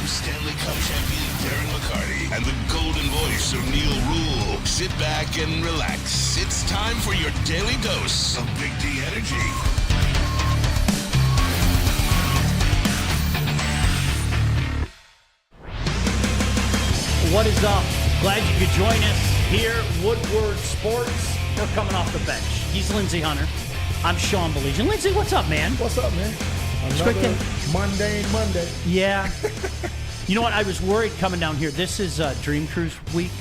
Stanley Cup champion Darren McCarty and the golden voice of Neil Rule. Sit back and relax. It's time for your daily dose of Big D energy. What is up? Glad you could join us here. Woodward Sports. We're coming off the bench. He's Lindsey Hunter. I'm Sean Baligian. Lindsey, what's up, man? What's up, man? Another mundane Monday. Yeah. You know what? I was worried coming down here. This is Dream Cruise week.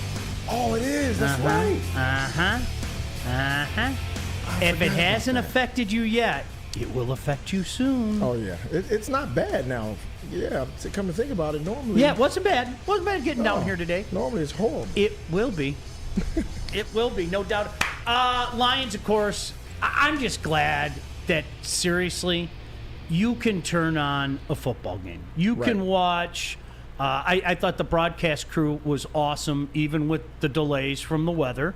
Oh, it is. That's right. If it hasn't affected you yet, it will affect you soon. Oh, yeah. It's not bad now. Yeah, to come to think about it, normally. Yeah, it wasn't bad. Wasn't bad getting down here today. Normally it's horrible. It will be. It will be, no doubt. Lions, of course. I'm just glad that, seriously, you can turn on a football game. You can watch. I thought the broadcast crew was awesome, even with the delays from the weather.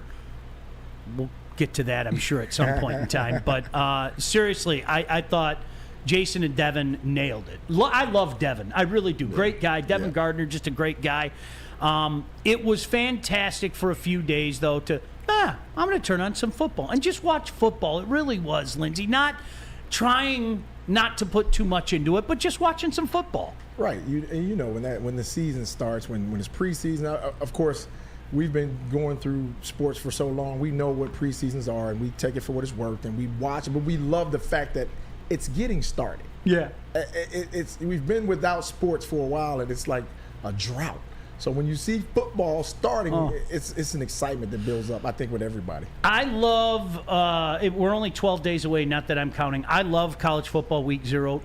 We'll get to that, I'm sure, at some point in time. But seriously, I thought Jason and Devin nailed it. I love Devin. I really do. Great guy. Devin Gardner, just a great guy. It was fantastic for a few days, though, I'm going to turn on some football and just watch football. It really was, Lindsey. Not trying not to put too much into it, but just watching some football. Right. You know, when the season starts, when it's preseason, of course, we've been going through sports for so long. We know what preseasons are, and we take it for what it's worth, and we watch it. But we love the fact that it's getting started. Yeah. We've been without sports for a while, and it's like a drought. So when you see football starting, it's an excitement that builds up, I think, with everybody. I love we're only 12 days away, not that I'm counting. I love college football week 0.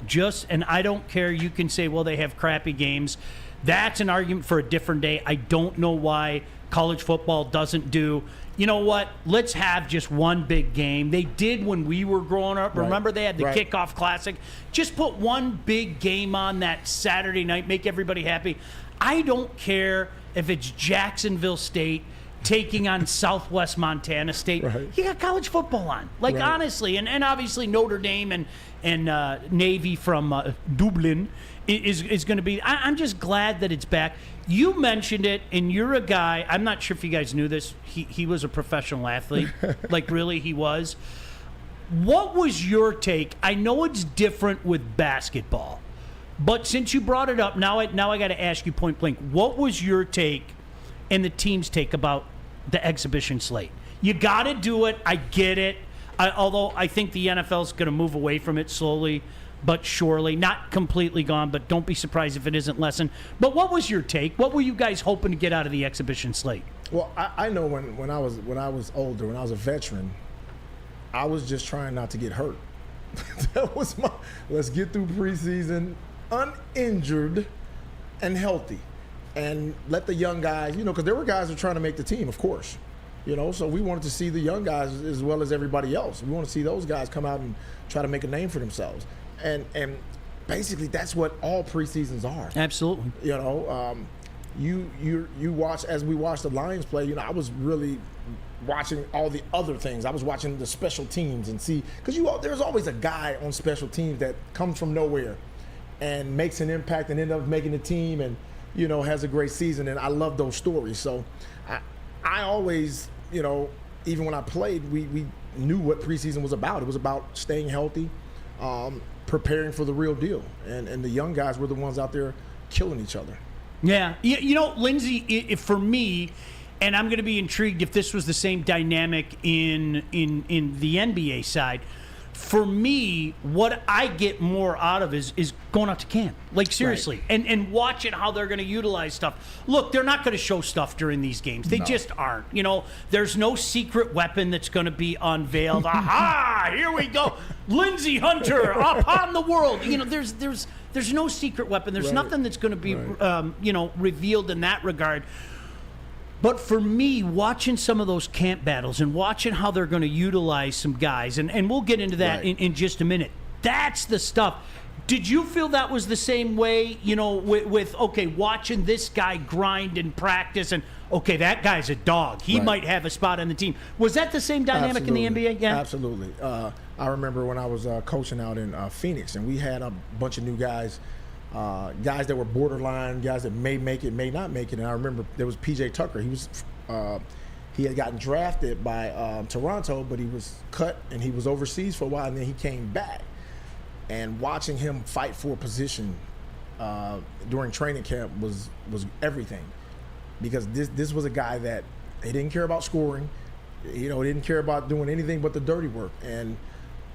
And I don't care. You can say, well, they have crappy games. That's an argument for a different day. I don't know why college football doesn't do, you know what, let's have just one big game. They did when we were growing up. Remember, they had the Kickoff Classic. Just put one big game on that Saturday night, make everybody happy. I don't care if it's Jacksonville State taking on Southwest Montana State. You got college football on. Like, honestly, and obviously Notre Dame and Navy from Dublin is going to be. I'm just glad that it's back. You mentioned it, and you're a guy, I'm not sure if you guys knew this, he was a professional athlete. Like, really, he was. What was your take? I know it's different with basketball, but since you brought it up, now I got to ask you point blank, what was your take and the team's take about the exhibition slate? You got to do it. I get it. Although I think the NFL's going to move away from it slowly but surely. Not completely gone, but don't be surprised if it isn't lessened. But what was your take? What were you guys hoping to get out of the exhibition slate? Well, I know when I was older, when I was a veteran, I was just trying not to get hurt. That was let's get through preseason uninjured and healthy, and let the young guys, because there were guys who were trying to make the team, of course, so we wanted to see the young guys as well as everybody else. We want to see those guys come out and try to make a name for themselves, and basically that's what all preseasons are. Absolutely. You watch, as we watched the Lions play, I was really watching all the other things. I was watching the special teams and see, because there's always a guy on special teams that comes from nowhere and makes an impact and ends up making the team and, has a great season. And I love those stories. So I always, even when I played, we knew what preseason was about. It was about staying healthy, preparing for the real deal. And the young guys were the ones out there killing each other. Yeah. Lindsey, for me, and I'm going to be intrigued if this was the same dynamic in the NBA side. For me, what I get more out of is going out to camp. Like, seriously. Right. And watching how they're going to utilize stuff. Look, they're not going to show stuff during these games. They just aren't. There's no secret weapon that's going to be unveiled. Aha! Here we go. Lindsey Hunter upon the world. There's no secret weapon. There's nothing that's going to be revealed in that regard. But for me, watching some of those camp battles and watching how they're going to utilize some guys, and we'll get into that in just a minute, that's the stuff. Did you feel that was the same way, with watching this guy grind and practice and, that guy's a dog. He might have a spot on the team. Was that the same dynamic in the NBA? Yeah, absolutely. I remember when I was coaching out in Phoenix, and we had a bunch of new guys guys that were borderline, guys that may make it, may not make it. And I remember there was P.J. Tucker. He had gotten drafted by Toronto, but he was cut and he was overseas for a while, and then he came back. And watching him fight for a position during training camp was everything, because this was a guy that he didn't care about scoring, he didn't care about doing anything but the dirty work. And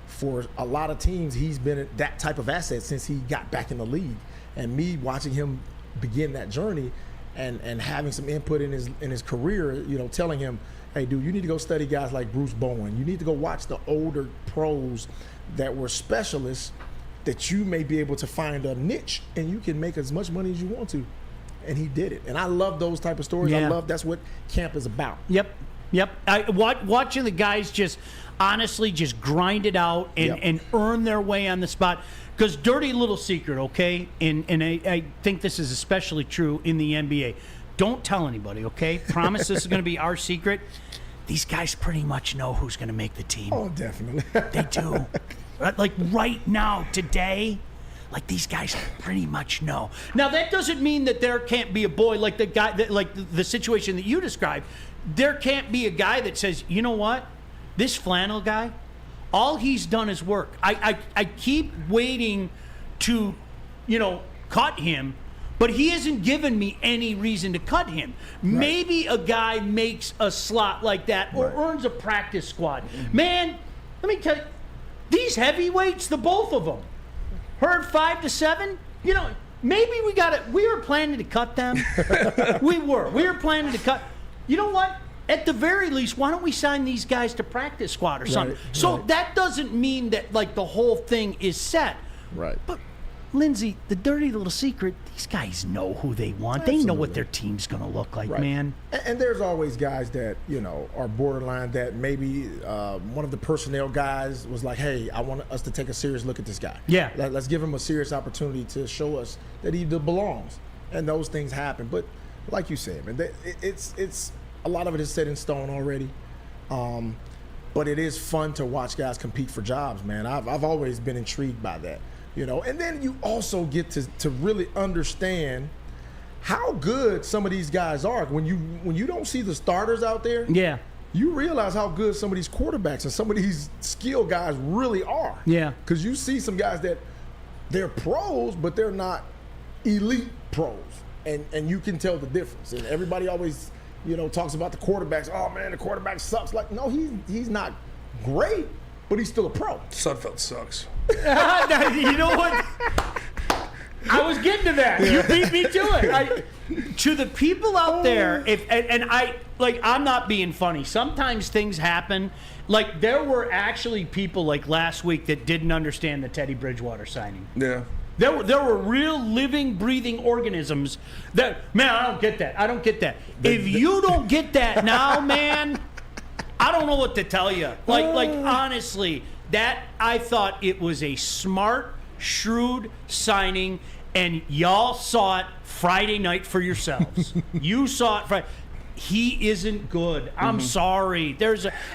for a lot of teams, he's been that type of asset since he got back in the league. And me watching him begin that journey and having some input in his career, telling him, hey, dude, you need to go study guys like Bruce Bowen. You need to go watch the older pros that were specialists, that you may be able to find a niche and you can make as much money as you want to. And he did it. And I love those type of stories. Yeah. I love that's what camp is about. Yep. Watching the guys just honestly just grind it out and earn their way on the spot. Because dirty little secret, okay? And I think this is especially true in the NBA. Don't tell anybody, okay? Promise this is going to be our secret. These guys pretty much know who's going to make the team. Oh, definitely. They do. Like right now, today, like these guys pretty much know. Now that doesn't mean that there can't be a boy like the guy that, like the situation that you described. There can't be a guy that says, you know what, this flannel guy, all he's done is work. I keep waiting to, cut him, but he hasn't given me any reason to cut him. Right. Maybe a guy makes a slot like that or earns a practice squad. Man, let me tell you, these heavyweights, the both of them, heard 5 to 7. Maybe we were planning to cut them. We were planning to cut. You know what? At the very least, why don't we sign these guys to practice squad or something? Right, so right. that doesn't mean that like the whole thing is set. Right. But Lindsey, the dirty little secret, these guys know who they want. Absolutely. They know what their team's going to look like, Right. man. And there's always guys that, are borderline, that maybe one of the personnel guys was like, hey, I want us to take a serious look at this guy. Yeah. Let's give him a serious opportunity to show us that he belongs. And those things happen. But like you said, man, it's a lot of it is set in stone already. But it is fun to watch guys compete for jobs, man. I've always been intrigued by that. And then you also get to really understand how good some of these guys are. When you don't see the starters out there, Yeah. you realize how good some of these quarterbacks and some of these skill guys really are. Yeah. Because you see some guys that they're pros, but they're not elite pros. And you can tell the difference. And everybody always, talks about the quarterbacks. Oh, man, the quarterback sucks. Like, no, he's not great, but he's still a pro. Sudfeld sucks. You know what? I was getting to that. You beat me to it. To the people out there, I'm not being funny. Sometimes things happen. Like there were actually people like last week that didn't understand the Teddy Bridgewater signing. Yeah. There were real living, breathing organisms that, man, I don't get that. If you don't get that now, man, I don't know what to tell you. Like honestly, that I thought it was a smart, shrewd signing, and y'all saw it Friday night for yourselves. You saw it Friday. He isn't good. I'm sorry.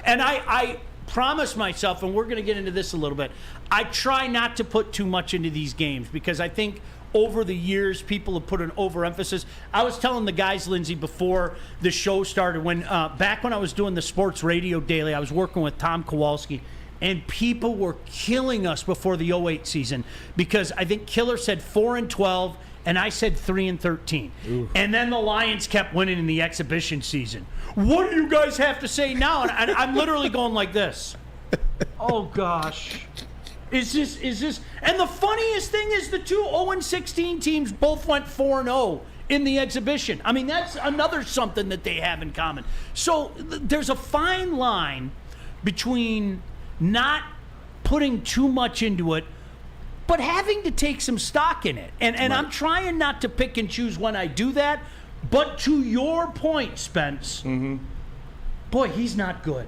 And I promise myself, and we're going to get into this a little bit, I try not to put too much into these games because I think over the years people have put an overemphasis. I was telling the guys, Lindsey, before the show started, back when I was doing the Sports Radio Daily, I was working with Tom Kowalski, and people were killing us before the 2008 season because I think Killer said 4-12 and I said 3-13. Ooh. And then the Lions kept winning in the exhibition season. What do you guys have to say now? And I'm literally going like this. Oh gosh. Is this and the funniest thing is the two 0-16 teams both went 4-0 in the exhibition. I mean, that's another something that they have in common. So there's a fine line between not putting too much into it, but having to take some stock in it. And right. I'm trying not to pick and choose when I do that. But to your point, Spence, boy, he's not good.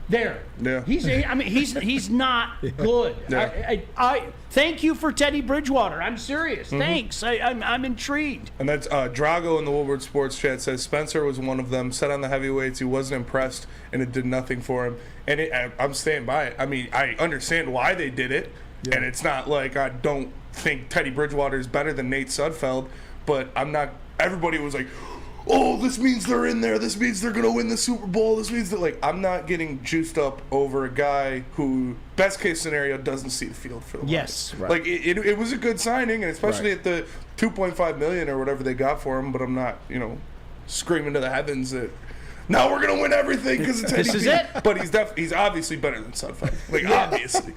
There. Yeah. He's not good. Yeah. I thank you for Teddy Bridgewater. I'm serious. Thanks. I'm intrigued. And that's Drago in the Woodward Sports Chat says Spencer was one of them. Set on the heavyweights. He wasn't impressed, and it did nothing for him. And I'm staying by it. I mean, I understand why they did it, and it's not like I don't think Teddy Bridgewater is better than Nate Sudfeld, but I'm not. Everybody was like, oh, this means they're in there. This means they're going to win the Super Bowl. This means that, like, I'm not getting juiced up over a guy who, best case scenario, doesn't see the field for the Yes. Lions. Like, it was a good signing, and especially at the $2.5 million or whatever they got for him, but I'm not, screaming to the heavens that, now we're going to win everything because it's This is it. But he's obviously better than Sudfeld. Like, obviously.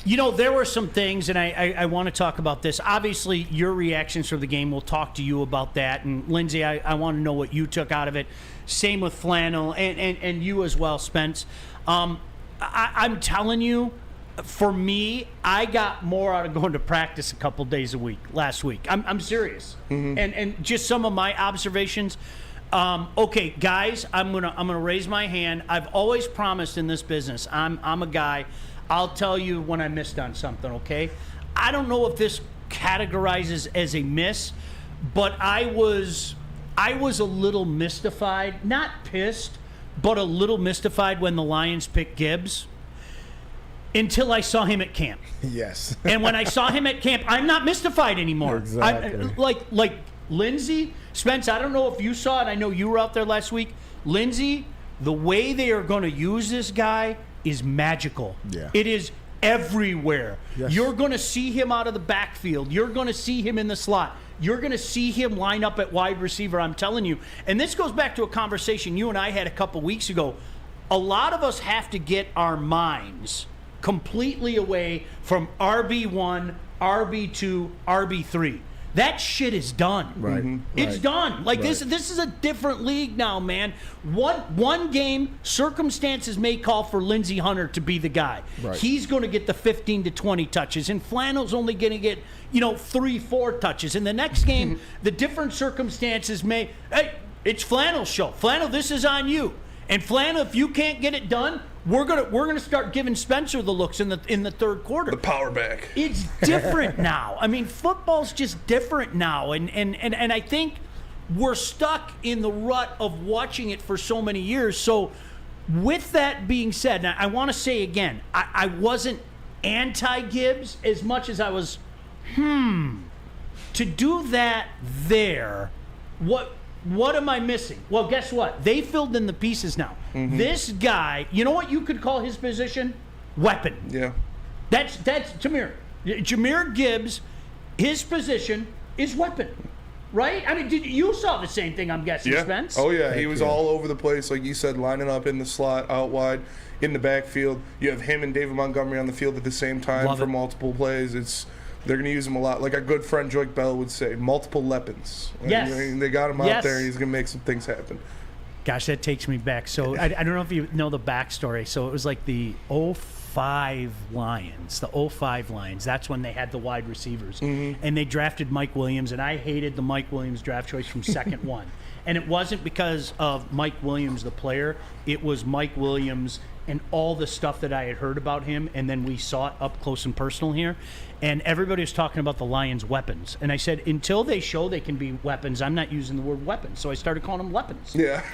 There were some things, and I want to talk about this. Obviously, your reactions from the game, we'll talk to you about that. And, Lindsey, I want to know what you took out of it. Same with Flannel and you as well, Spence. I'm telling you, for me, I got more out of going to practice a couple days a week last week. I'm serious. Mm-hmm. And just some of my observations. Okay, guys, I'm gonna raise my hand. I've always promised in this business, I'm a guy, I'll tell you when I missed on something, okay? I don't know if this categorizes as a miss, but I was a little mystified, not pissed, but a little mystified when the Lions picked Gibbs until I saw him at camp. Yes. And when I saw him at camp, I'm not mystified anymore. Exactly. Like Lindsey, Spence, I don't know if you saw it. I know you were out there last week. Lindsey, the way they are going to use this guy is magical. Yeah. It is everywhere. Yes. You're going to see him out of the backfield. You're going to see him in the slot. You're going to see him line up at wide receiver, I'm telling you. And this goes back to a conversation you and I had a couple weeks ago. A lot of us have to get our minds completely away from RB1, RB2, RB3. That shit is done. Right. Mm-hmm. It's done. Like this is a different league now, man. One game, circumstances may call for Lindsey Hunter to be the guy. Right. He's going to get the 15 to 20 touches, and Flannel's only going to get 3-4 touches. In the next game, the different circumstances hey, it's Flannel's show. Flannel, this is on you. And Flannel, if you can't get it done, we're gonna start giving Spencer the looks in the third quarter. The power back. It's different now. I mean, football's just different now, and I think we're stuck in the rut of watching it for so many years. So, with that being said, now I want to say again, I wasn't anti-Gibbs as much as I was. To do that there, what am I missing? Well, guess what? They filled in the pieces now. Mm-hmm. This guy, you know what you could call his position? Weapon. Yeah. That's Jahmyr. Jahmyr Gibbs, his position is weapon. Right? I mean, you saw the same thing, I'm guessing, Spence? Oh, yeah. He was all over the place, like you said, lining up in the slot, out wide, in the backfield. You have him and David Montgomery on the field at the same time for multiple plays. They're going to use him a lot. Like our good friend Joik Bell would say, multiple weapons. Yes. They got him out there, and he's going to make some things happen. Gosh, that takes me back. So I don't know if you know the backstory. So it was like the 05 Lions. That's when they had the wide receivers. Mm-hmm. And they drafted Mike Williams, and I hated the Mike Williams draft choice from second one. And it wasn't because of Mike Williams, the player. It was Mike Williams and all the stuff that I had heard about him, and then we saw it up close and personal here. And everybody was talking about the Lions' weapons. And I said, until they show they can be weapons, I'm not using the word weapons. So I started calling them weapons. Yeah.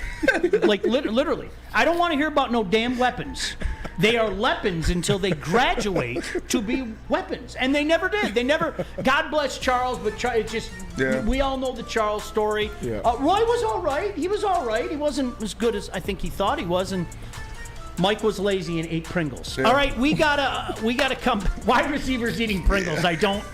Like, literally. I don't want to hear about no damn weapons. They are weapons until they graduate to be weapons. And they never did. They never. God bless Charles, but it's just, we all know the Charles story. Yeah. Roy was all right. He was all right. He wasn't as good as I think he thought he was. And Mike was lazy and ate Pringles. Yeah. All right, we gotta come. Wide receivers eating Pringles. I don't.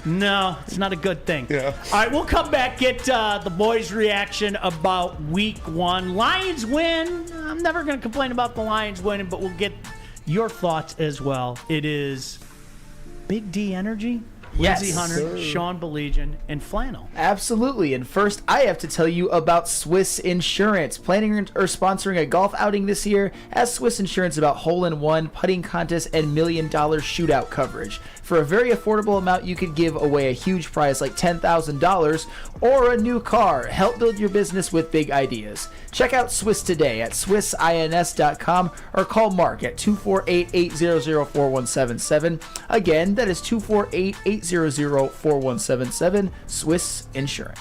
No, it's not a good thing. Yeah. All right, we'll come back, get the boys' reaction about Week 1. Lions win. I'm never going to complain about the Lions winning, but we'll get your thoughts as well. It is Big D Energy. Yes, Lindsey Hunter, sir. Sean Baligian, and Flannel. Absolutely. And first, I have to tell you about Swiss Insurance. Planning or sponsoring a golf outing this year? Ask Swiss Insurance about hole-in-one, putting contests, and $1 million shootout coverage. For a very affordable amount, you could give away a huge prize like $10,000 or a new car. Help build your business with big ideas. Check out Swiss today at swissins.com or call Mark at 248-800-4177. Again, that is 248-800-4177. Swiss Insurance.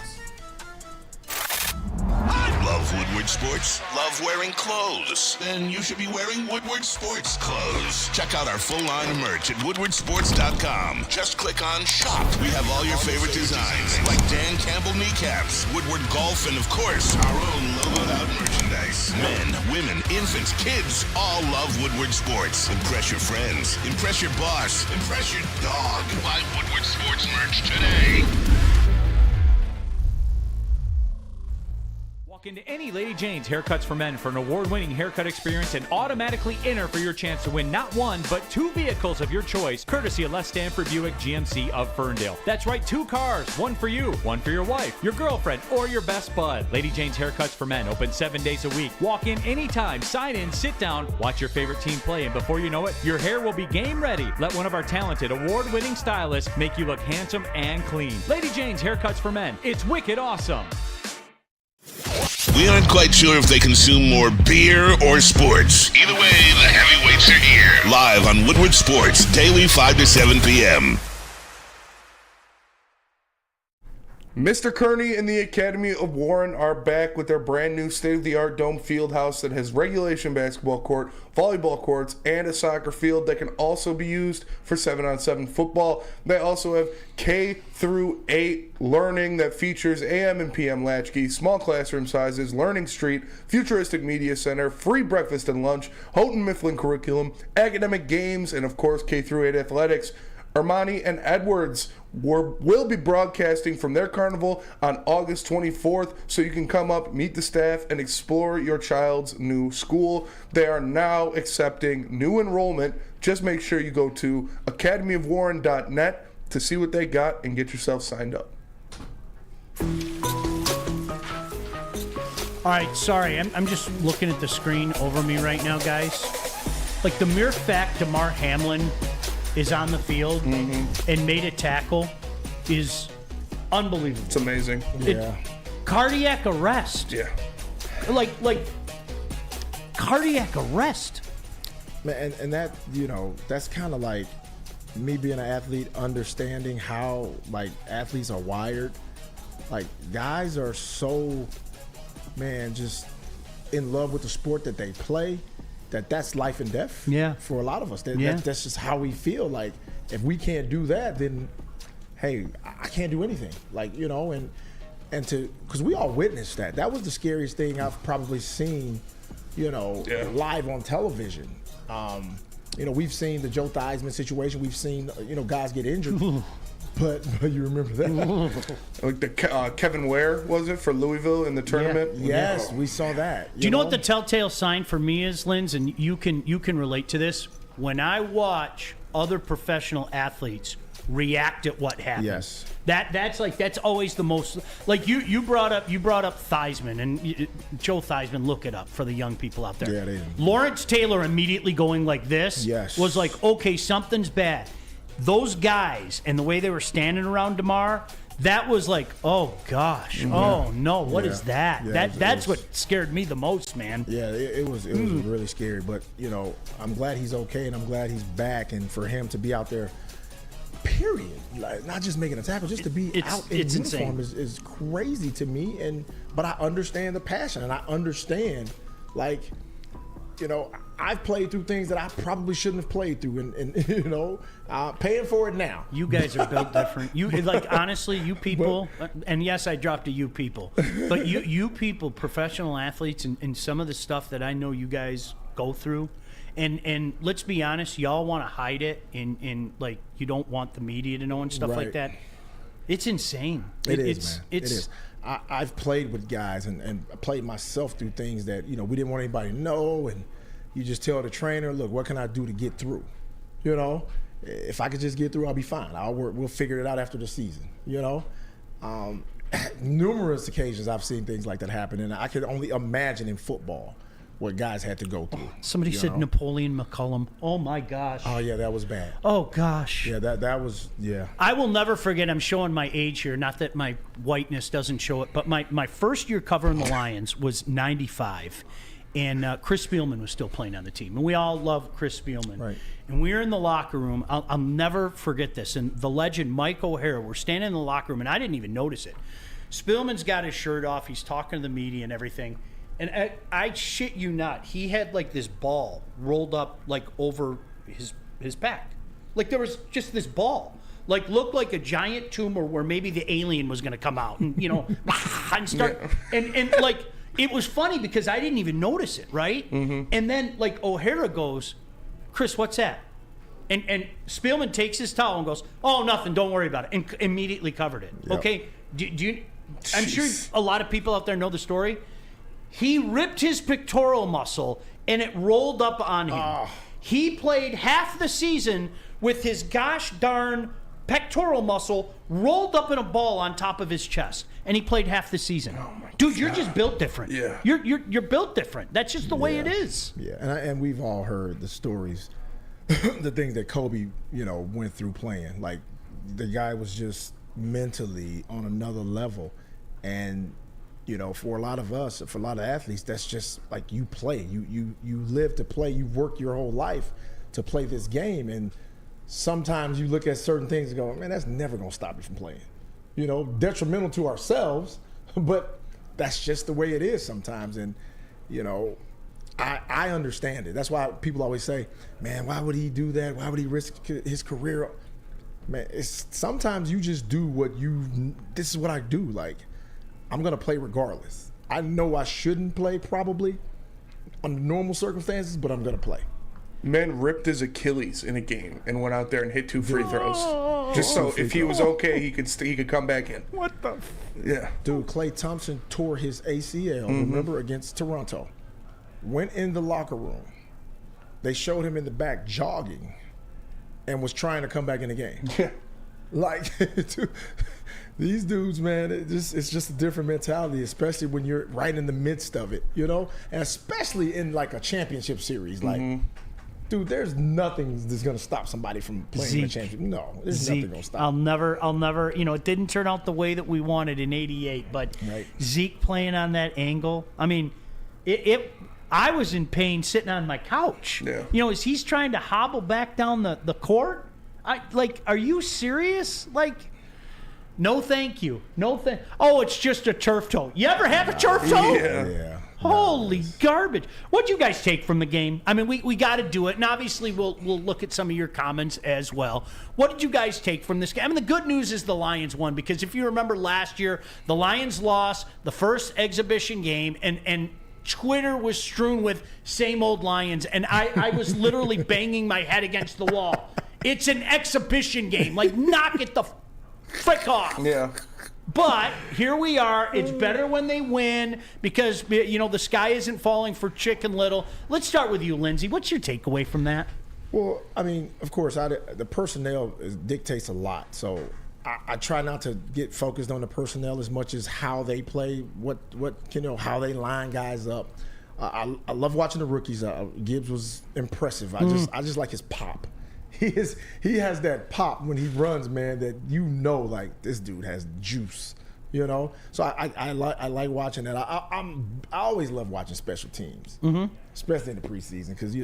I love Woodward Sports? Love wearing clothes? Then you should be wearing Woodward Sports clothes. Check out our full line of merch at woodwardsports.com. Just click on shop. We have all your favorite designs, like Dan Campbell kneecaps, Woodward golf, and of course, our own logoed out merchandise. Men, women, infants, kids all love Woodward Sports. Impress your friends. Impress your boss. Impress your dog. Buy Woodward Sports merch today. Walk into any Lady Jane's Haircuts for Men for an award-winning haircut experience and automatically enter for your chance to win not one, but 2 vehicles of your choice, courtesy of Les Stanford Buick GMC of Ferndale. That's right, 2 cars, one for you, one for your wife, your girlfriend, or your best bud. Lady Jane's Haircuts for Men, open 7 days a week. Walk in anytime, sign in, sit down, watch your favorite team play, and before you know it, your hair will be game ready. Let one of our talented, award-winning stylists make you look handsome and clean. Lady Jane's Haircuts for Men. It's wicked awesome. We aren't quite sure if they consume more beer or sports. Either way, the heavyweights are here. Live on Woodward Sports, daily 5 to 7 p.m. Mr. Kearney and the Academy of Warren are back with their brand new state-of-the-art dome field house that has regulation basketball court, volleyball courts, and a soccer field that can also be used for 7-on-7 football. They also have K through 8 learning that features AM and PM latchkey, small classroom sizes, learning street, futuristic media center, free breakfast and lunch, Houghton Mifflin curriculum, academic games, and of course K through 8 athletics. Ermanni and Edwards will be broadcasting from their carnival on August 24th, so you can come up, meet the staff, and explore your child's new school. They are now accepting new enrollment. Just make sure you go to academyofwarren.net to see what they got and get yourself signed up. All right, sorry, I'm just looking at the screen over me right now, guys. Like the mere fact Damar Hamlin is on the field and made a tackle is unbelievable. It's amazing. Yeah. Cardiac arrest. Yeah. Like cardiac arrest. Man, and that, that's kind of like me being an athlete, understanding how, like, athletes are wired. Like, guys are so, just in love with the sport that they play. That's life and death for a lot of us. That's just how we feel. Like, if we can't do that, then, hey, I can't do anything. Like, because we all witnessed that. That was the scariest thing I've probably seen, live on television. We've seen the Joe Theismann situation. We've seen, guys get injured. But you remember that? Like the Kevin Ware, was it, for Louisville in the tournament? Yeah. Yes, we saw that. Do you know what the telltale sign for me is, Linz? And you can relate to this. When I watch other professional athletes react at what happens. Yes. That's always the most, like you brought up Theismann, and Joe Theismann, look it up for the young people out there. Yeah, they Lawrence Taylor immediately going like this was like, okay, something's bad. Those guys and the way they were standing around DeMar, that was like, oh gosh, oh no, what is that? Yeah, that's what scared me the most, man. Yeah, it was really scary. But I'm glad he's okay, and I'm glad he's back, and for him to be out there, period, like, not just making a tackle, just to be out in uniform is crazy to me. But I understand the passion, and I understand, like, I've played through things that I probably shouldn't have played through, and paying for it now. You guys are built different. You honestly, you people, and yes, I dropped a you people, but you people, professional athletes, and some of the stuff that I know you guys go through, and let's be honest, y'all want to hide it, in like you don't want the media to know and stuff like that. It's insane. It is. I've played with guys and played myself through things that we didn't want anybody to know, and you just tell the trainer, look, what can I do to get through? If I could just get through, I'll be fine. We'll figure it out after the season. Numerous occasions I've seen things like that happen, and I can only imagine in football what guys had to go through. Somebody said Napoleon McCullum. Oh my gosh. Oh yeah, that was bad. Oh gosh. Yeah, that was I will never forget. I'm showing my age here. Not that my whiteness doesn't show it, but my first year covering the Lions was '95. And Chris Spielman was still playing on the team. And we all love Chris Spielman. Right. And we were in the locker room. I'll never forget this. And the legend Mike O'Hara, we're standing in the locker room, and I didn't even notice it. Spielman's got his shirt off. He's talking to the media and everything. And I shit you not, he had like this ball rolled up like over his back. Like there was just this ball. Like looked like a giant tumor where maybe the alien was gonna come out and and start and like it was funny because I didn't even notice it, right? Mm-hmm. And then like O'Hara goes, Chris, what's that? And Spielman takes his towel and goes, oh, nothing, don't worry about it, and immediately covered it. Yep. Okay, do you? I'm sure a lot of people out there know the story. He ripped his pectoral muscle and it rolled up on him. Oh. He played half the season with his gosh darn pectoral muscle rolled up in a ball on top of his chest, and he played half the season. Oh my Dude, God. You're just built different. Yeah, you're built different. That's just the way it is. Yeah, and we've all heard the stories, the things that Kobe, went through playing. Like the guy was just mentally on another level, and for a lot of us, for a lot of athletes, that's just like you play. You live to play. You work your whole life to play this game, and sometimes you look at certain things and go, man, that's never going to stop you from playing. Detrimental to ourselves, but that's just the way it is sometimes. And, I understand it. That's why people always say, man, why would he do that? Why would he risk his career? Man, sometimes you just do this is what I do. Like, I'm going to play regardless. I know I shouldn't play probably under normal circumstances, but I'm going to play. Man ripped his Achilles in a game and went out there and hit 2 free throws. Just so if he was okay, he could come back in. What the? Yeah. Dude, Klay Thompson tore his ACL, remember, against Toronto. Went in the locker room. They showed him in the back jogging and was trying to come back in the game. Yeah. Like, dude, these dudes, man, it's just a different mentality, especially when you're right in the midst of it, and especially in like a championship series. Like, dude, there's nothing that's going to stop somebody from playing in the championship. No, there's nothing going to stop. I'll never, it didn't turn out the way that we wanted in '88, but right. Zeke playing on that angle, I mean, I was in pain sitting on my couch. Yeah. As he's trying to hobble back down the court. Are you serious? Like, no, thank you. Oh, it's just a turf toe. You ever have a turf toe? Yeah. Holy garbage. What'd you guys take from the game? I mean, we got to do it, and obviously we'll look at some of your comments as well. What did you guys take from this game? I mean, the good news is the Lions won, because if you remember last year, the Lions lost the first exhibition game, and Twitter was strewn with same old Lions, and I was literally banging my head against the wall. It's an exhibition game. Like, knock it the frick off. Yeah. But here we are. It's better when they win because, the sky isn't falling for Chicken Little. Let's start with you, Lindsey. What's your takeaway from that? Well, I mean, of course, the personnel dictates a lot. So I try not to get focused on the personnel as much as how they play, how they line guys up. I love watching the rookies. Gibbs was impressive. I just like his pop. He has that pop when he runs, man, that like this dude has juice, So I like watching that. I always love watching special teams, especially in the preseason, because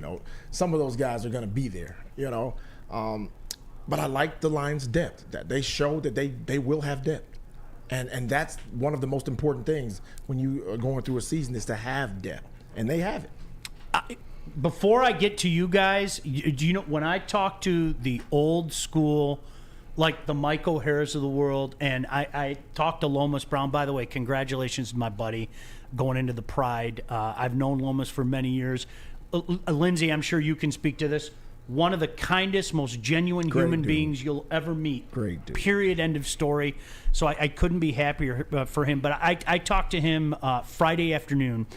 some of those guys are going to be there, But I like the Lions' depth. That they show that they will have depth, and that's one of the most important things when you are going through a season is to have depth, and they have it. Before I get to you guys, do you know when I talk to the old school, like the Mike O'Haras of the world, and I talked to Lomas Brown. By the way, congratulations to my buddy going into the Pride. I've known Lomas for many years. Lindsey, I'm sure you can speak to this. One of the kindest, most genuine human beings you'll ever meet. Great dude. Period. End of story. So I couldn't be happier for him. But I talked to him Friday afternoon,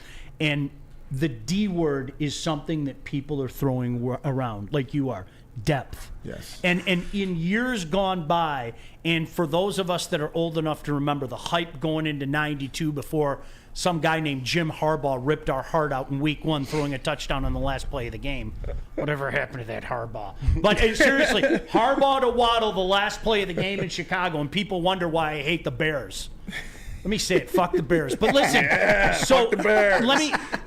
and the D word is something that people are throwing around, like you are. Depth. Yes. And in years gone by, and for those of us that are old enough to remember the hype going into 92 before some guy named Jim Harbaugh ripped our heart out in week 1 throwing a touchdown on the last play of the game. Whatever happened to that Harbaugh? But seriously, Harbaugh to Waddle the last play of the game in Chicago, and people wonder why I hate the Bears. Let me say it, fuck the Bears. But listen, fuck the Bears.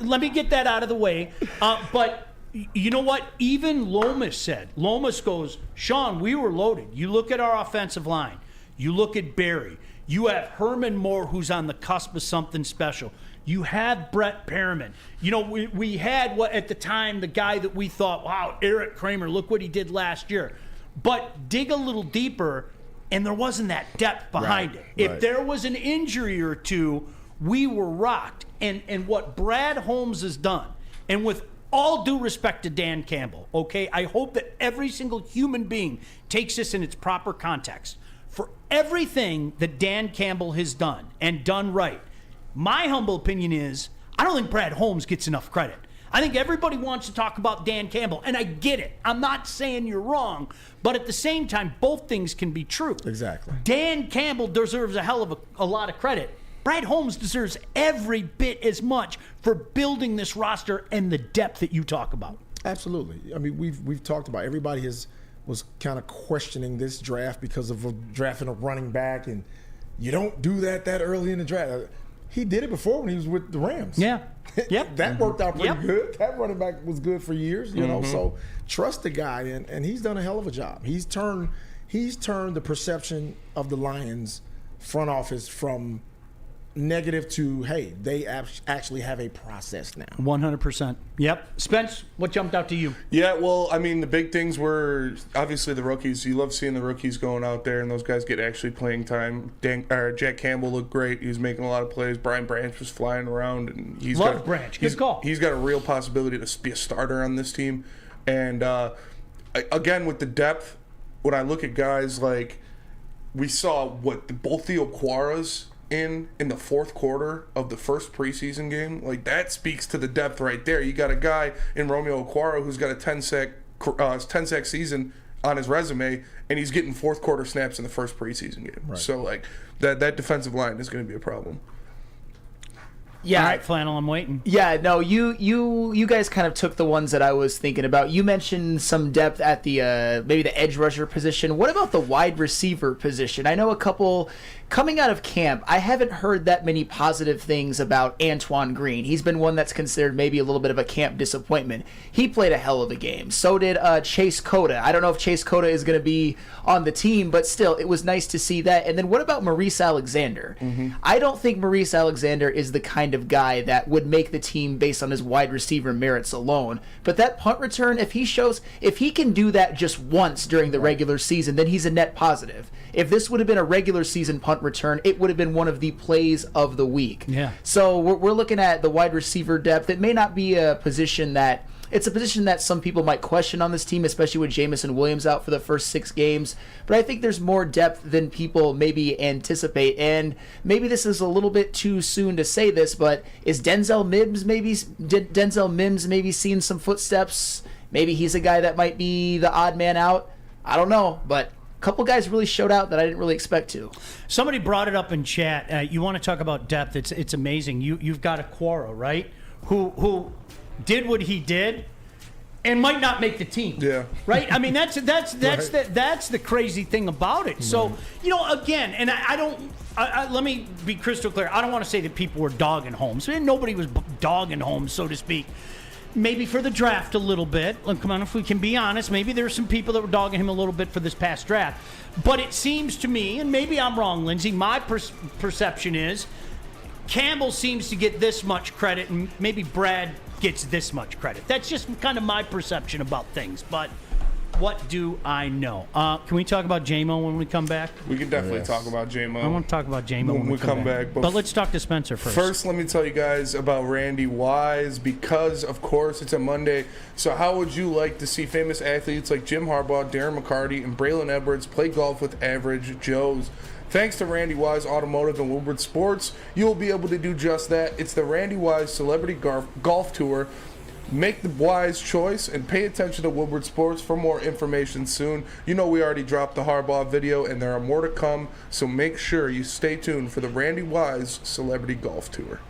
Let me get that out of the way. But you know what? Even Lomas said. Lomas goes, Sean, we were loaded. You look at our offensive line. You look at Barry. You have Herman Moore, who's on the cusp of something special. You have Brett Perriman. You know, we had at the time, the guy that we thought, wow, Eric Kramer, look what he did last year. But dig a little deeper, and there wasn't that depth behind it. If there was an injury or two, we were rocked. And what Brad Holmes has done, and with all due respect to Dan Campbell, okay, I hope that every single human being takes this in its proper context. For everything that Dan Campbell has done and done right, my humble opinion is I don't think Brad Holmes gets enough credit. I think everybody wants to talk about Dan Campbell, and I get it. I'm not saying you're wrong, but at the same time, both things can be true. Exactly. Dan Campbell deserves a hell of a lot of credit. Brad Holmes deserves every bit as much for building this roster and the depth that you talk about. Absolutely. I mean, we've talked about everybody was kind of questioning this draft because of drafting a running back, and you don't do that early in the draft. He did it before when he was with the Rams. Yeah. Yep. That worked out pretty good. That running back was good for years, you know. So trust the guy, and he's done a hell of a job. He's turned the perception of the Lions front office from negative to, hey, they actually have a process now. 100%. Yep. Spence, what jumped out to you? Yeah, well, I mean, the big things were obviously the rookies. You love seeing the rookies going out there and those guys get actually playing time. Jack Campbell looked great. He was making a lot of plays. Brian Branch was flying around, and Branch. Good call. He's got a real possibility to be a starter on this team. And again, with the depth, when I look at guys like we saw both the Okwaras in the fourth quarter of the first preseason game, like that speaks to the depth right there. You got a guy in Romeo Okwara who's got a 10-sack season on his resume, and he's getting fourth quarter snaps in the first preseason game. Right. So like that defensive line is going to be a problem. Yeah. All right, Flannel, I'm waiting. Yeah, no, you guys kind of took the ones that I was thinking about. You mentioned some depth at the maybe the edge rusher position. What about the wide receiver position? I know a couple coming out of camp. I haven't heard that many positive things about Antoine Green. He's been one that's considered maybe a little bit of a camp disappointment. He played a hell of a game. So did Chase Cota. I don't know if Chase Cota is going to be on the team, but still, it was nice to see that. And then what about Maurice Alexander? I don't think Maurice Alexander is the kind of guy that would make the team based on his wide receiver merits alone. But that punt return, if he can do that just once during the regular season, then he's a net positive. If this would have been a regular season punt return, it would have been one of the plays of the week. Yeah. So we're looking at the wide receiver depth. It may not be a position that some people might question on this team, especially with Jamison Williams out for the first 6 games. But I think there's more depth than people maybe anticipate. And maybe this is a little bit too soon to say this, but is Denzel Mims maybe seeing some footsteps? Maybe he's a guy that might be the odd man out. I don't know, but a couple guys really showed out that I didn't really expect to. Somebody brought it up in chat. You want to talk about depth? It's amazing. You've got Okwara, right? Who did what he did and might not make the team. Yeah. Right? I mean, that's the crazy thing about it. So, you know, again, and let me be crystal clear. I don't want to say that people were dogging Holmes. Nobody was dogging Holmes, so to speak. Maybe for the draft a little bit. Come on, if we can be honest, maybe there's some people that were dogging him a little bit for this past draft. But it seems to me, and maybe I'm wrong, Lindsey, my perception is Campbell seems to get this much credit, and maybe Brad gets this much credit. That's just kind of my perception about things. But what do I know? Can we talk about J-Mo when we come back? We can definitely talk about J-Mo. I want to talk about J-Mo when we come back. But let's talk to Spencer first. First, let me tell you guys about Randy Wise because, of course, it's a Monday. So how would you like to see famous athletes like Jim Harbaugh, Darren McCarty, and Braylon Edwards play golf with average Joes? Thanks to Randy Wise Automotive and Woodward Sports, you'll be able to do just that. It's the Randy Wise Celebrity Golf Tour. Make the wise choice and pay attention to Woodward Sports for more information soon. You know we already dropped the Harbaugh video and there are more to come, so make sure you stay tuned for the Randy Wise Celebrity Golf Tour.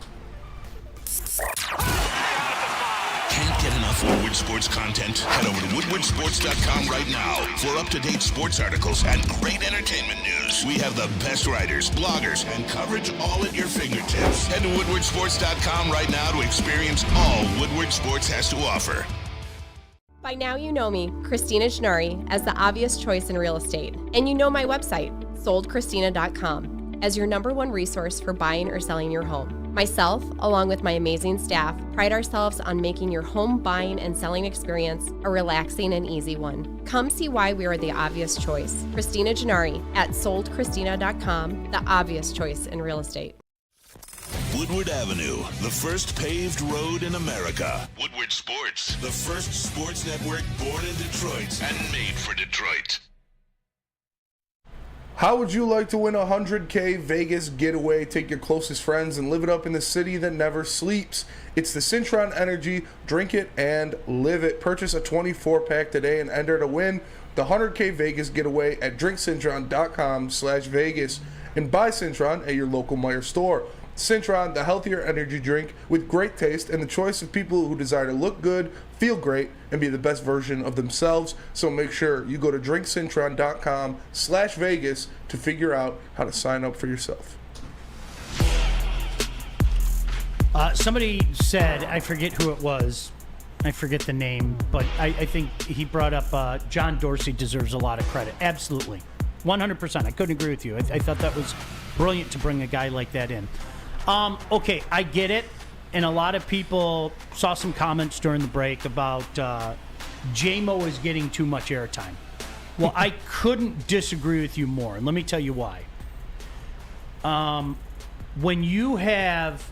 Can't get enough Woodward Sports content? Head over to woodwardsports.com right now for up-to-date sports articles and great entertainment news. We have the best writers, bloggers, and coverage all at your fingertips. Head to woodwardsports.com right now to experience all Woodward Sports has to offer. By now you know me, Christina Schnarri, as the obvious choice in real estate. And you know my website, soldchristina.com. as your #1 resource for buying or selling your home. Myself, along with my amazing staff, pride ourselves on making your home buying and selling experience a relaxing and easy one. Come see why we are the obvious choice. Christina Gennari at soldchristina.com, the obvious choice in real estate. Woodward Avenue, the first paved road in America. Woodward Sports, the first sports network born in Detroit and made for Detroit. How would you like to win a $100K Vegas getaway? Take your closest friends and live it up in the city that never sleeps. It's the Cintron Energy. Drink it and live it. Purchase a 24-pack today and enter to win the $100K Vegas getaway at drinkcintron.com/Vegas and buy Cintron at your local Meijer store. Cintron, the healthier energy drink with great taste and the choice of people who desire to look good, feel great, and be the best version of themselves. So make sure you go to drinkcintron.com/Vegas to figure out how to sign up for yourself. Somebody said, I forget who it was, I forget the name, but I think he brought up John Dorsey deserves a lot of credit. Absolutely. 100%. I couldn't agree with you. I thought that was brilliant to bring a guy like that in. Okay, I get it. And a lot of people saw some comments during the break about J-Mo is getting too much airtime. Well, I couldn't disagree with you more. And let me tell you why. When you have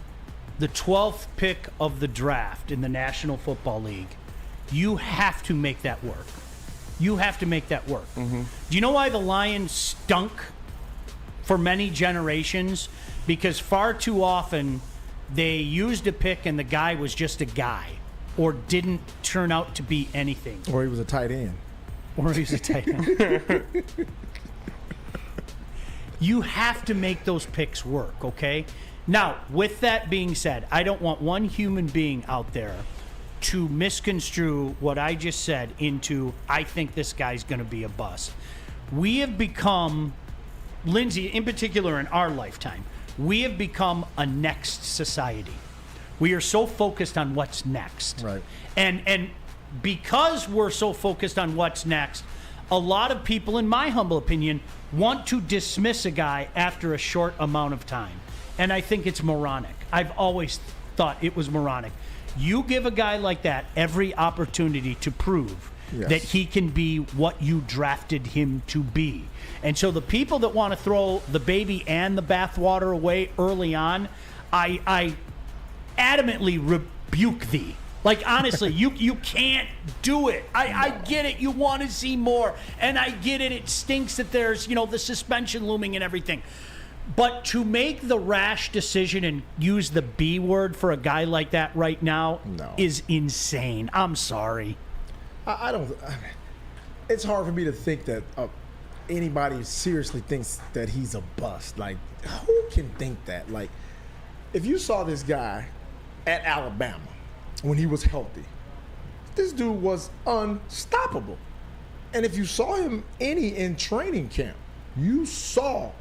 the 12th pick of the draft in the National Football League, you have to make that work. You have to make that work. Mm-hmm. Do you know why the Lions stunk for many generations? Because far too often they used a pick and the guy was just a guy or didn't turn out to be anything. Or he was a tight end. You have to make those picks work, okay? Now, with that being said, I don't want one human being out there to misconstrue what I just said into, I think this guy's going to be a bust. We have become, Lindsey, in particular in our lifetime, we have become a next society. We are so focused on what's next. Right. And because we're so focused on what's next, a lot of people, in my humble opinion, want to dismiss a guy after a short amount of time. And I think it's moronic. I've always thought it was moronic. You give a guy like that every opportunity to prove that he can be what you drafted him to be. And so the people that want to throw the baby and the bathwater away early on, I adamantly rebuke thee. Like, honestly, you can't do it. I get it. You want to see more. And I get it. It stinks that there's, the suspension looming and everything. But to make the rash decision and use the B word for a guy like that right now is insane. I'm sorry. I don't. It's hard for me to think that anybody seriously thinks that he's a bust. Like, who can think that? Like, if you saw this guy at Alabama when he was healthy, this dude was unstoppable. And if you saw him in training camp, you saw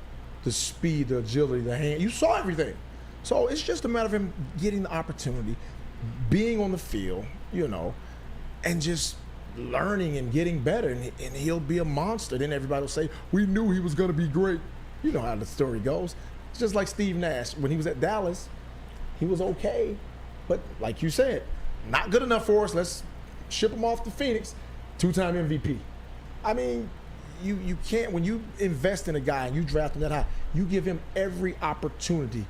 the speed, the agility, the hand. You saw everything. So it's just a matter of him getting the opportunity, being on the field, and just learning and getting better, and he'll be a monster. Then everybody will say, we knew he was going to be great. You know how the story goes. It's just like Steve Nash. When he was at Dallas, he was okay. But like you said, not good enough for us. Let's ship him off to Phoenix. 2-time MVP. I mean, you can't, when you invest in a guy and you draft him that high, you give him every opportunity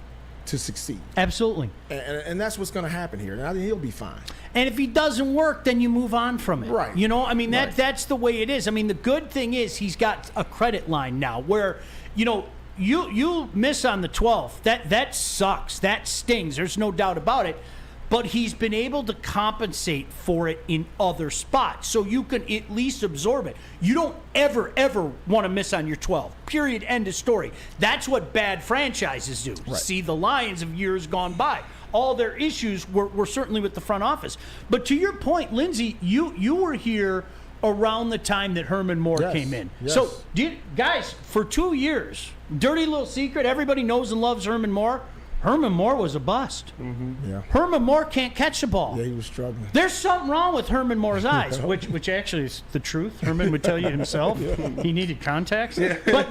to succeed. Absolutely. And that's what's going to happen here. And I think he'll be fine. And if he doesn't work, then you move on from it. Right. That's the way it is. I mean, the good thing is he's got a credit line now where, you miss on the 12th. That sucks. That stings. There's no doubt about it. But he's been able to compensate for it in other spots. So you can at least absorb it. You don't ever want to miss on your 12. Period. End of story. That's what bad franchises do. Right. See, the Lions of years gone by. All their issues were certainly with the front office. But to your point, Lindsey, you were here around the time that Herman Moore came in. Yes. So, guys, for 2 years, dirty little secret, everybody knows and loves Herman Moore. Herman Moore was a bust. Yeah. Herman Moore can't catch the ball. Yeah, he was struggling. There's something wrong with Herman Moore's eyes, which actually is the truth. Herman would tell you himself. He needed contacts. But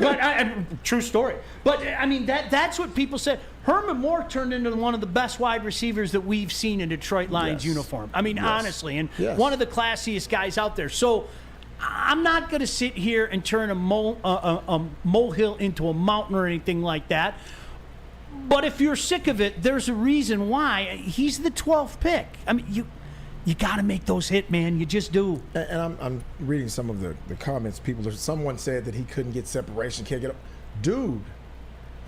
true story. But I mean that's what people said. Herman Moore turned into one of the best wide receivers that we've seen in Detroit Lions uniform. I mean, honestly, and one of the classiest guys out there. So I'm not going to sit here and turn a molehill into a mountain or anything like that. But if you're sick of it, there's a reason why. He's the 12th pick. I mean, you got to make those hit, man. You just do. And I'm reading some of the comments. Someone said that he couldn't get separation, can't get up. Dude,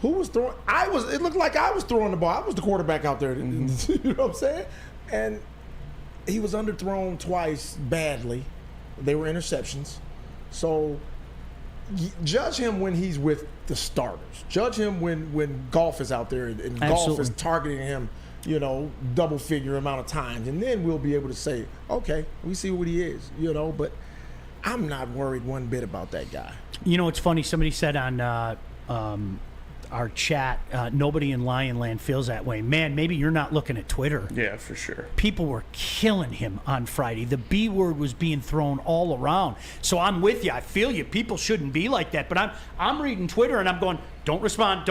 who was throwing? It looked like I was throwing the ball. I was the quarterback out there. You know what I'm saying? And he was underthrown twice badly. They were interceptions. So judge him when he's with the starters. Judge him when Goff is out there and Goff is targeting him, double figure amount of times. And then we'll be able to say, okay, we see what he is, But I'm not worried one bit about that guy. It's funny. Somebody said on our chat, nobody in Lionland feels that way. Man, maybe you're not looking at Twitter. Yeah, for sure. People were killing him on Friday. The B word was being thrown all around. So I'm with you. I feel you. People shouldn't be like that. But I'm reading Twitter and I'm going, don't respond.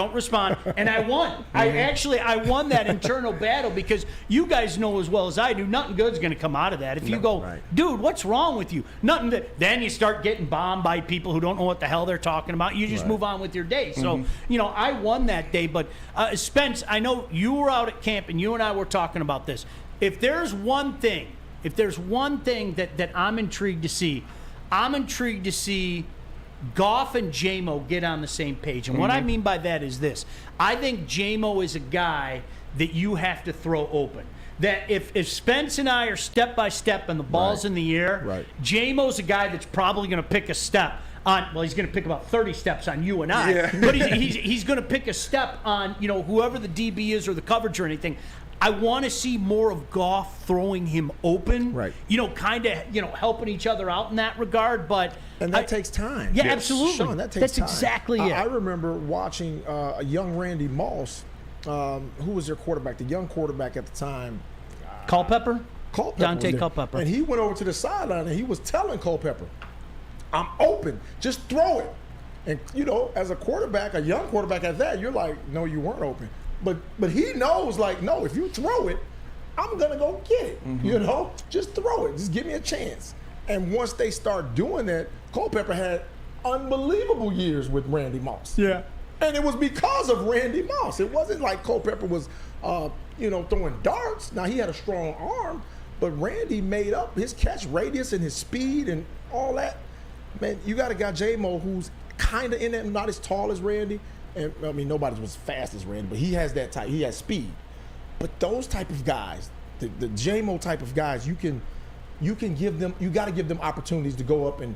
And I won. I won that internal battle because you guys know as well as I do, nothing good's going to come out of that. If you go, dude, what's wrong with you? Nothing. Then you start getting bombed by people who don't know what the hell they're talking about. You just move on with your day. So, I won that day. But Spence, I know you were out at camp and you and I were talking about this. If there's one thing that I'm intrigued to see, Goff and J-Mo get on the same page. And what I mean by that is this. I think J-Mo is a guy that you have to throw open. That if Spence and I are step by step and the ball's in the air, J-Mo's a guy that's probably going to pick a step on, well, he's going to pick about 30 steps on you and I. Yeah. But he's going to pick a step on, whoever the DB is or the coverage or anything. I want to see more of Goff throwing him open, kind of, helping each other out in that regard. And that takes time. Yeah, absolutely. Sean, that takes time. That's exactly it. I remember watching a young Randy Moss, who was their quarterback, the young quarterback at the time. Culpepper? Dante Culpepper. And he went over to the sideline and he was telling Culpepper, I'm open, just throw it. And, as a quarterback, a young quarterback at that, you're like, no, you weren't open. But he knows, no, if you throw it, I'm going to go get it. Just throw it. Just give me a chance. And once they start doing that, Culpepper had unbelievable years with Randy Moss. Yeah. And it was because of Randy Moss. It wasn't like Culpepper was, throwing darts. Now, he had a strong arm, but Randy made up his catch radius and his speed and all that. Man, you got a guy, J-Mo, who's kind of in that, not as tall as Randy. And I mean, nobody was as fast as Randy, but he has that type. He has speed. But those type of guys, the J-Mo type of guys, you can give them. You got to give them opportunities to go up and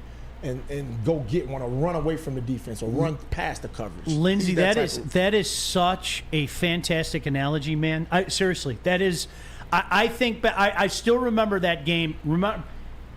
go get one or run away from the defense or run past the coverage. Lindsey, that is such a fantastic analogy, man. Seriously, that is. I think, but I still remember that game.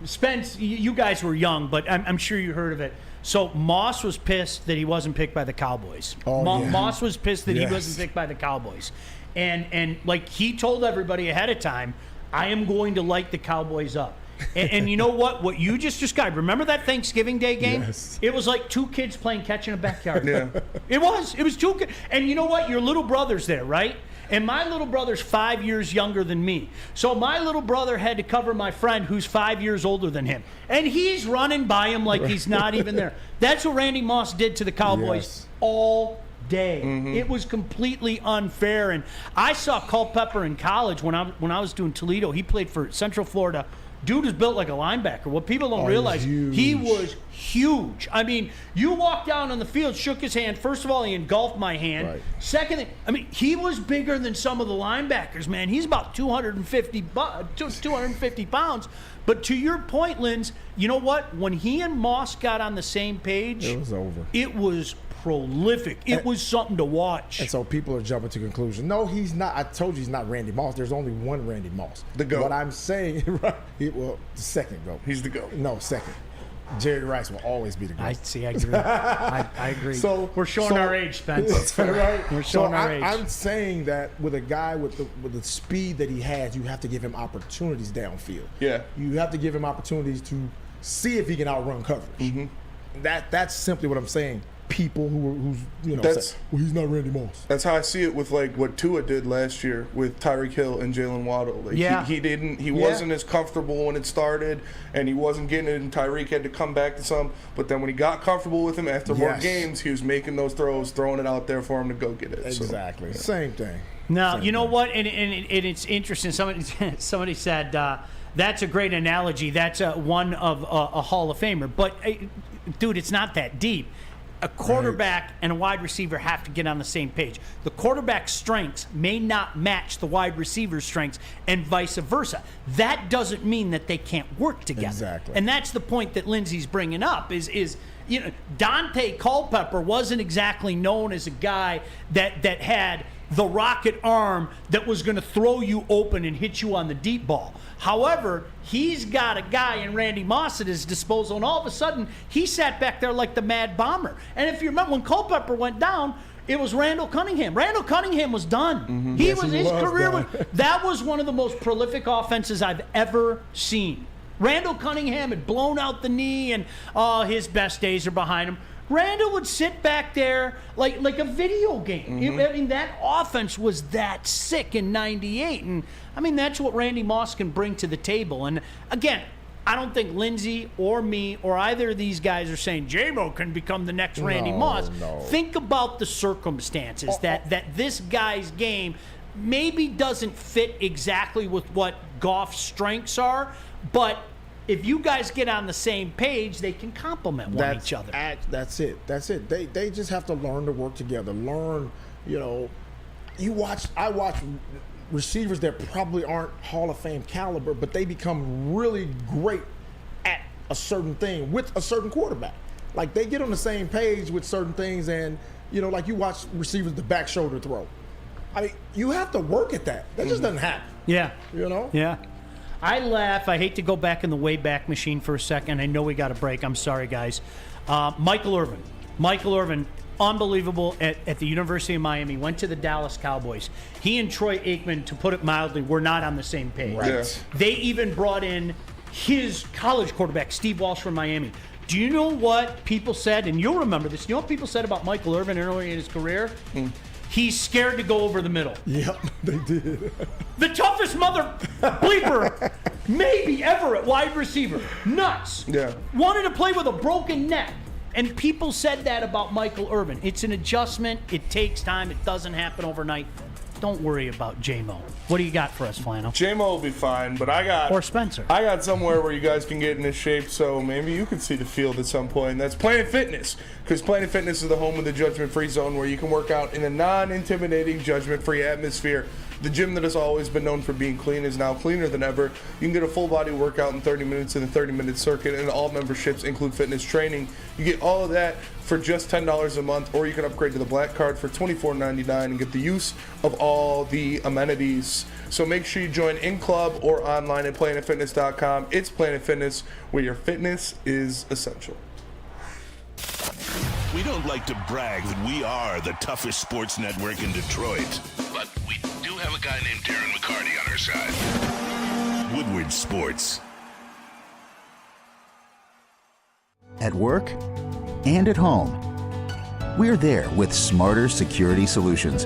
Spence, you guys were young, but I'm sure you heard of it. So Moss was pissed that he wasn't picked by the Cowboys. Moss was pissed that he wasn't picked by the Cowboys. And like he told everybody ahead of time, I am going to light the Cowboys up. And you know what? What you just described, remember that Thanksgiving Day game? Yes. It was like two kids playing catch in a backyard. Yeah. It was two kids. And you know what? Your little brother's there, right? And my little brother's 5 years younger than me. So my little brother had to cover my friend who's 5 years older than him. And he's running by him like he's not even there. That's what Randy Moss did to the Cowboys all day. It was completely unfair. And I saw Culpepper in college when I was doing Toledo. He played for Central Florida. Dude is built like a linebacker. What people don't realize, he was huge. I mean, you walked down on the field, shook his hand. First of all, he engulfed my hand. Right. Second thing, I mean, he was bigger than some of the linebackers, man. He's about 250 pounds. But to your point, Linz, you know what? When he and Moss got on the same page, it was over. It was prolific. It was something to watch. And so people are jumping to conclusions. No, he's not. I told you he's not Randy Moss. There's only one Randy Moss. The GOAT. What I'm saying, right? The second GOAT. He's the GOAT. No, second. Jerry Rice will always be the GOAT. I agree. I agree. So we're showing our age, Spence. Right? We're showing our age. I'm saying that with a guy with the speed that he has, you have to give him opportunities downfield. Yeah. You have to give him opportunities to see if he can outrun coverage. That's simply what I'm saying. People who's say, well, he's not Randy Moss. That's how I see it with like what Tua did last year with Tyreek Hill and Jalen Waddle. Like he wasn't as comfortable when it started, and he wasn't getting it, and Tyreek had to come back to some. But then when he got comfortable with him after more games, he was making those throws, throwing it out there for him to go get it. Exactly. So, Same thing. Now, Same you know thing. what? And it's interesting. Somebody said that's a great analogy. That's one of a Hall of Famer. But, dude, it's not that deep. A quarterback and a wide receiver have to get on the same page. The quarterback's strengths may not match the wide receiver's strengths and vice versa. That doesn't mean that they can't work together. Exactly. And that's the point that Lindsey's bringing up is Dante Culpepper wasn't exactly known as a guy that had the rocket arm that was going to throw you open and hit you on the deep ball. However, he's got a guy in Randy Moss at his disposal, and all of a sudden, he sat back there like the Mad Bomber. And if you remember, when Culpepper went down, it was Randall Cunningham. Randall Cunningham was done. His career that was one of the most prolific offenses I've ever seen. Randall Cunningham had blown out the knee, and his best days are behind him. Randall would sit back there like a video game. I mean, that offense was that sick in '98. And, I mean, that's what Randy Moss can bring to the table. And, again, I don't think Lindsey or me or either of these guys are saying J-Mo can become the next Randy Moss. No. Think about the circumstances that this guy's game maybe doesn't fit exactly with what Goff's strengths are, but if you guys get on the same page, they can complement each other. That's it. They just have to learn to work together. Learn, I watch receivers that probably aren't Hall of Fame caliber, but they become really great at a certain thing with a certain quarterback. Like, they get on the same page with certain things, and, like you watch receivers, the back shoulder throw. I mean, you have to work at that. That just doesn't happen. Yeah. Yeah. I laugh. I hate to go back in the Wayback Machine for a second. I know we got a break. I'm sorry, guys. Michael Irvin, unbelievable at the University of Miami, went to the Dallas Cowboys. He and Troy Aikman, to put it mildly, were not on the same page. Right. Yeah. They even brought in his college quarterback, Steve Walsh from Miami. Do you know what people said? And you'll remember this. You know what people said about Michael Irvin early in his career? He's scared to go over the middle. Yep, they did. The toughest mother bleeper maybe ever at wide receiver. Nuts. Yeah. Wanted to play with a broken neck. And people said that about Michael Irvin. It's an adjustment. It takes time. It doesn't happen overnight. Don't worry about J-Mo. What do you got for us, Flannel? J-Mo will be fine, but Or Spencer. I got somewhere where you guys can get in this shape, so maybe you can see the field at some point. And that's Planet Fitness, because Planet Fitness is the home of the judgment-free zone, where you can work out in a non-intimidating, judgment-free atmosphere. The gym that has always been known for being clean is now cleaner than ever. You can get a full-body workout in 30 minutes in a 30-minute circuit, and all memberships include fitness training. You get all of that for just $10 a month, or you can upgrade to the Black Card for $24.99 and get the use of all the amenities. So make sure you join in club or online at planetfitness.com. It's Planet Fitness, where your fitness is essential. We don't like to brag that we are the toughest sports network in Detroit, but we do have a guy named Darren McCarty on our side. Woodward Sports. At work and at home, we're there with smarter security solutions.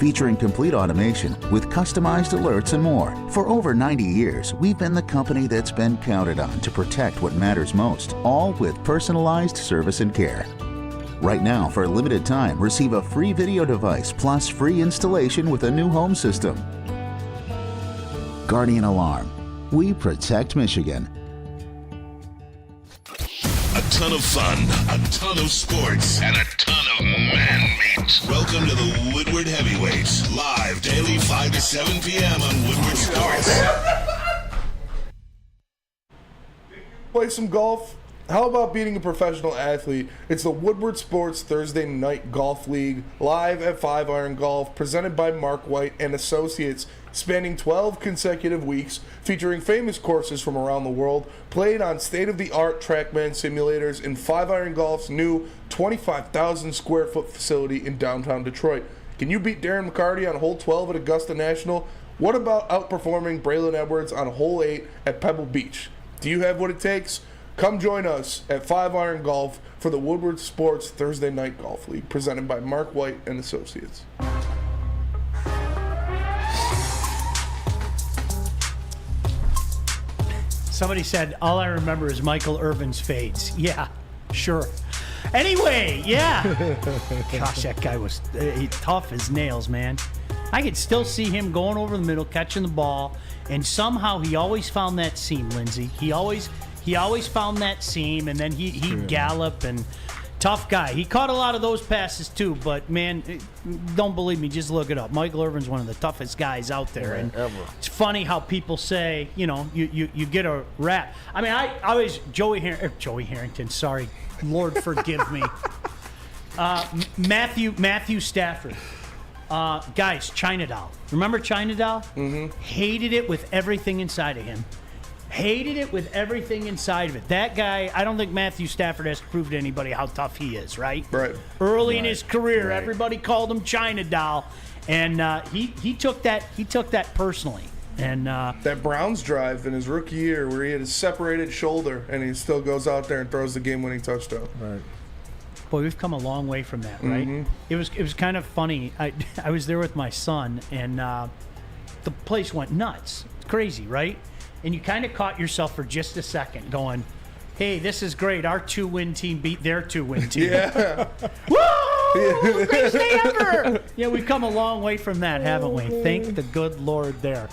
Featuring complete automation with customized alerts and more. For over 90 years, we've been the company that's been counted on to protect what matters most, all with personalized service and care. Right now, for a limited time, receive a free video device plus free installation with a new home system. Guardian Alarm. We protect Michigan. A ton of fun, a ton of sports, and a ton of man-meat. Welcome to the Woodward Heavyweights, live daily 5 to 7 p.m. on Woodward Sports. Play some golf How about beating a professional athlete? It's the Woodward Sports Thursday Night Golf League, live at 5 Iron Golf, presented by Mark White and Associates, spanning 12 consecutive weeks, featuring famous courses from around the world, played on state-of-the-art TrackMan simulators in 5 Iron Golf's new 25,000 square foot facility in downtown Detroit. Can you beat Darren McCarty on hole 12 at Augusta National? What about outperforming Braylon Edwards on hole 8 at Pebble Beach? Do you have what it takes? Come join us at 5 Iron Golf for the Woodward Sports Thursday Night Golf League, presented by Mark White and Associates. Somebody said, all I remember is Michael Irvin's fades. Yeah, sure. Anyway, yeah. Gosh, that guy was tough as nails, man. I could still see him going over the middle, catching the ball, and somehow he always found that seam, Lindsey. He always found that seam, and then he'd gallop, and tough guy. He caught a lot of those passes too, but man, don't believe me, just look it up. Michael Irvin's one of the toughest guys out there, and it's funny how people say, you know, you get a rap. I mean, I was Joey Harrington, sorry, Lord forgive me. Matthew Stafford. Guys, China Doll. Remember China Doll? Mm-hmm. Hated it with everything inside of him. Hated it with everything inside of it. That guy, I don't think Matthew Stafford has to prove to anybody how tough he is, right? Right. Early in his career, everybody called him China Doll, and he took that personally. And that Browns drive in his rookie year where he had a separated shoulder and he still goes out there and throws the game-winning touchdown. Right. Boy, we've come a long way from that, right? Mm-hmm. It was kind of funny. I was there with my son, and the place went nuts. It's crazy, right? And you kind of caught yourself for just a second going, hey, this is great. Our 2-win team beat their 2-win team. Yeah. Woo! Greatest day ever! Yeah, we've come a long way from that, haven't we? Thank the good Lord there.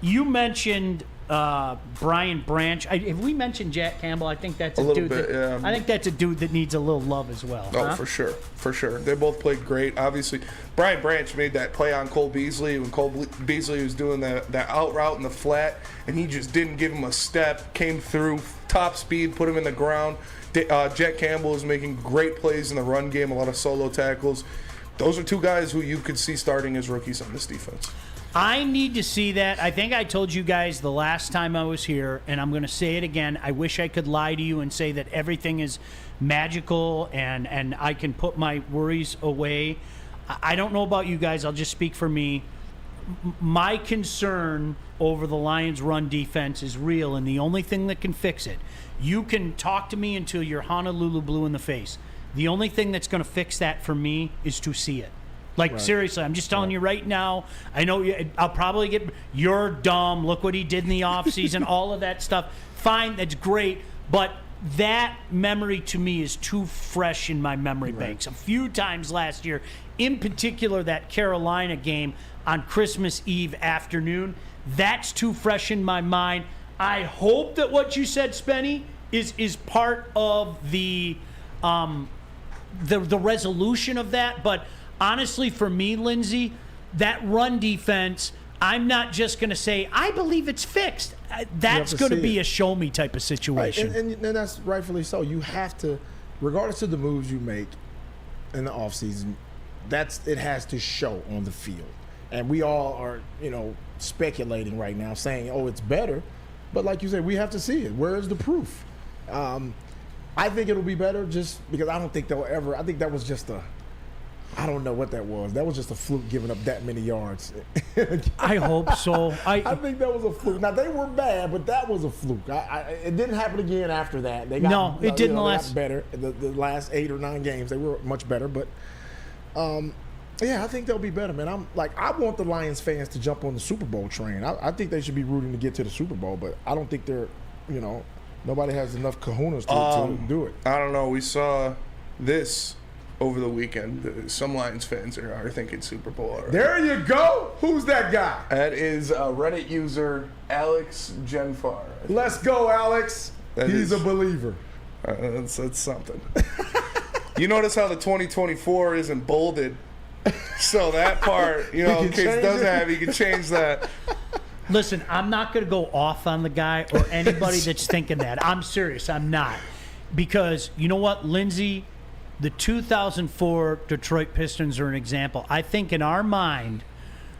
You mentioned Brian Branch. Have we mentioned Jack Campbell? I think that's a dude bit, that, yeah. I think that's a dude that needs a little love as well. Oh, huh? for sure. They both played great. Obviously, Brian Branch made that play on Cole Beasley when Cole Beasley was doing that out route in the flat, and he just didn't give him a step, came through, top speed, put him in the ground. Jack Campbell is making great plays in the run game, a lot of solo tackles. Those are two guys who you could see starting as rookies on this defense. I need to see that. I think I told you guys the last time I was here, and I'm going to say it again. I wish I could lie to you and say that everything is magical and I can put my worries away. I don't know about you guys. I'll just speak for me. My concern over the Lions' run defense is real, and the only thing that can fix it, you can talk to me until you're Honolulu blue in the face. The only thing that's going to fix that for me is to see it. Like, seriously, I'm just telling you right now. I know I'll probably get, you're dumb, look what he did in the offseason, all of that stuff. Fine, that's great. But that memory to me is too fresh in my memory banks. A few times last year, in particular that Carolina game on Christmas Eve afternoon, that's too fresh in my mind. I hope that what you said, Spenny, is part of the resolution of that. But honestly, for me, Lindsey, that run defense, I'm not just going to say, I believe it's fixed. That's going to be a show me type of situation. Right. And that's rightfully so. You have to, regardless of the moves you make in the offseason, it has to show on the field. And we all are, speculating right now, saying, oh, it's better. But like you said, we have to see it. Where is the proof? I think it'll be better just because I don't think they'll ever, I think that was just I don't know what that was. That was just a fluke giving up that many yards. I hope so. I think that was a fluke. Now, they were bad, but that was a fluke. It didn't happen again after that. They got, it didn't last better. The last 8 or 9 games, they were much better. But, yeah, I think they'll be better, man. I want the Lions fans to jump on the Super Bowl train. I think they should be rooting to get to the Super Bowl, but I don't think they're, nobody has enough kahunas to do it. I don't know. We saw this over the weekend. Some Lions fans are thinking Super Bowl already. There you go. Who's that guy? That is Reddit user Alex Genfar. Let's go, Alex. He's a believer. That's something. You notice how the 2024 isn't bolded? So that part, in case it doesn't have, you can change that. Listen, I'm not going to go off on the guy or anybody that's thinking that. I'm serious. I'm not. Because you know what, Lindsey, the 2004 Detroit Pistons are an example. I think in our mind,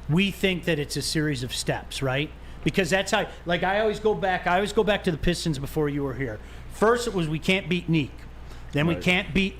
we think that it's a series of steps, right? Because that's how, like, I always go back to the Pistons before you were here. First, it was we can't beat Neek. Then we can't beat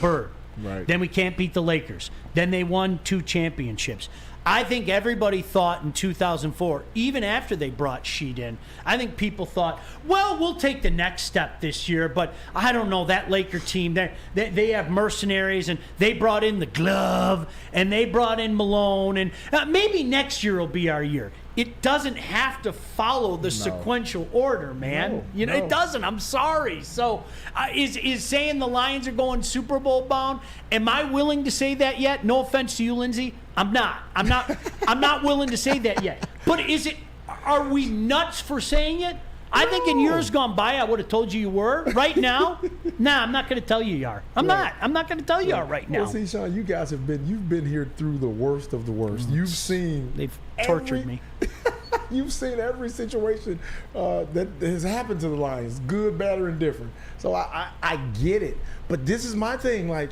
Bird. Right. Then we can't beat the Lakers. Then they won 2 championships. I think everybody thought in 2004, even after they brought Sheed in, I think people thought, well, we'll take the next step this year, but I don't know, that Laker team, they have mercenaries, and they brought in the Glove, and they brought in Malone, and maybe next year will be our year. It doesn't have to follow the sequential order, man. It doesn't. I'm sorry. So is saying the Lions are going Super Bowl bound, am I willing to say that yet? No offense to you, Lindsey. I'm not willing to say that yet. But are we nuts for saying it? I think in years gone by, I would have told you were. Right now, I'm not going to tell you are. I'm not going to tell you are right now. Well, see, Sean, you guys you've been here through the worst of the worst. You've seen. They've tortured me. You've seen every situation that has happened to the Lions, good, bad, or indifferent. So I get it. But this is my thing. Like,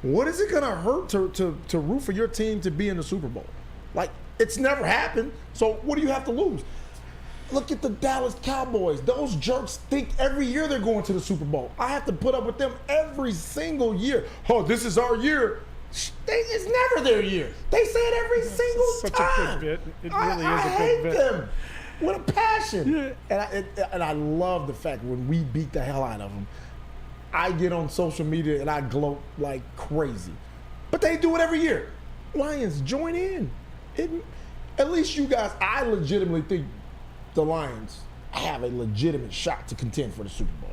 what is it going to hurt to root for your team to be in the Super Bowl? Like, it's never happened. So what do you have to lose? Look at the Dallas Cowboys. Those jerks think every year they're going to the Super Bowl. I have to put up with them every single year. Oh, this is our year. It's never their year. They say it every single time. Such a good bit. It really I is a good hate bit. them with a passion. Yeah. And I love the fact when we beat the hell out of them, I get on social media and I gloat like crazy. But they do it every year. Lions, join in. At least you guys, I legitimately think the Lions have a legitimate shot to contend for the Super Bowl.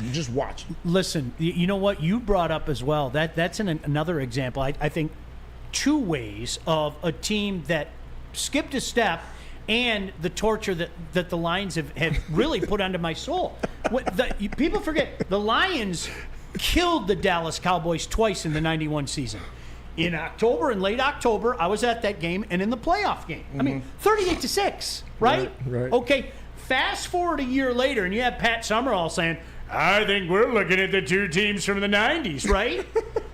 You just watch it. Listen, you know what you brought up as well. That's another example. I think 2 ways of a team that skipped a step and the torture that the Lions have really put onto my soul. People forget, the Lions killed the Dallas Cowboys twice in the 91 season. In October, in late October, I was at that game, and in the playoff game. I mean, 38-6, right? Right. Okay, fast forward a year later, and you have Pat Summerall saying, I think we're looking at the 2 teams from the 90s, right?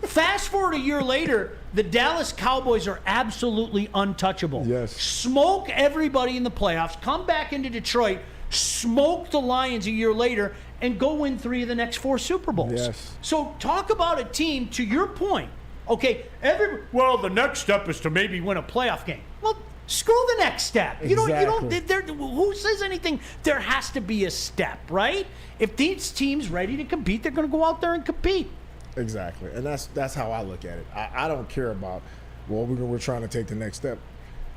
Fast forward a year later, the Dallas Cowboys are absolutely untouchable. Yes. Smoke everybody in the playoffs, come back into Detroit, smoke the Lions a year later, and go win 3 of the next 4 Super Bowls. Yes. So talk about a team, to your point. Okay, the next step is to maybe win a playoff game. Well, screw the next step. Exactly. Who says anything? There has to be a step, right? If these teams ready to compete, they're going to go out there and compete. Exactly, and that's how I look at it. I don't care about, we're trying to take the next step.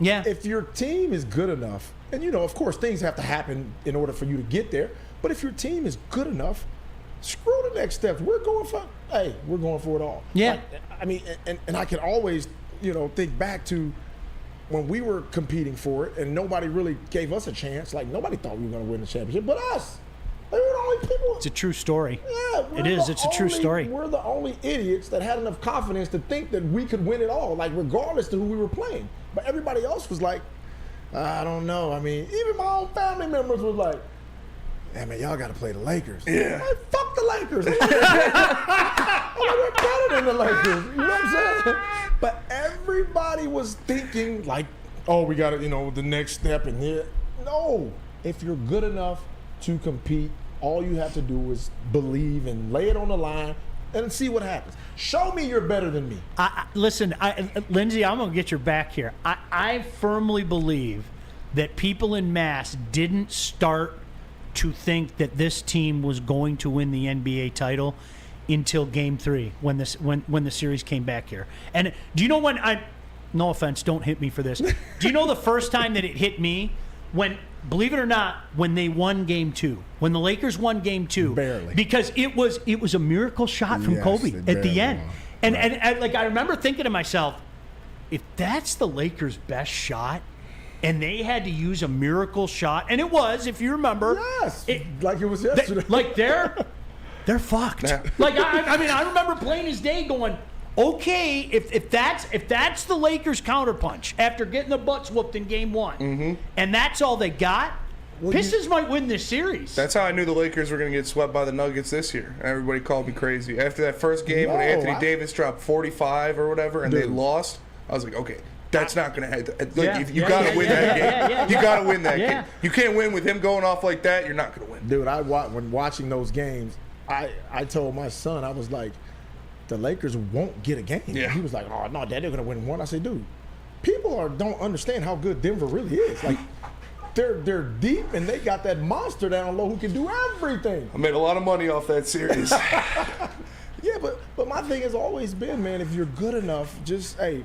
Yeah. If your team is good enough, and of course things have to happen in order for you to get there, but if your team is good enough, screw the next steps. We're going for it all. Yeah. Like, I mean, and I can always, think back to when we were competing for it and nobody really gave us a chance. Like, nobody thought we were going to win the championship, but us. We were the only people. It's a true story. Yeah, it is. It's a true story. We're the only idiots that had enough confidence to think that we could win it all, like regardless to who we were playing. But everybody else was like, I don't know. I mean, even my own family members was like, hey, man, y'all got to play the Lakers. Yeah. Man, fuck the Lakers. We're better than the Lakers. You know what I'm saying? But everybody was thinking like, oh, we got to, the next step in here. No. If you're good enough to compete, all you have to do is believe and lay it on the line and see what happens. Show me you're better than me. Listen, Lindsey, I'm going to get your back here. I firmly believe that people in mass didn't start to think that this team was going to win the NBA title until Game 3 when the series came back here. And do you know when no offense, don't hit me for this. Do you know the first time that it hit me? When, believe it or not, when they won Game 2, when the Lakers won Game 2, barely, because it was a miracle shot from Kobe at the end, and I remember thinking to myself, if that's the Lakers' best shot, and they had to use a miracle shot, and it was, if you remember, like it was yesterday, they're fucked. Yeah. Like I mean, I remember plain as day going, Okay, if that's the Lakers' counterpunch after getting the butts whooped in game one, and that's all they got, Pistons might win this series. That's how I knew the Lakers were going to get swept by the Nuggets this year. Everybody called me crazy. After that first game when Anthony Davis dropped 45 or whatever and they lost, I was like, okay, that's not going to happen. You got to win that game. You got to win that game. You can't win with him going off like that. You're not going to win. Dude, when watching those games, I told my son, I was like, the Lakers won't get a game. Yeah. He was like, oh, no, Dad, they're going to win one. I said, dude, people don't understand how good Denver really is. Like, they're deep, and they got that monster down low who can do everything. I made a lot of money off that series. Yeah, but my thing has always been, man, if you're good enough, just, hey,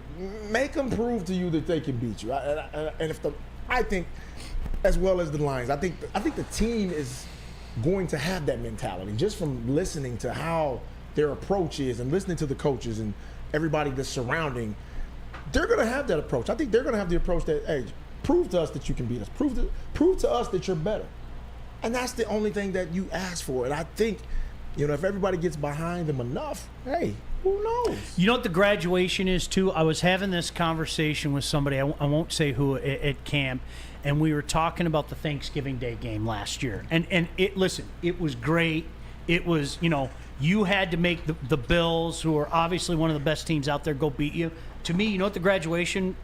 make them prove to you that they can beat you. I think, as well as the Lions, I think the team is going to have that mentality just from listening to how their approach is and listening to the coaches and everybody that's surrounding. They're going to have that approach. I think they're going to have the approach that, hey, prove to us that you can beat us. Prove to us that you're better. And that's the only thing that you ask for. And I think, if everybody gets behind them enough, hey, who knows? You know what the graduation is, too? I was having this conversation with somebody, I won't say who, at camp, and we were talking about the Thanksgiving Day game last year. And it was great. It was, you had to make the Bills, who are obviously one of the best teams out there, go beat you. To me, you know what the graduation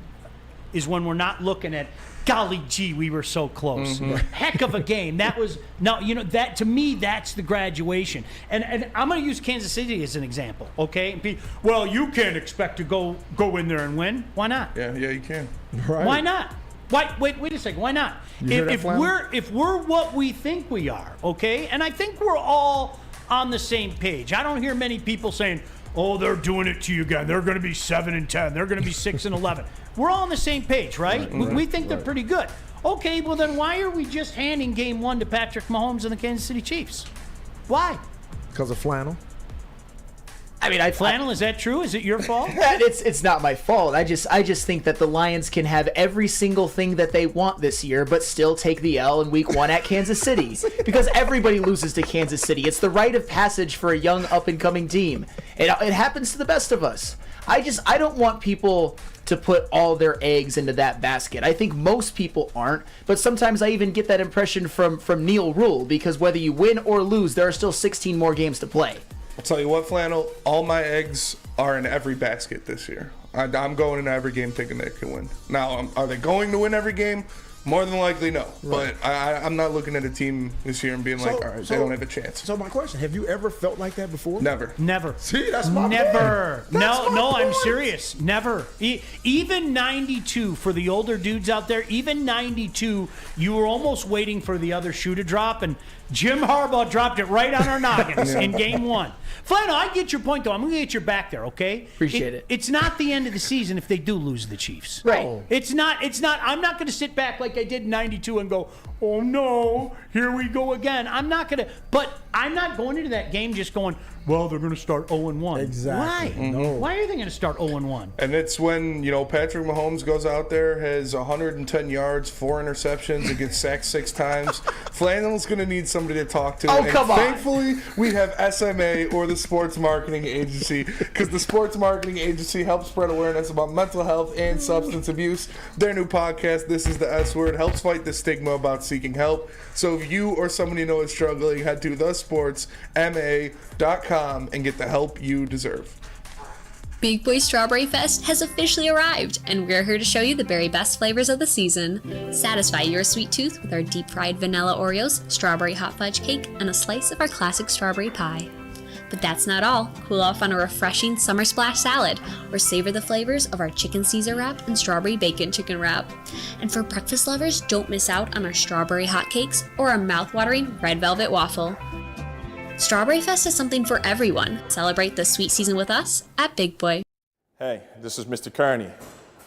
is? When we're not looking at, golly gee, we were so close. Heck of a game. That was, that to me, that's the graduation. And I'm going to use Kansas City as an example, okay? Well, you can't expect to go in there and win. Why not? Yeah, you can. Right. Why not? Wait a second. Why not? If we're what we think we are, okay? And I think we're all on the same page. I don't hear many people saying, oh, they're doing it to you again. They're going to be 7-10. They're going to be 6-11. We're all on the same page, right? We think they're pretty good. Okay, well then why are we just handing game one to Patrick Mahomes and the Kansas City Chiefs? Why? Because of flannel. I mean, flannel, is that true? Is it your fault? It's not my fault. I just think that the Lions can have every single thing that they want this year, but still take the L in Week 1 at Kansas City, because everybody loses to Kansas City. It's the rite of passage for a young up-and-coming team. It happens to the best of us. I don't want people to put all their eggs into that basket. I think most people aren't, but sometimes I even get that impression from Neil Rule, because whether you win or lose, there are still 16 more games to play. I'll tell you what, Flannel, all my eggs are in every basket this year. I'm going into every game thinking they can win. Now, are they going to win every game? More than likely, no. Right. But I'm not looking at a team this year and being like, all right, they don't have a chance. So my question, have you ever felt like that before? Never. See, that's my Never. point. No, I'm serious. Never. Even 92, for the older dudes out there, even 92, you were almost waiting for the other shoe to drop, and Jim Harbaugh dropped it right on our noggins in game one. Flannel, I get your point, though. I'm going to get your back there, okay? Appreciate it. It's not the end of the season if they do lose the Chiefs. Right. Oh. It's not. I'm not going to sit back like I did in 92 and go, oh, no, here we go again. I'm not going to. But I'm not going into that game just going, well, they're going to start 0-1. Exactly. Why? No. Why are they going to start 0-1? And it's when, Patrick Mahomes goes out there, has 110 yards, 4 interceptions, and gets sacked 6 times. Flannel's going to need somebody to talk to. Oh, come on. Thankfully, we have SMA, or the Sports Marketing Agency, because the Sports Marketing Agency helps spread awareness about mental health and substance abuse. Their new podcast, This is the S Word, helps fight the stigma about seeking help. So if you or someone you know is struggling, head to thesportsma.com and get the help you deserve. Big Boy Strawberry Fest has officially arrived, and we're here to show you the very best flavors of the season. Satisfy your sweet tooth with our deep-fried vanilla Oreos, strawberry hot fudge cake, and a slice of our classic strawberry pie. But that's not all. Cool off on a refreshing summer splash salad, or savor the flavors of our chicken Caesar wrap and strawberry bacon chicken wrap. And for breakfast lovers, don't miss out on our strawberry hotcakes or our mouth-watering red velvet waffle. Strawberry Fest is something for everyone. Celebrate the sweet season with us at Big Boy. Hey, this is Mr. Kearney,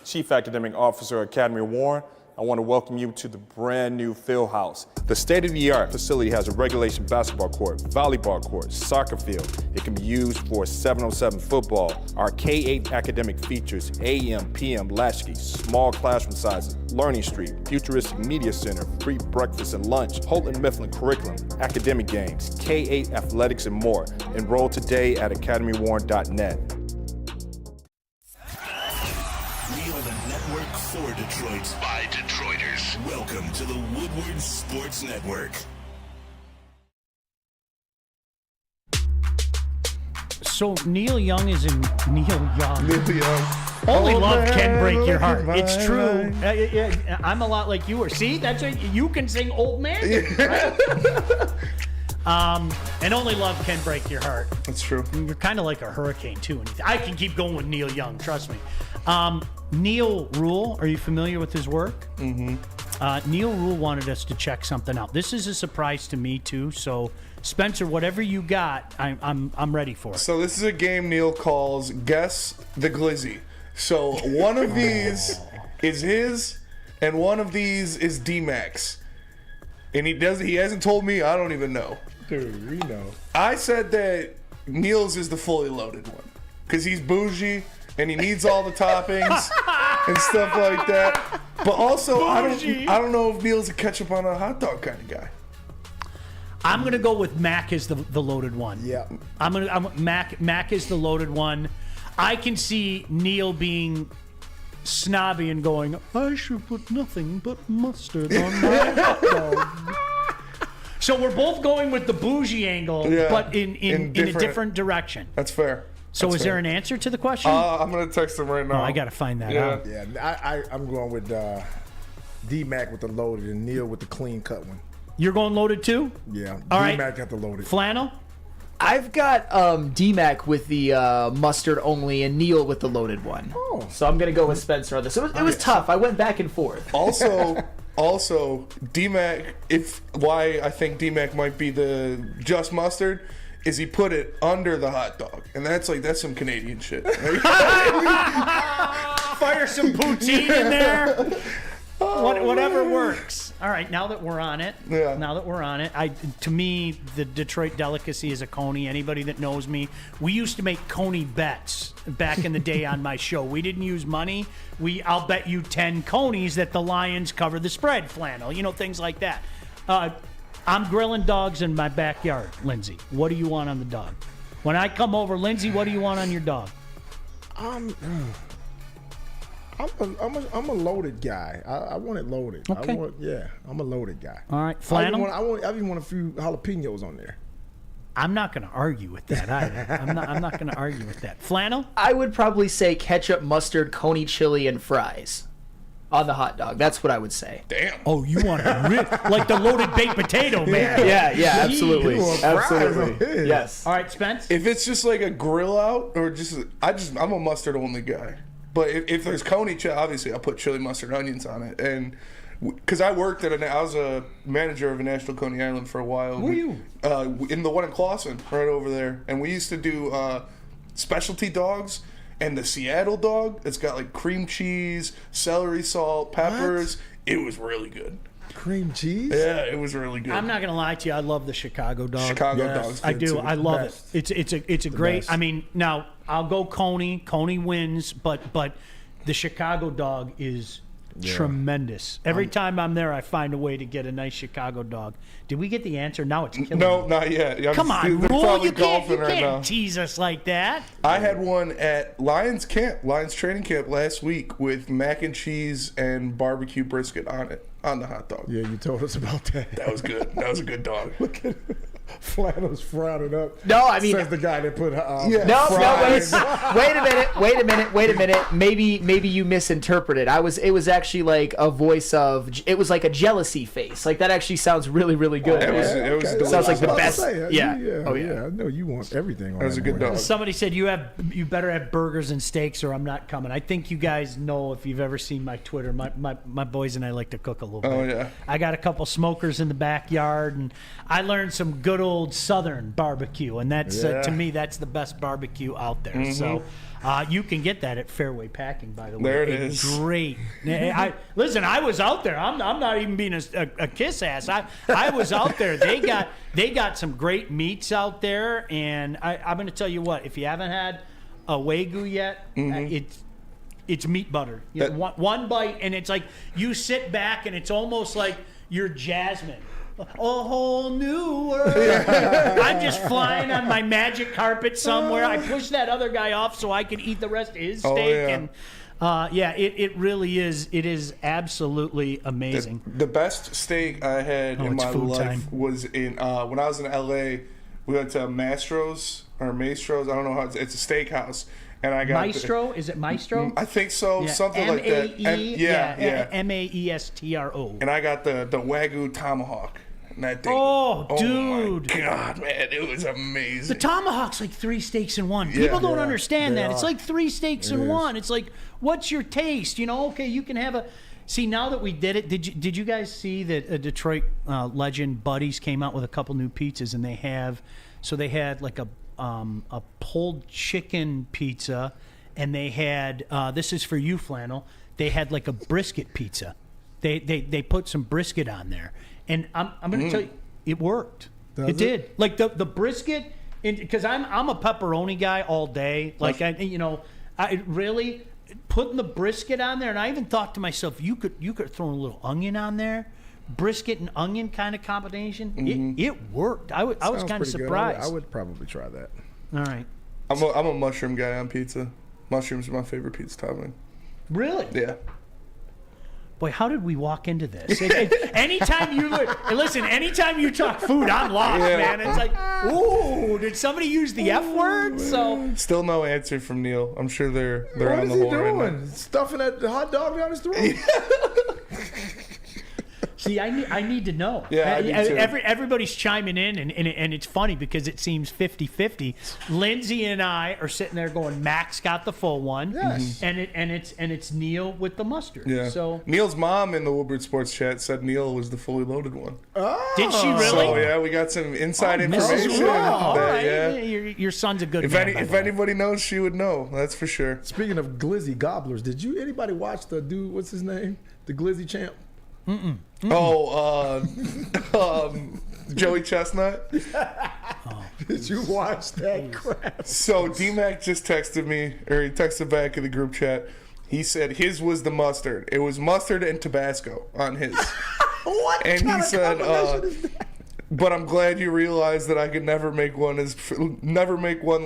Chief Academic Officer at Academy of Warren. I want to welcome you to the brand new field house. The state-of-the-art facility has a regulation basketball court, volleyball court, soccer field. It can be used for 7-on-7 football. Our K-8 academic features AM, PM, latchkey, small classroom sizes, Learning Street, futuristic media center, free breakfast and lunch, Houghton Mifflin curriculum, academic games, K-8 athletics, and more. Enroll today at academywarren.net. network for Detroit by Detroiters. Welcome to the Woodward Sports Network. So Neil Young is in Neil Young. Neil Young. Only Oh, love man, can break your heart. my It's true. life. I'm a lot like you are. See, that's what you can sing, old man. Right? And only love can break your heart. That's true. You're kind of like a hurricane too. And I can keep going with Neil Young. Trust me. Neil Rule. Are you familiar with his work? Mm-hmm. Neil Rule wanted us to check something out. This is a surprise to me too. So Spencer, whatever you got, I'm ready for it. So this is a game Neil calls Guess the Glizzy. So one of these is his, and one of these is D-Max. And he hasn't told me. I don't even know. Dude, we know. I said that Neil's is the fully loaded one because he's bougie and he needs all the toppings and stuff like that. But also, I don't know if Neil's a ketchup on a hot dog kind of guy. I'm gonna go with Mac as the loaded one. Yeah. Mac is the loaded one. I can see Neil being snobby and going, I should put nothing but mustard on my hot dog. So we're both going with the bougie angle, Yeah, but in a different direction. That's fair. So That's is there fair. an answer to the question? I'm gonna text him right now. Oh, I gotta find that Yeah. out. Yeah, I'm going with D-Mac with the loaded and Neil with the clean cut one. You're going loaded too? Yeah, All right. D-Mac got the loaded. Flannel? I've got D-Mac with the mustard only and Neil with the loaded one. Oh. So I'm going to go with Spencer on this. It was tough. I went back and forth. Also, D-Mac, why I think D-Mac might be the just mustard is he put it under the hot dog. And that's some Canadian shit. Right? Fire some poutine in there. Whatever works. All right, now that we're on it, to me, the Detroit delicacy is a coney. Anybody that knows me, we used to make coney bets back in the day on my show. We didn't use money. I'll bet you 10 conies that the Lions cover the spread, Flannel, things like that. I'm grilling dogs in my backyard, Lindsey. What do you want on the dog? When I come over, Lindsey, what do you want on your dog? I'm a loaded guy. I want it loaded. Okay. I'm a loaded guy. All right, Flannel. I even want a few jalapenos on there. I'm not going to argue with that either. I'm not going to argue with that. Flannel? I would probably say ketchup, mustard, coney chili, and fries on the hot dog. That's what I would say. Damn. Oh, you want to like the loaded baked potato, man? Yeah, absolutely, You want fries absolutely. on his. Yes. All right, Spence. If it's just like a grill out or I'm a mustard only guy. But if there's coney chili, obviously I'll put chili, mustard, onions on it. And because I was a manager of a National Coney Island for a while. Were you? In the one in Clawson, right over there. And we used to do specialty dogs. And the Seattle dog, it's got like cream cheese, celery salt, peppers. It was really good. Cream cheese? Yeah, it was really good. I'm not going to lie to you. I love the Chicago dog. Chicago Yes. dogs. I Good do. too. I love Best. it. It's a great. best. I mean, now I'll go Coney. Coney wins, but the Chicago dog is tremendous. Every time I'm there, I find a way to get a nice Chicago dog. Did we get the answer? Now it's killing No, me. not yet. Come on, They're Rule. probably You can't golfing right now. tease us like that. I had one at Lions training camp last week with mac and cheese and barbecue brisket on it, on the hot dog. Yeah, you told us about that. That was good. That was a good dog. Look at Flannel's frowning up. No, I mean- says the guy that put No, fries. wait a minute. Maybe you misinterpreted. It was actually like a voice of. It was like a jealousy face. Like that actually sounds really, really good. It was delicious. Sounds like the I was best. about to say, Yeah. Oh yeah. I know you want everything on That was a good dog. Somebody said you better have burgers and steaks or I'm not coming. I think you guys know if you've ever seen my Twitter. My boys and I like to cook a little bit. Oh, yeah. I got a couple smokers in the backyard and I learned some good old Southern barbecue and that's to me that's the best barbecue out there. Mm-hmm. So you can get that at Fairway Packing, by the way. There it is. Great. Listen, I was out there. I'm not even being a kiss ass. I was out there. They got some great meats out there, and I'm going to tell you what. If you haven't had a Wagyu yet, it's meat butter. You know, one bite, and it's like you sit back, and it's almost like you're Jasmine. A whole new world. I'm just flying on my magic carpet somewhere. I push that other guy off so I can eat the rest of his steak. Oh, yeah. And Yeah, it really is. It is absolutely amazing. The best steak I had in my life was in when I was in LA. We went to Mastro's. I don't know how it's a steakhouse. And I got Maestro. Is it Maestro? I think so. Yeah. Something like that. Maestro. And I got the Wagyu tomahawk. And that thing, dude. Oh my God, man, it was amazing. The tomahawk's like 3 steaks in one. People don't understand that. It's like 3 steaks in one. It's like, what's your taste? Okay, you can have a. See, now that we did it, did you guys see that a Detroit legend Buddy's came out with a couple new pizzas, and they had like a pulled chicken pizza, and they had this is for you, Flannel. They had like a brisket pizza. They put some brisket on there, and I'm going to tell you, it worked. It did. Like the brisket, because I'm a pepperoni guy all day. Like I really putting the brisket on there, and I even thought to myself, you could throw a little onion on there. Brisket and onion kind of combination, it worked. I was kind of surprised. I would probably try that. All right. I'm a mushroom guy on pizza. Mushrooms are my favorite pizza topping. Really? Yeah. Boy, how did we walk into this? Anytime you talk food, I'm lost, man. It's like, ooh, did somebody use the F word? So still no answer from Neil. I'm sure they're on the hole right now. Stuffing that hot dog down his throat? See, I need to know. Yeah, I need to. Everybody's chiming in, and it's funny because it seems 50-50. Lindsay and I are sitting there going, Max got the full one, yes, and it's Neil with the mustard. Yeah. So Neil's mom in the Woodward Sports chat said Neil was the fully loaded one. Oh. Did she really? So yeah, we got some inside information. All right. Yeah. Your son's a good man. If anybody knows, she would know. That's for sure. Speaking of glizzy gobblers, did anybody watch the dude? What's his name? The glizzy champ. Oh, Joey Chestnut. Did you watch that crap? So D-Mac just texted me, or he texted back in the group chat. He said his was the mustard. It was mustard and Tabasco on his. What? And he said, but I'm glad you realized that I could never make one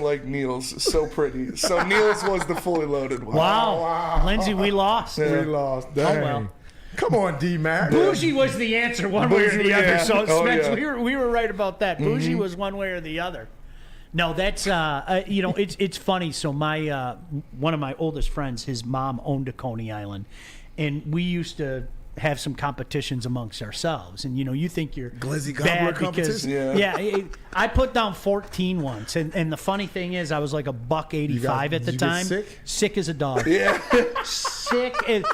like Neil's. So pretty. So Neil's was the fully loaded one. Wow. Lindsay, we lost. We lost. Dang. Oh, well. Come on, D-Mac. Bougie was the answer one way or the other. Yeah. So, Spence, yeah. we were right about that. Bougie was one way or the other. No, that's it's funny. So my one of my oldest friends, his mom owned a Coney Island, and we used to have some competitions amongst ourselves. And you think you're glizzy bad gobbler because competition? I put down 14 once, and the funny thing is I was like $1.85 at the time. Sick as a dog. Yeah. Sick and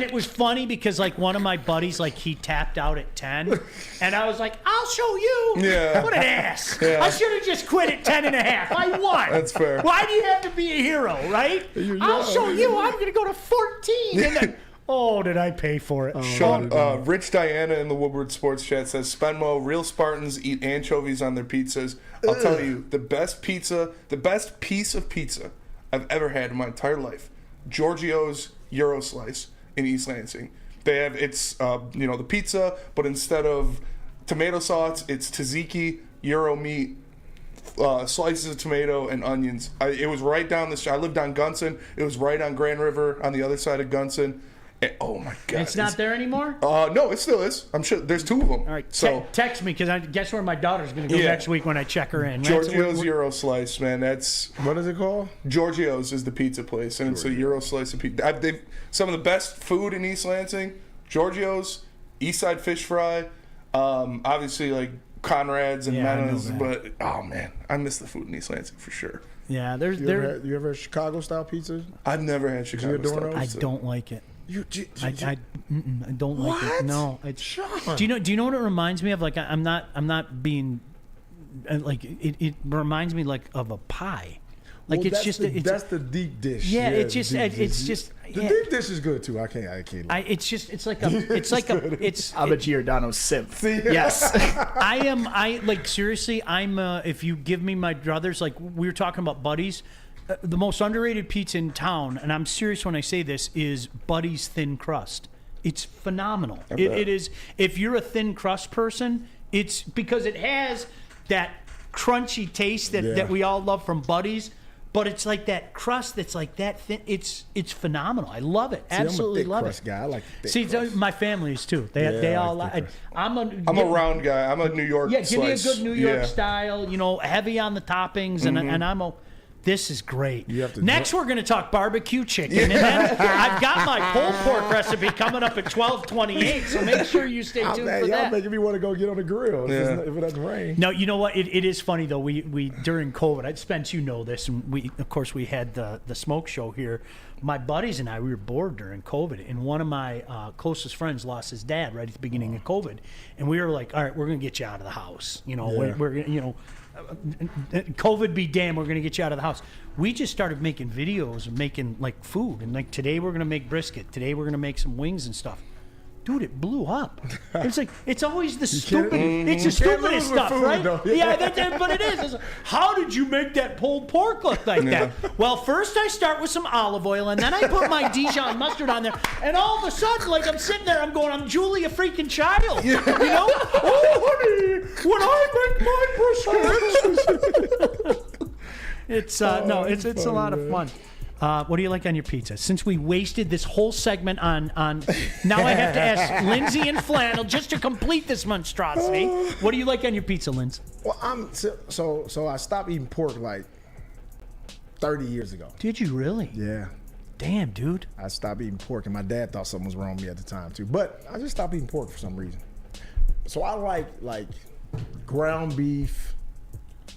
it was funny because like one of my buddies, like he tapped out at 10 and I was like, I'll show you. Yeah. What an ass. Yeah. I should have just quit at 10 and a half. I won. That's fair. Why do you have to be a hero, right? I'll show you. I'm going to go to 14. And then, oh, did I pay for it? Sean, Rich Diana in the Woodward Sports Chat says, Spenmo, real Spartans eat anchovies on their pizzas. I'll tell you, the best piece of pizza I've ever had in my entire life, Giorgio's Euro Slice in East Lansing. They have, it's, the pizza, but instead of tomato sauce, it's tzatziki, Euro meat, slices of tomato, and onions. It was right down the street. I lived on Gunson. It was right on Grand River on the other side of Gunson. And, oh my God! It's not there anymore? No, it still is. I'm sure there's 2 of them. All right, so text me because I guess where my daughter's going to go next week when I check her in. Giorgio's Euro Slice, man. That's what is it called? Giorgio's is the pizza place, and it's a Euro Slice of pizza. Some of the best food in East Lansing. Giorgio's, Eastside Fish Fry, obviously like Conrad's and Mena's, but oh man, I miss the food in East Lansing for sure. Yeah, you ever had Chicago style pizza? I've never had Chicago style I pizza. don't like it. I don't like it. No, Sean. Do you know what it reminds me of? Like I'm not being like it reminds me like of a pie. Like well, it's just that's the deep dish. Yeah, it's just the deep dish is good too. I can't. It's like I'm a Giordano simp. Yes, I like seriously. I'm if you give me my druthers, like we were talking about Buddy's. The most underrated pizza in town, and I'm serious when I say this, is Buddy's thin crust. It's phenomenal. It is. If you're a thin crust person, it's because it has that crunchy taste that we all love from Buddy's, but it's like that crust that's like that thin. It's phenomenal. I love it. Absolutely I'm a thick love crust it. guy. I like the See, thick crust. my family is too. They Yeah, all I like like. thick I'm I'm a round guy. I'm a New York Yeah, give me a slice. good New York Yeah. style. Heavy on the toppings, and I'm a. This is great. You have to Next, we're going to talk barbecue chicken, and then I've got my pulled pork recipe coming up at 12:28. So make sure you stay tuned for Y'all that. making me want to go get on the grill if it doesn't rain. No, you know what? It is funny though. We during COVID, Spence, you know this, and we had the smoke show here. My buddies and I, we were bored during COVID, and one of my closest friends lost his dad right at the beginning of COVID, and we were like, all right, we're gonna get you out of the house. We're COVID be damned, we're gonna get you out of the house. We just started making videos and making like food, and like today we're gonna make brisket. Today we're gonna make some wings and stuff. Dude, it blew up. It's like it's always the stupid. It's the stupidest stuff, food, right? though. Yeah, but it is. It's like, how did you make that pulled pork look like that? Well, first I start with some olive oil, and then I put my Dijon mustard on there, and all of a sudden, like I'm sitting there, I'm going, I'm Julia freaking Child. Oh, honey, when I make my brisket. It's it's a lot of fun. What do you like on your pizza? Since we wasted this whole segment on now I have to ask Lindsey and Flannel just to complete this monstrosity. What do you like on your pizza, Lindsey? Well, so I stopped eating pork like 30 years ago. Did you really? Yeah. Damn, dude. I stopped eating pork, and my dad thought something was wrong with me at the time too. But I just stopped eating pork for some reason. So I like ground beef.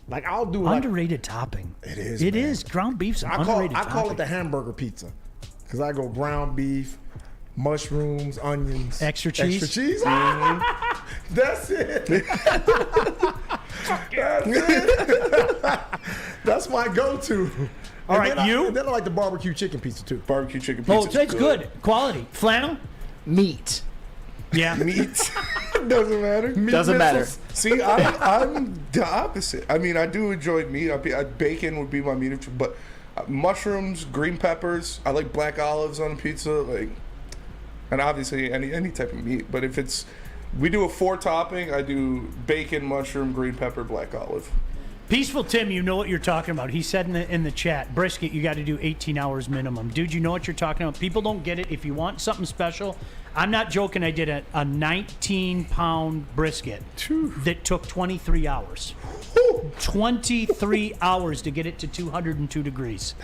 Like I'll do Underrated topping. It is. It man. is. Ground beef's an I underrated call topping. it the hamburger pizza because I go ground beef, mushrooms, onions, Extra cheese? Extra cheese. That's it. That's it. That's my go-to. All right, And then I like the barbecue chicken pizza too. Barbecue chicken pizza. Oh, it's good. Quality. Flannel? Meat. Yeah. Meat. Doesn't matter. Doesn't matter. See, I'm the opposite. I mean, I do enjoy meat. Bacon would be my meat, but mushrooms, green peppers. I like black olives on a pizza, and obviously any type of meat. But if we do a 4-topping, I do bacon, mushroom, green pepper, black olive. Peaceful Tim, you know what you're talking about. He said in the chat, brisket, you got to do 18 hours minimum. Dude, you know what you're talking about. People don't get it. If you want something special, I'm not joking. I did a 19-pound brisket that took 23 hours. 23 hours to get it to 202 degrees.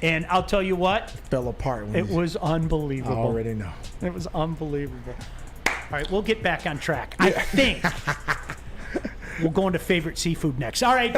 And I'll tell you what. Fell apart. It was unbelievable. I already know. It was unbelievable. All right, we'll get back on track. I think. We'll go into favorite seafood next. All right,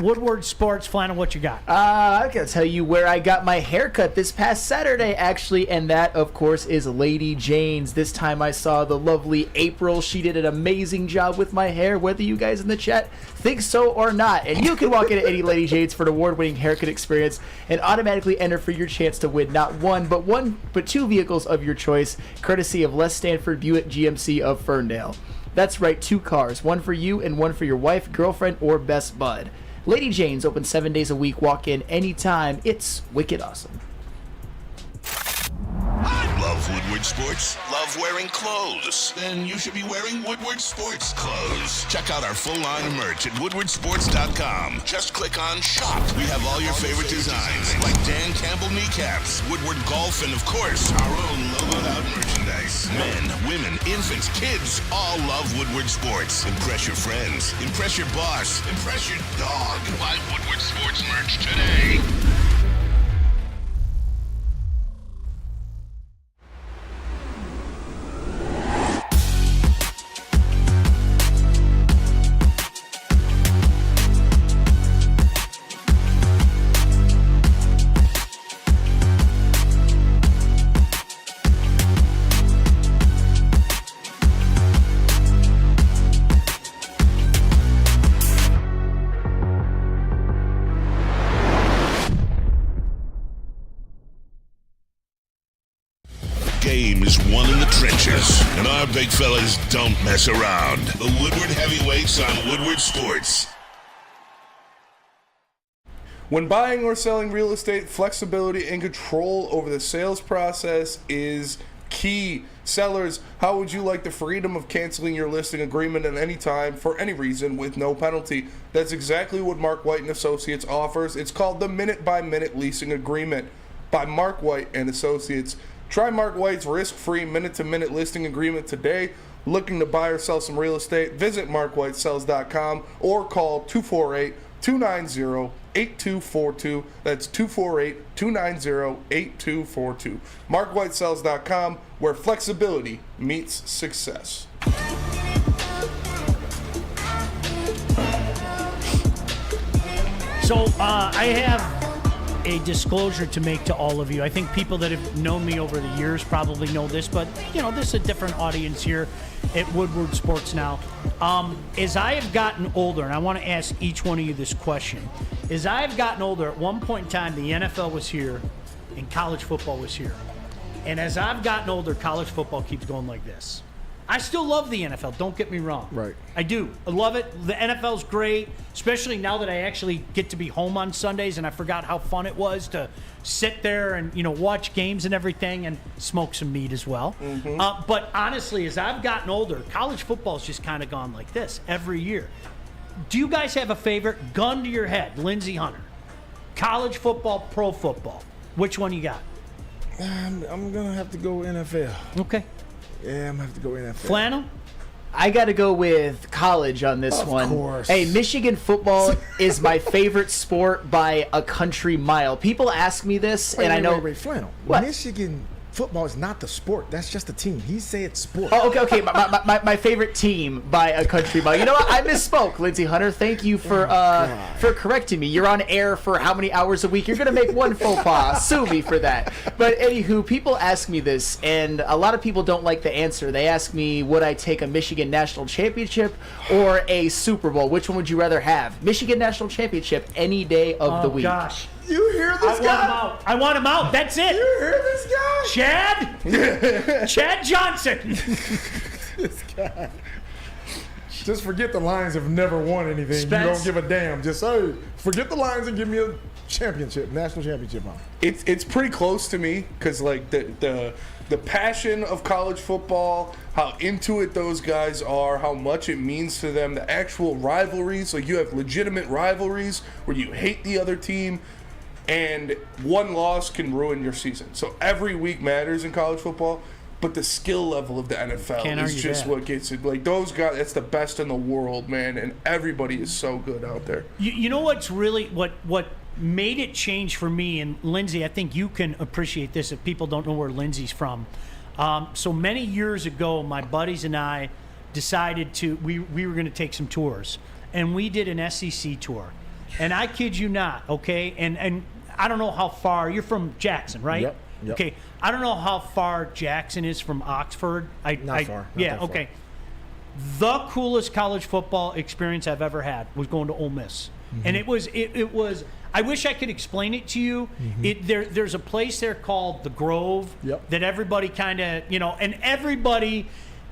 Woodward Sports, Flannel, what you got? I gotta tell you where I got my haircut this past Saturday, actually, and that, of course, is Lady Jane's. This time I saw the lovely April. She did an amazing job with my hair, whether you guys in the chat think so or not. And you can walk into any Lady Jane's for an award-winning haircut experience and automatically enter for your chance to win not one, but 2 vehicles of your choice, courtesy of Les Stanford Buick GMC of Ferndale. That's right, 2 cars, one for you and one for your wife, girlfriend, or best bud. Lady Jane's open 7 days a week. Walk in anytime. It's wicked awesome. Love Woodward Sports? Love wearing clothes? Then you should be wearing Woodward Sports clothes. Check out our full line of merch at woodwardsports.com. Just click on shop. We have all your favorite designs, like Dan Campbell kneecaps, Woodward golf, and of course, our own logoed out merchandise. Men, women, infants, kids all love Woodward Sports. Impress your friends. Impress your boss. Impress your dog. Buy Woodward Sports merch today. Game is won in the trenches, and our big fellas don't mess around. The Woodward Heavyweights on Woodward Sports. When buying or selling real estate, flexibility and control over the sales process is key. Sellers, how would you like the freedom of canceling your listing agreement at any time for any reason with no penalty? That's exactly what Mark White and Associates offers. It's called the minute-by-minute leasing agreement by Mark White and Associates. Try Mark White's risk-free minute-to-minute listing agreement today. Looking to buy or sell some real estate? Visit markwhitesells.com or call 248-290-8242. That's 248-290-8242. markwhitesells.com, where flexibility meets success. So I have a disclosure to make to all of you. I think people that have known me over the years probably know this, but this is a different audience here at Woodward Sports Now. As I have gotten older, and I want to ask each one of you this question, as I have gotten older, at one point in time, the NFL was here and college football was here. And as I've gotten older, college football keeps going like this. I still love the NFL, don't get me wrong. Right. I do. I love it. The NFL's great, especially now that I actually get to be home on Sundays, and I forgot how fun it was to sit there and, watch games and everything and smoke some meat as well. Mm-hmm. But honestly, as I've gotten older, college football's just kind of gone like this every year. Do you guys have a favorite? Gun to your head, Lindsey Hunter. College football, pro football. Which one you got? I'm going to have to go NFL. Okay. Yeah, I'm going to have to go NFL. Flannel? I got to go with college on this one. Of course. Hey, Michigan football is my favorite sport by a country mile. People ask me this, and I know. Wait, Flannel. What? Michigan football is not the sport. That's just a team. He said sport. Oh, okay. My favorite team by a country mile. You know what? I misspoke, Lindsey Hunter. Thank you for correcting me. You're on air for how many hours a week? You're gonna make one faux pas. Sue me for that. But anywho, people ask me this, and a lot of people don't like the answer. They ask me, would I take a Michigan national championship or a Super Bowl? Which one would you rather have? Michigan national championship any day of the week. Oh gosh. You hear this guy? I want him out. That's it. You hear this guy? Chad Johnson. This guy. Just forget the Lions have never won anything. Spence. You don't give a damn. Just forget the Lions and give me a championship, national championship. It's pretty close to me because like the passion of college football, how into it those guys are, how much it means to them, the actual rivalries. Like you have legitimate rivalries where you hate the other team, and one loss can ruin your season. So every week matters in college football. But the skill level of the NFL is just what gets it. Like those guys, that's the best in the world, man. And everybody is so good out there. You know what's really what made it change for me, and Lindsey, I think you can appreciate this if people don't know where Lindsey's from. So many years ago, my buddies and I decided we were going to take some tours, and we did an SEC tour. And I kid you not, okay? And I don't know how far you're from Jackson, right? Yep. Okay, I don't know how far Jackson is from Oxford. Not far. Yeah, okay. The coolest college football experience I've ever had was going to Ole Miss, and it was. I wish I could explain it to you. There's a place there called the Grove that everybody kind of and everybody,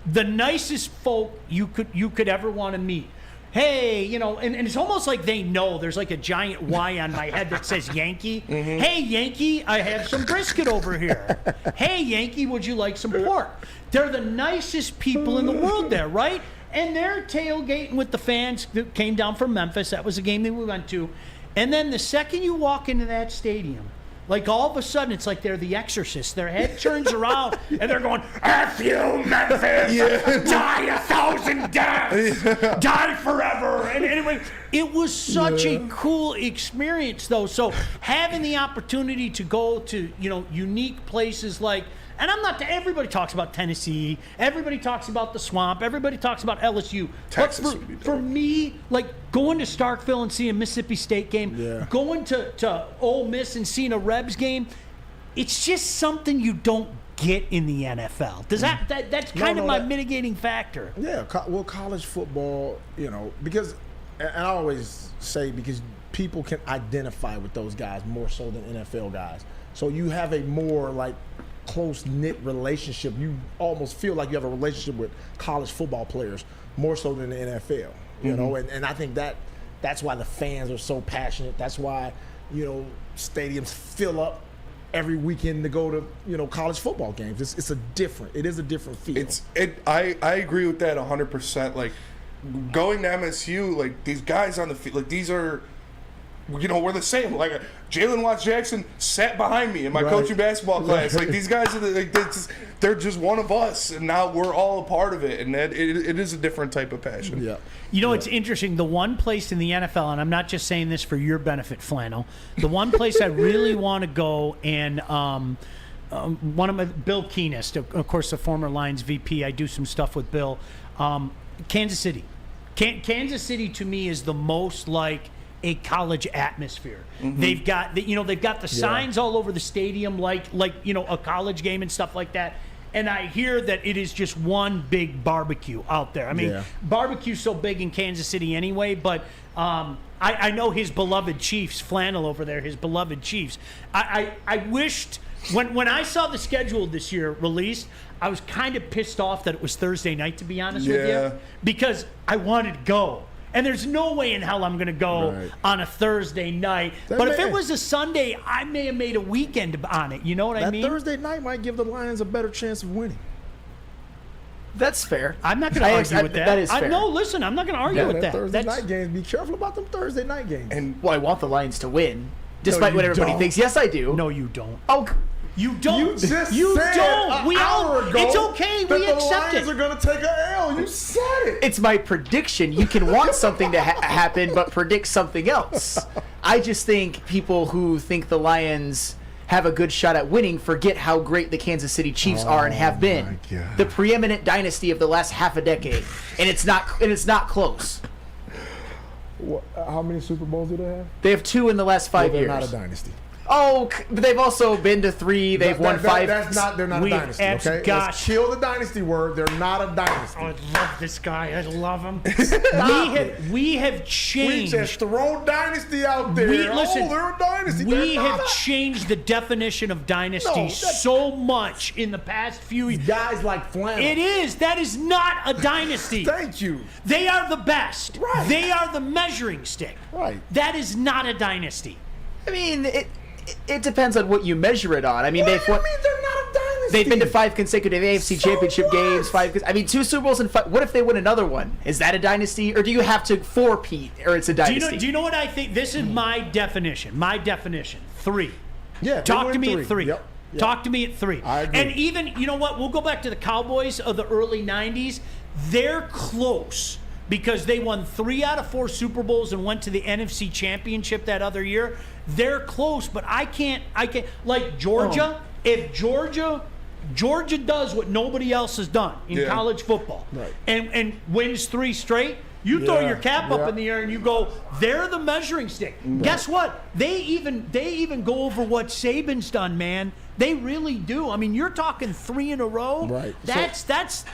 the nicest folk you could ever want to meet. Hey, and it's almost like they know. There's like a giant Y on my head that says Yankee. Hey, Yankee, I have some brisket over here. Hey, Yankee, would you like some pork? They're the nicest people in the world there, right? And they're tailgating with the fans that came down from Memphis. That was a game that we went to. And then the second you walk into that stadium, like all of a sudden, it's like they're the Exorcist. Their head turns around and they're going, F you, Memphis! Die 1,000 deaths! Die forever! And anyway, it was such a cool experience, though. So having the opportunity to go to, unique places like, and everybody talks about Tennessee, everybody talks about the Swamp, everybody talks about LSU. Texas but for me, like going to Starkville and seeing a Mississippi State game, going to Ole Miss and seeing a Rebs game, it's just something you don't get in the NFL. Does that's kind of my mitigating factor. Yeah, well, college football, because, and I always say because people can identify with those guys more so than NFL guys. So you have a more like close-knit relationship. You almost feel like you have a relationship with college football players more so than the NFL, you know, and I think that's why the fans are so passionate. That's why, stadiums fill up every weekend to go to college football games. It is a different feel. I agree with that 100%. Like going to MSU, like these guys on the field, like these are, we're the same. Like Jalen Watts Jackson sat behind me in my coaching basketball class. Like these guys are they're just one of us, and now we're all a part of it, and that it is a different type of passion. Yeah. It's interesting. The one place in the NFL, and I'm not just saying this for your benefit, Flannel. The one place I really want to go, and one of my Bill Keenest, of course, the former Lions VP. I do some stuff with Bill. Kansas City. Kansas City to me is the most like a college atmosphere. Mm-hmm. They've got the signs all over the stadium, like a college game and stuff like that. And I hear that it is just one big barbecue out there. I mean, barbecue's so big in Kansas City anyway, but I know his beloved Chiefs, Flannel over there, his beloved Chiefs. I wished, when I saw the schedule this year released, I was kind of pissed off that it was Thursday night, to be honest with you, because I wanted to go. And there's no way in hell I'm going to go on a Thursday night. But if it was a Sunday, I may have made a weekend on it. You know what I mean? That Thursday night might give the Lions a better chance of winning. That's fair. I'm not going to argue with that. That is fair. No, listen, I'm not going to argue with that. Thursday night games. Be careful about them Thursday night games. And I want the Lions to win, despite what everybody thinks. Yes, I do. No, you don't. Oh. You don't. You just you said don't. An hour ago it's okay. that We the accept Lions it. are going to take an L. You said it. It's my prediction. You can want something to happen, but predict something else. I just think people who think the Lions have a good shot at winning forget how great the Kansas City Chiefs are and have been. The preeminent dynasty of the last half a decade, and it's not close. How many Super Bowls do they have? They have 2 in the last 5 years. They're not a dynasty. Oh, but they've also been to 3. They've won 5. They're not a dynasty. Okay, let's kill the dynasty word. They're not a dynasty. I love this guy. I love him. we have changed. We just throw dynasty out there. They're a dynasty. We have changed the definition of dynasty so much in the past few years. Guys like Flannel. It is. That is not a dynasty. Thank you. They are the best. Right. They are the measuring stick. Right. That is not a dynasty. I mean, it depends on what you measure it on. I mean, they're not a dynasty. They've been to 5 consecutive AFC Championship games. 2 Super Bowls and 5. What if they win another one? Is that a dynasty, or do you have to four-peat, or it's a dynasty? Do you know what I think? This is my definition. 3. Yeah. Talk to me at 3. Yep. Talk to me at 3. I agree. And even, you know what? We'll go back to the Cowboys of the early 90s. They're close because they won 3 out of 4 Super Bowls and went to the NFC Championship that other year. They're close, but I can't like Georgia. If Georgia does what nobody else has done in college football, and wins 3 straight, you throw your cap up in the air and you go, they're the measuring stick. Guess what? They even go over what Saban's done, man. They really do. I mean, you're talking 3 in a row. Right. That's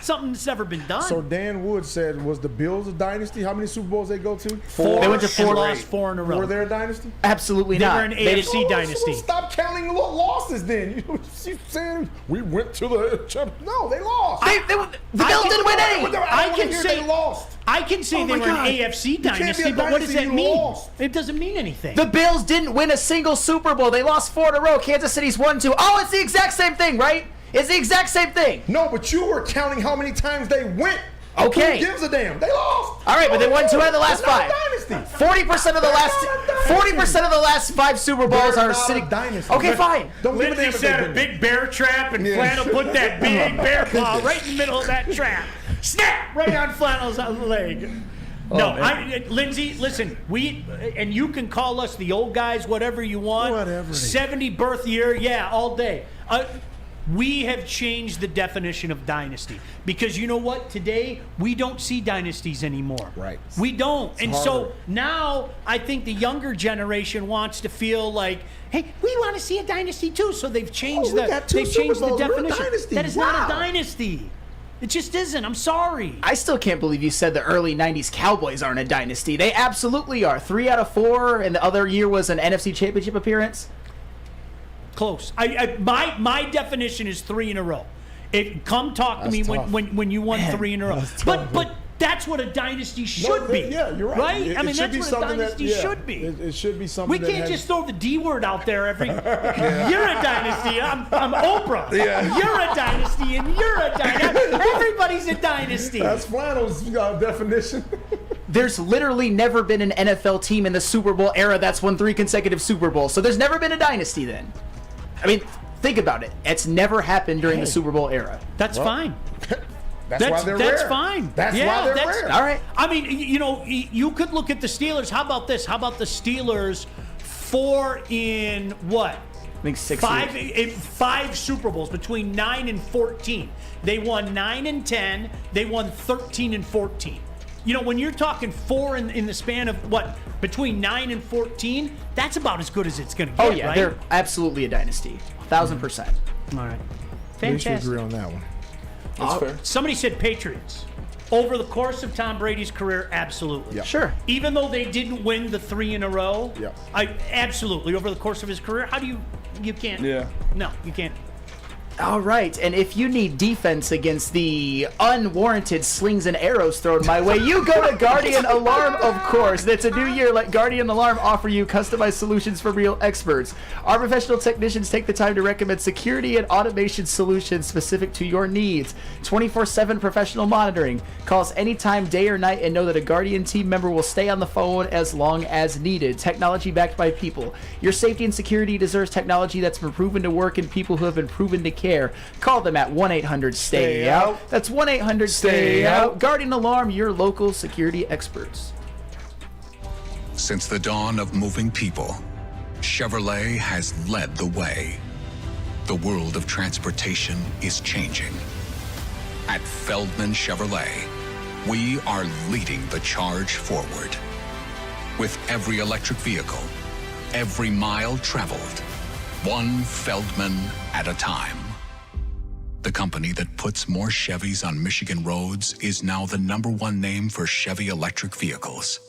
something that's never been done. So Dan Wood said, was the Bills a dynasty? How many Super Bowls they go to? 4. They went to 4. And lost 4 in a row. Were they a dynasty? Absolutely They not. were an AFC dynasty. Stop counting losses then. You saying we went to the championship? No, they lost. The Bills didn't win any. I can say they lost. I can say they were an AFC dynasty, but what does that mean? It doesn't mean anything. The Bills didn't win a single Super Bowl. They lost 4 in a row. Kansas City's won 2. Oh, it's the exact same thing, right? It's the exact same thing. No, but you were counting how many times they went. Okay. Who gives a damn? They lost. All right, but they won 2 out of the last 5. 40% of the last 5 Super Bowls are sitting. Okay, fine. Don't give a damn Lindsey if set they've a been big bear trap, and Flannel put that big bear paw right in the middle of that trap. Snap! Right on Flannel's leg. Lindsey, listen, and you can call us the old guys, whatever you want. Whatever. 70 birth year, all day. We have changed the definition of dynasty because you know what? Today, we don't see dynasties anymore. Right. We don't. It's harder. So now I think the younger generation wants to feel like, hey, we want to see a dynasty too. So they've changed the definition. That is not a dynasty. It just isn't. I'm sorry. I still can't believe you said the early 90s Cowboys aren't a dynasty. They absolutely are. 3 out of 4, and the other year was an NFC Championship appearance. Close. My definition is 3 in a row. Come talk to me when you won 3 in a row. But That's what a dynasty should be. Yeah, you're right. Right? It I mean, should that's be what a something dynasty should be. It should be something. We that can't has, just throw the D word out there every. You're a dynasty. I'm Oprah. Yeah. You're a dynasty, and you're a dynasty. Everybody's a dynasty. That's Flannel's definition. There's literally never been an NFL team in the Super Bowl era that's won 3 consecutive Super Bowls. So there's never been a dynasty then. I mean, think about it. It's never happened during the Super Bowl era. That's fine. That's why they're That's rare. fine. That's why they're rare. All right. I mean, you know, you could look at the Steelers. How about this? How about the Steelers 4 in what? I think 6 5 Super Bowls between 9 and 14. They won 9 and 10. They won 13 and 14. You know, when you're talking 4 in the span of what, between 9 and 14, that's about as good as it's going to get. Oh yeah, right? they're absolutely a dynasty, 1,000%. All right. We should Fantastic. agree on that one. That's fair. Somebody said Patriots. Over the course of Tom Brady's career, absolutely. Yeah. Sure. Even though they didn't win the 3 in a row, Yeah. Absolutely. Over the course of his career, how do you can't? Yeah. No, you can't. All right, and if you need defense against the unwarranted slings and arrows thrown my way, you go to Guardian Alarm, of course. It's a new year. Let Guardian Alarm offer you customized solutions from real experts. Our professional technicians take the time to recommend security and automation solutions specific to your needs. 24/7 professional monitoring. Call us anytime, day or night, and know that a Guardian team member will stay on the phone as long as needed. Technology backed by people. Your safety and security deserves technology that's been proven to work and people who have been proven to care. Call them at 1-800-STAY-OUT. That's 1-800-STAY-OUT. Guardian Alarm, your local security experts. Since the dawn of moving people, Chevrolet has led the way. The world of transportation is changing. At Feldman Chevrolet, we are leading the charge forward. With every electric vehicle, every mile traveled, one Feldman at a time. The company that puts more Chevys on Michigan roads is now the #1 name for Chevy electric vehicles.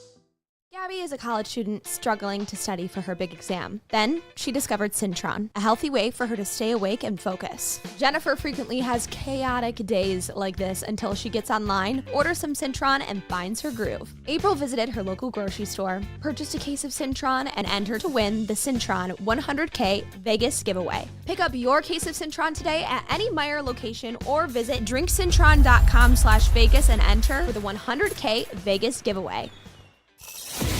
Gabby is a college student struggling to study for her big exam. Then she discovered Syntron, a healthy way for her to stay awake and focus. Jennifer frequently has chaotic days like this until she gets online, orders some Syntron, and finds her groove. April visited her local grocery store, purchased a case of Syntron, and entered to win the Syntron 100K Vegas giveaway. Pick up your case of Syntron today at any Meijer location or visit drinksyntron.com/Vegas and enter for the 100K Vegas giveaway.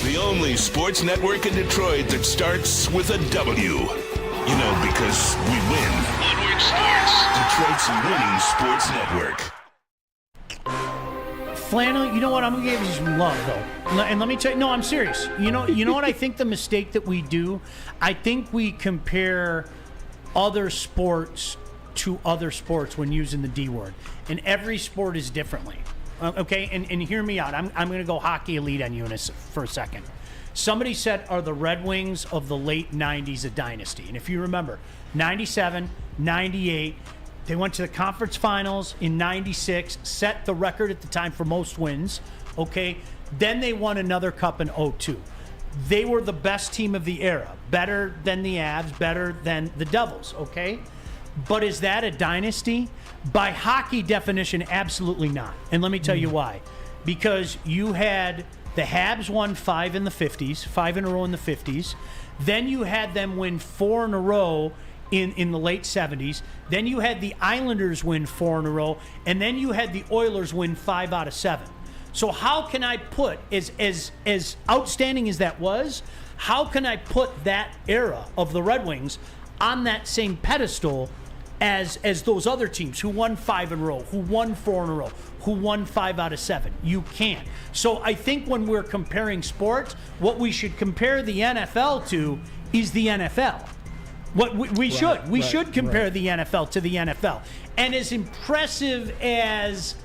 The only sports network in Detroit that starts with a W. You know, because we win. Woodward Sports, Detroit's winning sports network. Flannel, you know what? I'm gonna give you some love though, and let me tell you. No, I'm serious. You know what? I think the mistake that we do, I think we compare other sports to other sports when using the D word, and every sport is differently. Okay, and hear me out. I'm going to go hockey elite on you for a second. Somebody said, are the Red Wings of the late 90s a dynasty? And if you remember, 97, 98, they went to the conference finals in 96, set the record at the time for most wins, okay? Then they won another cup in 02. They were the best team of the era, better than the Avs, better than the Devils, okay? But is that a dynasty? By hockey definition, absolutely not. And let me tell you why. Because you had the Habs won 5 in the 50s, 5 in a row in the 50s. Then you had them win 4 in a row in the late 70s. Then you had the Islanders win 4 in a row. And then you had the Oilers win 5 out of 7. So how can I put, as outstanding as that was, how can I put that era of the Red Wings on that same pedestal as those other teams who won 5 in a row, who won 4 in a row, who won 5 out of 7? You can't. So I think when we're comparing sports, what we should compare the NFL to is the NFL. What we should compare the NFL to the NFL. And as impressive as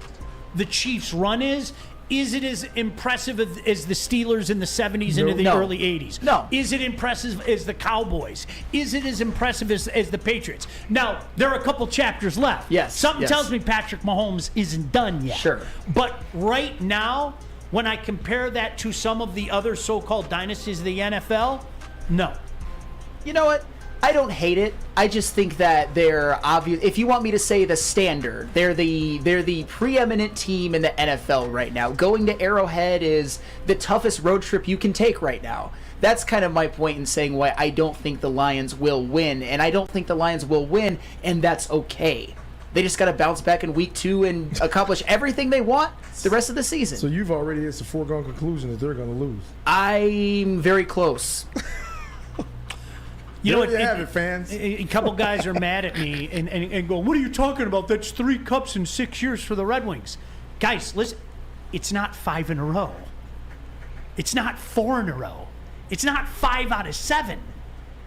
the Chiefs' run is it as impressive as the Steelers in the 70s into the early 80s? No. Is it impressive as the Cowboys? Is it as impressive as the Patriots? Now, there are a couple chapters left. Yes. Something tells me Patrick Mahomes isn't done yet. Sure. But right now, when I compare that to some of the other so-called dynasties of the NFL, no. You know what? I don't hate it. I just think that they're obvious. If you want me to say the standard, they're the preeminent team in the NFL right now. Going to Arrowhead is the toughest road trip you can take right now. That's kind of my point in saying why I don't think the Lions will win, and I don't think the Lions will win, and that's okay. They just got to bounce back in week 2 and accomplish everything they want the rest of the season. So you've already, it's a foregone conclusion that they're going to lose. I'm very close. You know what? You have it, fans. A couple guys are mad at me and go, "What are you talking about? That's 3 cups in 6 years for the Red Wings." Guys, listen, it's not 5 in a row. It's not 4 in a row. It's not 5 out of 7.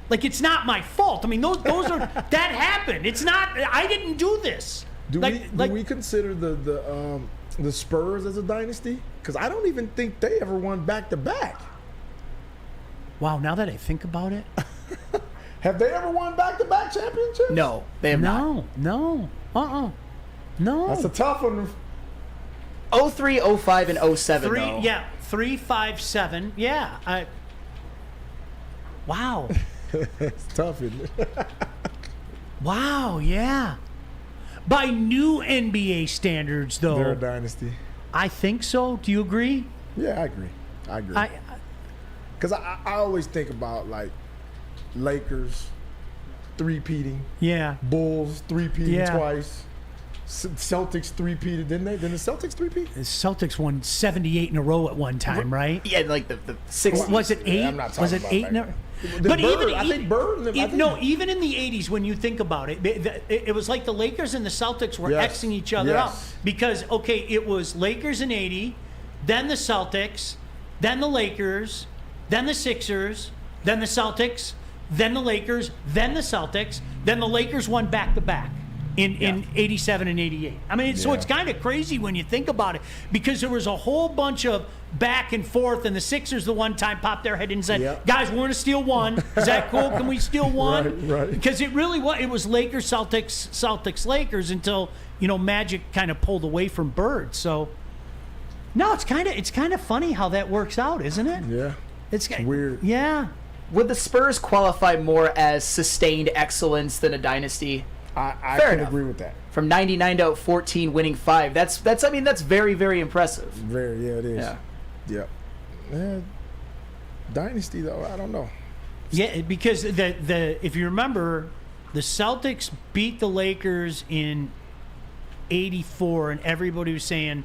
Like, it's not my fault. I mean, those are that happened. It's not. I didn't do this. Do we consider the Spurs as a dynasty? Because I don't even think they ever won back-to-back. Wow, now that I think about it. Have they ever won back-to-back championships? No, they have not. No. No. That's a tough one. 03, 05, and 07, though. Yeah, 3, 5, 7. Yeah. Wow. It's tough, isn't it? Wow, yeah. By new NBA standards, though. They're a dynasty. I think so. Do you agree? Yeah, I agree. Because I always think about, like, Lakers three-peating. Yeah. Bulls three-peating twice. Celtics three-peated, didn't they? Didn't the Celtics three-peat? The Celtics won 78 in a row at one time, right? Yeah, like the 60s. Was it 8? Yeah, I'm not talking was it about 8? But even in the 80s, when you think about it, it was like the Lakers and the Celtics were Xing each other out. Because, okay, it was Lakers in 80, then the Celtics, then the Lakers, then the Sixers, then the Celtics, then the Lakers, then the Celtics, then the Lakers won back-to-back. In 87 and 88. I mean, so it's kind of crazy when you think about it, because there was a whole bunch of back and forth, and the Sixers the one time popped their head in and said, guys, we're going to steal one. Is that cool? Can we steal one? Right. Because it really was. It was Lakers, Celtics, Lakers until, Magic kind of pulled away from Bird. So, no, it's kind of funny how that works out, isn't it? Yeah. It's weird. Yeah. Would the Spurs qualify more as sustained excellence than a dynasty? I can agree with that. From 99 to 14, winning 5. That's very, very impressive. Very, it is. Yeah. Dynasty though, I don't know. Yeah, because if you remember, the Celtics beat the Lakers in 84, and everybody was saying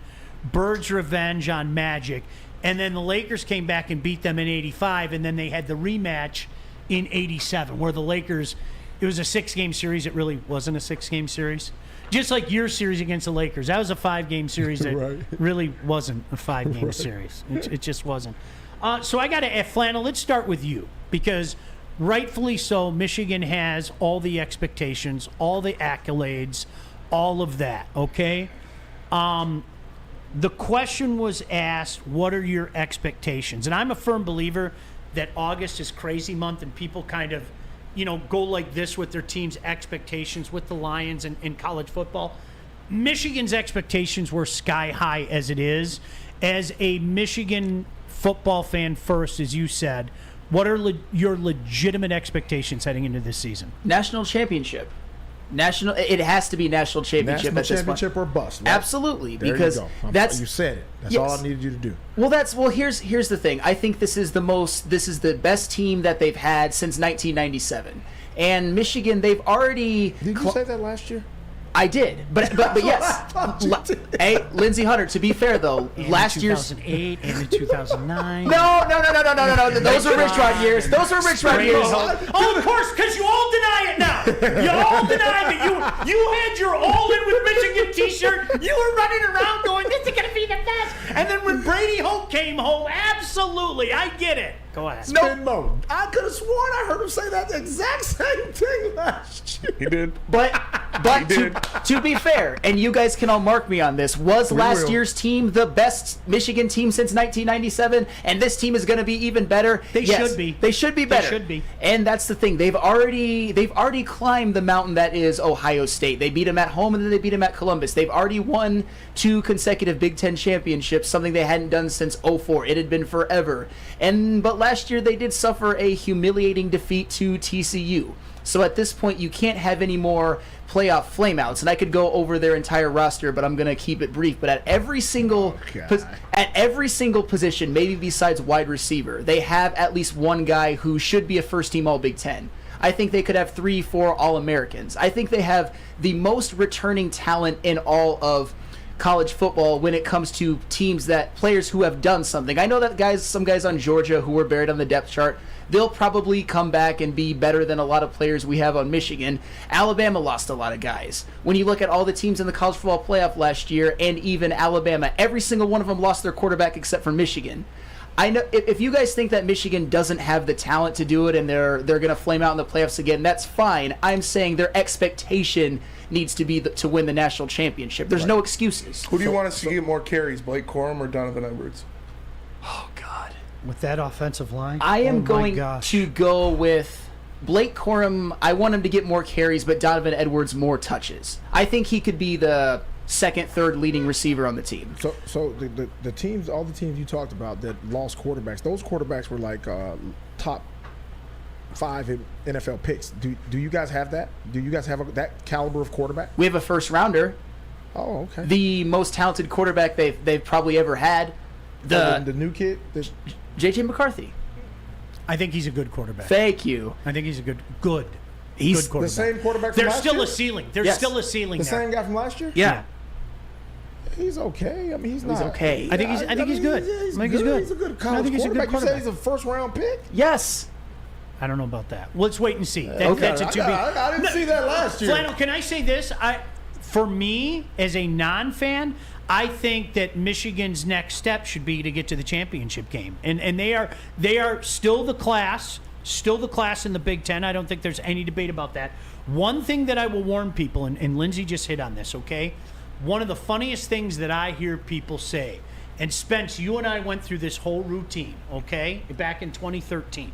Bird's revenge on Magic. And then the Lakers came back and beat them in 85, and then they had the rematch in 87, where the Lakers, it was a 6-game series. It really wasn't a 6-game series. Just like your series against the Lakers. That was a 5-game series that really wasn't a 5-game series. It just wasn't. So I got to, Flannel, let's start with you, because rightfully so, Michigan has all the expectations, all the accolades, all of that, okay? The question was asked, what are your expectations? And I'm a firm believer that August is crazy month, and people kind of, go like this with their team's expectations with the Lions and in college football. Michigan's expectations were sky high as it is. As a Michigan football fan first, as you said, what are your legitimate expectations heading into this season? National championship. It has to be national championship at this point. Or bust. Right? Absolutely, there because you go. that's you said it. That's all I needed you to do. Well, here's the thing. I think this is the best team that they've had since 1997. And Michigan, they've already. Did you say that last year? I did, but yes. Hey, Lindsey Hunter. To be fair though, last year's 2008 and 2009. No. Those are Rich Rod years. Those are Rich Rod years. Oh, of course, because you all deny it now. You all deny that you had your All In with Michigan T-shirt. You were running around going, "This is gonna be the best." And then when Brady Hoke came home, absolutely, I get it. Go ahead. Spin mode. I could have sworn I heard him say that exact same thing last year. He did. But to be fair, and you guys can all mark me on this, was last year's team the best Michigan team since 1997? And this team is going to be even better? They should be. They should be better. They should be. And that's the thing. They've already climbed the mountain that is Ohio State. They beat them at home, and then they beat them at Columbus. They've already won 2 consecutive Big Ten championships, something they hadn't done since 04. It had been forever. But last year they did suffer a humiliating defeat to TCU. So at this point, you can't have any more playoff flameouts. And I could go over their entire roster, but I'm going to keep it brief. But at every single position, maybe besides wide receiver, they have at least one guy who should be a first-team All-Big Ten. I think they could have 3-4 All-Americans. I think they have the most returning talent in all of college football when it comes to players who have done something. I know that some guys on Georgia who were buried on the depth chart, they'll probably come back and be better than a lot of players we have on Michigan. Alabama lost a lot of guys. When you look at all the teams in the college football playoff last year, and even Alabama, every single one of them lost their quarterback except for Michigan. I know if you guys think that Michigan doesn't have the talent to do it and they're going to flame out in the playoffs again, that's fine. I'm saying their expectation needs to be to win the national championship. There's no excuses. Who do you want to see get more carries, Blake Corum or Donovan Edwards? Oh, God. With that offensive line? I am going to go with Blake Corum. I want him to get more carries, but Donovan Edwards more touches. I think he could be the second, third leading receiver on the team. So the teams, all the teams you talked about that lost quarterbacks, those quarterbacks were like top 5 NFL picks. Do you guys have that? Do you guys have that caliber of quarterback? We have a first rounder. Oh, okay. The most talented quarterback they've probably ever had. The new kid, J.J. McCarthy. I think he's a good quarterback. Thank you. I think he's a good He's quarterback. The same quarterback from There's last still year? a ceiling. There's Yes. still a ceiling The there. same guy from last year? Yeah. He's okay. I mean, he's not. okay. I think he's good. He's good. He's a good college quarterback. You say he's a first-round pick? Yes. I don't know about that. Let's wait and see. Okay. That's a to be. I didn't see that last year. Flannel, can I say this? For me, as a non-fan, I think that Michigan's next step should be to get to the championship game, and they are still the class in the Big Ten. I don't think there's any debate about that. One thing that I will warn people, and Lindsey just hit on this, okay? One of the funniest things that I hear people say, and Spence, you and I went through this whole routine, okay, back in 2013.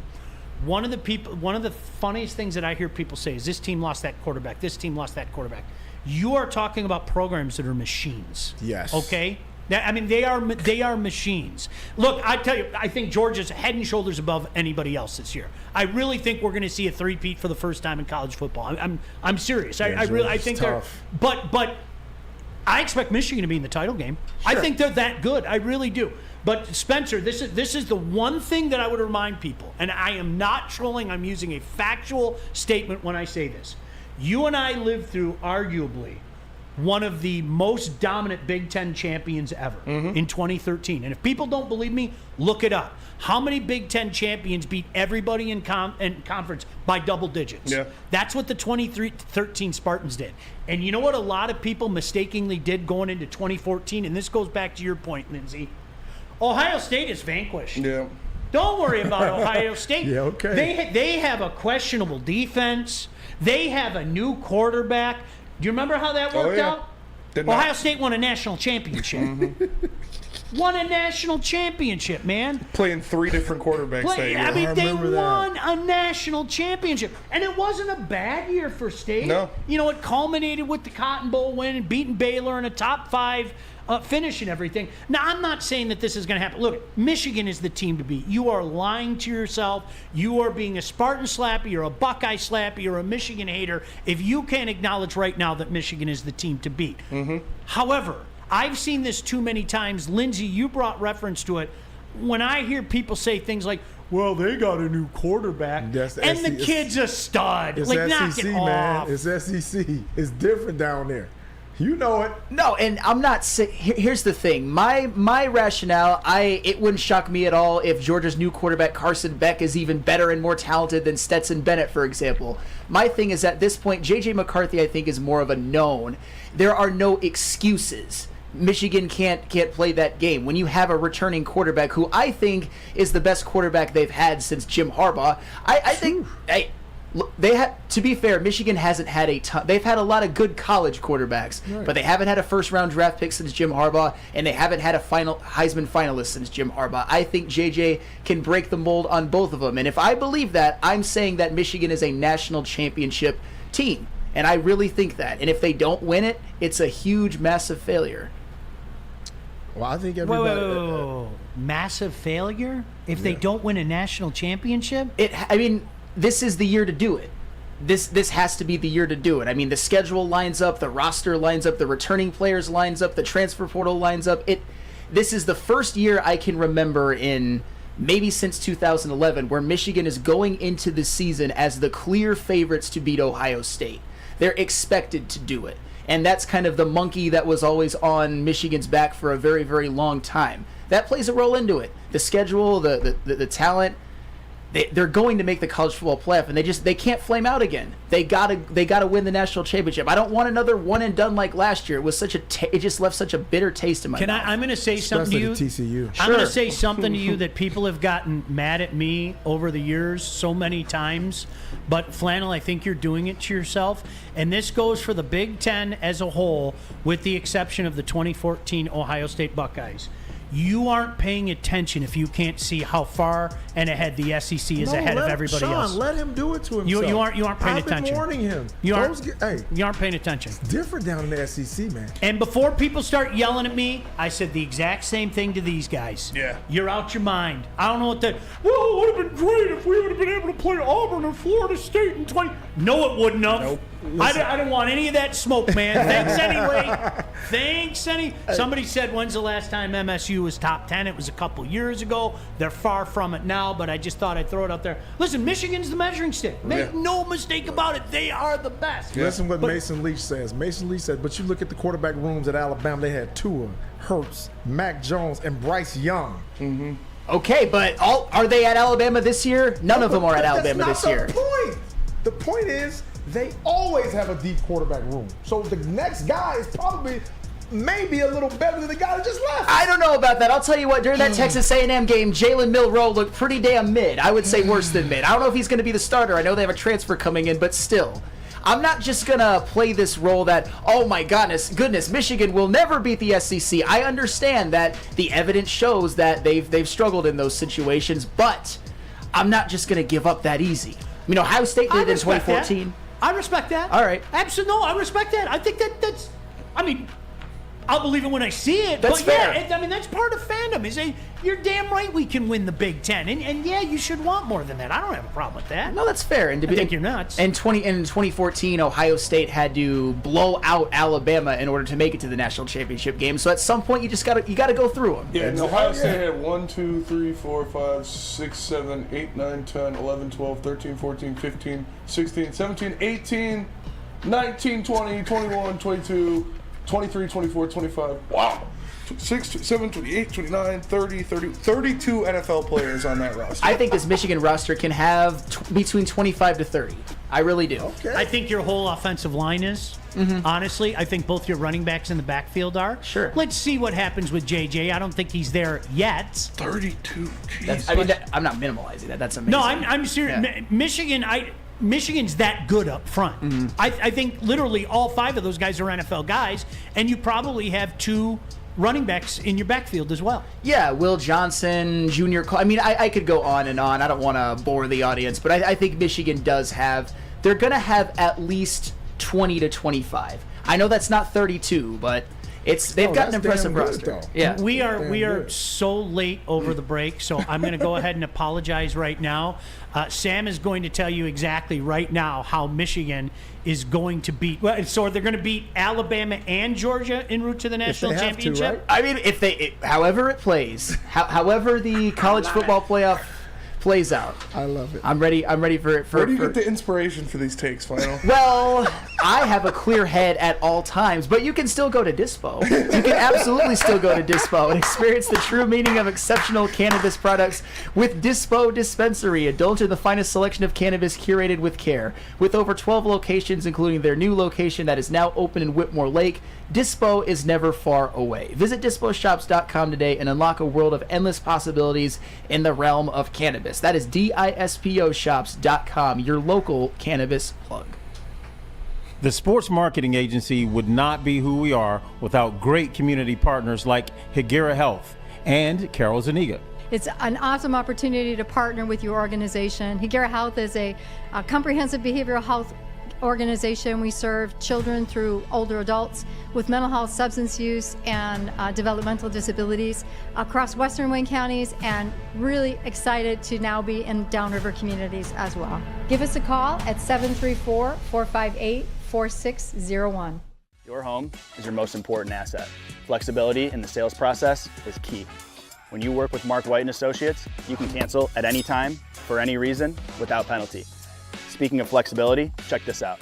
One of the funniest things that I hear people say is this team lost that quarterback, this team lost that quarterback. You are talking about programs that are machines. Yes. Okay? I mean, they are machines. Look, I tell you, I think Georgia's head and shoulders above anybody else this year. I really think we're going to see a three-peat for the first time in college football. I'm serious. I think they're. But I expect Michigan to be in the title game. Sure. I think they're that good. I really do. But Spencer, this is the one thing that I would remind people, and I am not trolling. I'm using a factual statement when I say this. You and I lived through arguably one of the most dominant Big Ten champions ever in 2013. And if people don't believe me, look it up. How many Big Ten champions beat everybody in conference by double digits? Yeah. That's what the 2013 Spartans did. And you know what a lot of people mistakenly did going into 2014? And this goes back to your point, Lindsey. Ohio State is vanquished. Yeah. Don't worry about Ohio State. Yeah, okay. They have a questionable defense. They have a new quarterback. Do you remember how that worked out? Ohio State won a national championship. Won a national championship, man. Playing 3 different quarterbacks that year. I mean, they won a national championship. And it wasn't a bad year for State. No. You know, it culminated with the Cotton Bowl win and beating Baylor in a top 5 finish and everything. Now, I'm not saying that this is going to happen. Look, Michigan is the team to beat. You are lying to yourself. You are being a Spartan slappy. You're a Buckeye slappy. You're a Michigan hater if you can't acknowledge right now that Michigan is the team to beat. However, I've seen this too many times. Lindsey, you brought reference to it. When I hear people say things like, well, they got a new quarterback, and the kid's a stud. It's like, SEC, knock it man. off. It's SEC. It's different down there. You know it. No, and I'm not saying. Here's the thing. My rationale. It wouldn't shock me at all if Georgia's new quarterback Carson Beck is even better and more talented than Stetson Bennett, for example. My thing is at this point, J.J. McCarthy, I think, is more of a known. There are no excuses. Michigan can't play that game when you have a returning quarterback who I think is the best quarterback they've had since Jim Harbaugh. I think. To be fair, Michigan hasn't had a ton. They've had a lot of good college quarterbacks, but they haven't had a first-round draft pick since Jim Harbaugh, and they haven't had a Heisman finalist since Jim Harbaugh. I think JJ can break the mold on both of them, and if I believe that, I'm saying that Michigan is a national championship team, and I really think that. And if they don't win it, it's a huge, massive failure. Well, I think everybody. Whoa. Massive failure? If they don't win a national championship? This is the year to do it. this has to be the year to do it. I mean, the schedule lines up, the roster lines up, the returning players lines up, the transfer portal lines up. This is the first year I can remember in maybe since 2011 where Michigan is going into the season as the clear favorites to beat Ohio State. They're expected to do it. And that's kind of the monkey that was always on Michigan's back for a very, very long time. That plays a role into it. The schedule, the talent. They're going to make the college football playoff, and they can't flame out again. They gotta win the national championship. I don't want another one and done like last year. It was it just left such a bitter taste in my mouth. I'm going to say something to you. TCU. I'm going to say something to you that people have gotten mad at me over the years so many times. But Flannel, I think you're doing it to yourself, and this goes for the Big Ten as a whole, with the exception of the 2014 Ohio State Buckeyes. You aren't paying attention if you can't see how far and ahead the SEC is ahead of everybody else. Let him do it to himself. You aren't paying attention. I've been warning him. You aren't paying attention. It's different down in the SEC, man. And before people start yelling at me, I said the exact same thing to these guys. Yeah. You're out your mind. I don't know what that. Well, it would have been great if we would have been able to play Auburn or Florida State in 20. No, it wouldn't have. Nope. I don't want any of that smoke, man. Thanks anyway. Somebody said, when's the last time MSU was top 10? It was a couple years ago. They're far from it now, but I just thought I'd throw it out there. Listen, Michigan's the measuring stick. Make no mistake about it. They are the best. Listen what Mason Leach says. Mason Leach said, but you look at the quarterback rooms at Alabama, they had Tua, Hurts, Mac Jones, and Bryce Young. Mm-hmm. Okay, but are they at Alabama this year? None of them are at Alabama this year. That's not the point. The point is, they always have a deep quarterback room. So the next guy is probably maybe a little better than the guy that just left. I don't know about that. I'll tell you what, during that Texas A&M game, Jalen Milroe looked pretty damn mid. I would say worse than mid. I don't know if he's going to be the starter. I know they have a transfer coming in, but still. I'm not just going to play this role that, oh my goodness, Michigan will never beat the SEC. I understand that the evidence shows that they've struggled in those situations, but I'm not just going to give up that easy. I mean, Ohio State did it in 2014. I respect that. All right. Absolutely. No, I respect that. I think that's, I mean, I'll believe it when I see it. That's fair. Yeah, I mean, that's part of fandom. You're damn right we can win the Big Ten. And yeah, you should want more than that. I don't have a problem with that. No, that's fair. And I think you're nuts. In 2014, Ohio State had to blow out Alabama in order to make it to the national championship game. So at some point, you got to go through them. Yeah, and Ohio State had 1, 2, 3, 4, 5, 6, 7, 8, 9, 10, 11, 12, 13, 14, 15, 16, 17, 18, 19, 20, 21, 22, 23, 24, 25. Wow. 6, 7, 28, 29, 30, 32 NFL players on that roster. I think this Michigan roster can have between 25 to 30. I really do. Okay. I think your whole offensive line is. Honestly, I think both your running backs in the backfield are. Sure. Let's see what happens with JJ. I don't think he's there yet. 32. I mean, I'm not minimalizing that. That's amazing. No, I'm serious. Yeah. Michigan's that good up front. I think literally all 5 of those guys are NFL guys, and you probably have 2 running backs in your backfield as well. Yeah, Will Johnson, Junior. I mean, I could go on and on. I don't want to bore the audience, but I think Michigan does have. They're going to have at least 20 to 25. I know that's not 32, but they've got an impressive roster. Yeah, we are so late over the break, so I'm going to go ahead and apologize right now. Sam is going to tell you exactly right now how Michigan is going to beat. Well, so they're going to beat Alabama and Georgia en route to the national championship. Right? I mean, however it plays, however the college football playoff plays out. I love it. I'm ready for it. Where do you get the inspiration for these takes, Final? Well, I have a clear head at all times, but you can still go to Dispo. You can absolutely still go to Dispo and experience the true meaning of exceptional cannabis products with Dispo Dispensary. Indulge in the finest selection of cannabis curated with care. With over 12 locations, including their new location that is now open in Whitmore Lake, Dispo is never far away. Visit disposhops.com today and unlock a world of endless possibilities in the realm of cannabis. That is disposhops.com, your local cannabis plug. The Sports Marketing Agency would not be who we are without great community partners like Higuera Health and Carol Zaniga. It's an awesome opportunity to partner with your organization. Higuera Health is a comprehensive behavioral health organization. We serve children through older adults with mental health, substance use, and developmental disabilities across Western Wayne counties, and really excited to now be in downriver communities as well. Give us a call at 734-458-4601. Your home is your most important asset. Flexibility in the sales process is key. When you work with Mark White & Associates, you can cancel at any time, for any reason, without penalty. Speaking of flexibility, check this out.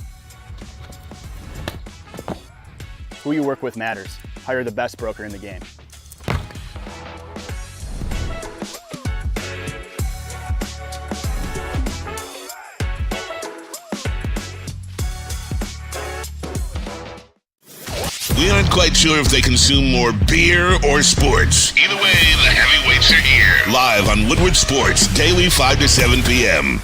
Who you work with matters. Hire the best broker in the game. We aren't quite sure if they consume more beer or sports. Either way, the heavyweights are here. Live on Woodward Sports, daily 5 to 7 p.m.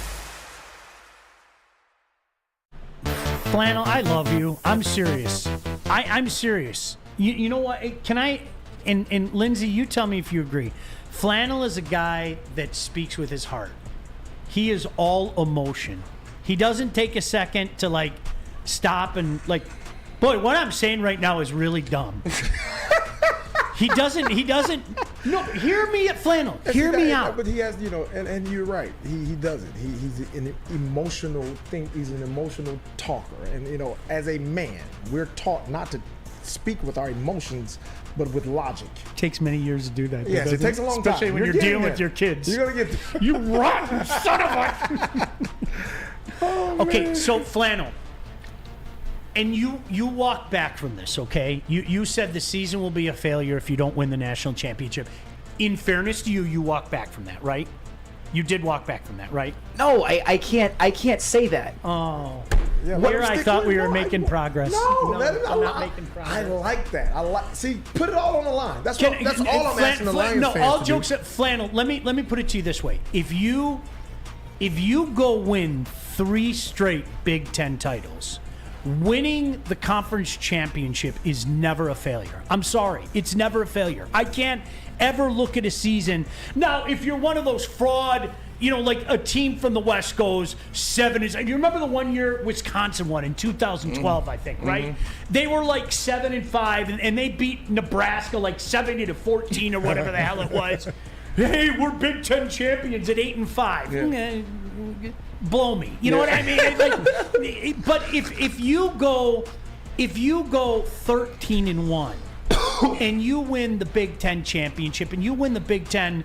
Flannel, I love you. I'm serious. I'm serious. You know what? Can I, and Lindsay, you tell me if you agree. Flannel is a guy that speaks with his heart. He is all emotion. He doesn't take a second to, like, stop and, like, boy, what I'm saying right now is really dumb. He doesn't, no, hear me at Flannel. Hear me out. But he has, and you're right. He doesn't. He's an emotional thing. He's an emotional talker. And, as a man, we're taught not to speak with our emotions, but with logic. It takes many years to do that. Yes, it takes a long Especially time. when you're dealing with your kids. You're going to get... You rotten son of a... Okay, so Flannel. And you walk back from this, okay? You said the season will be a failure if you don't win the national championship. In fairness to you, you walk back from that, right? You did walk back from that, right? No, I can't say that. Oh. Yeah, Here I thought we were making progress. No, I'm not making progress. I like that. See, put it all on the line. That's all I'm asking the Lions fans all to jokes do. at Flannel. Let me put it to you this way: if you go win 3 straight Big Ten titles, winning the conference championship is never a failure. I'm sorry. It's never a failure. I can't ever look at a season. Now, if you're one of those fraud, like a team from the West goes 7. You remember the one year Wisconsin won in 2012, I think, right? Mm-hmm. They were like 7-5, and they beat Nebraska like 70-14 or whatever the hell it was. Hey, we're Big Ten champions at 8-5. Yeah. Blow me. You know what I mean? But if you go 13-1 and you win the Big Ten championship and you win the Big Ten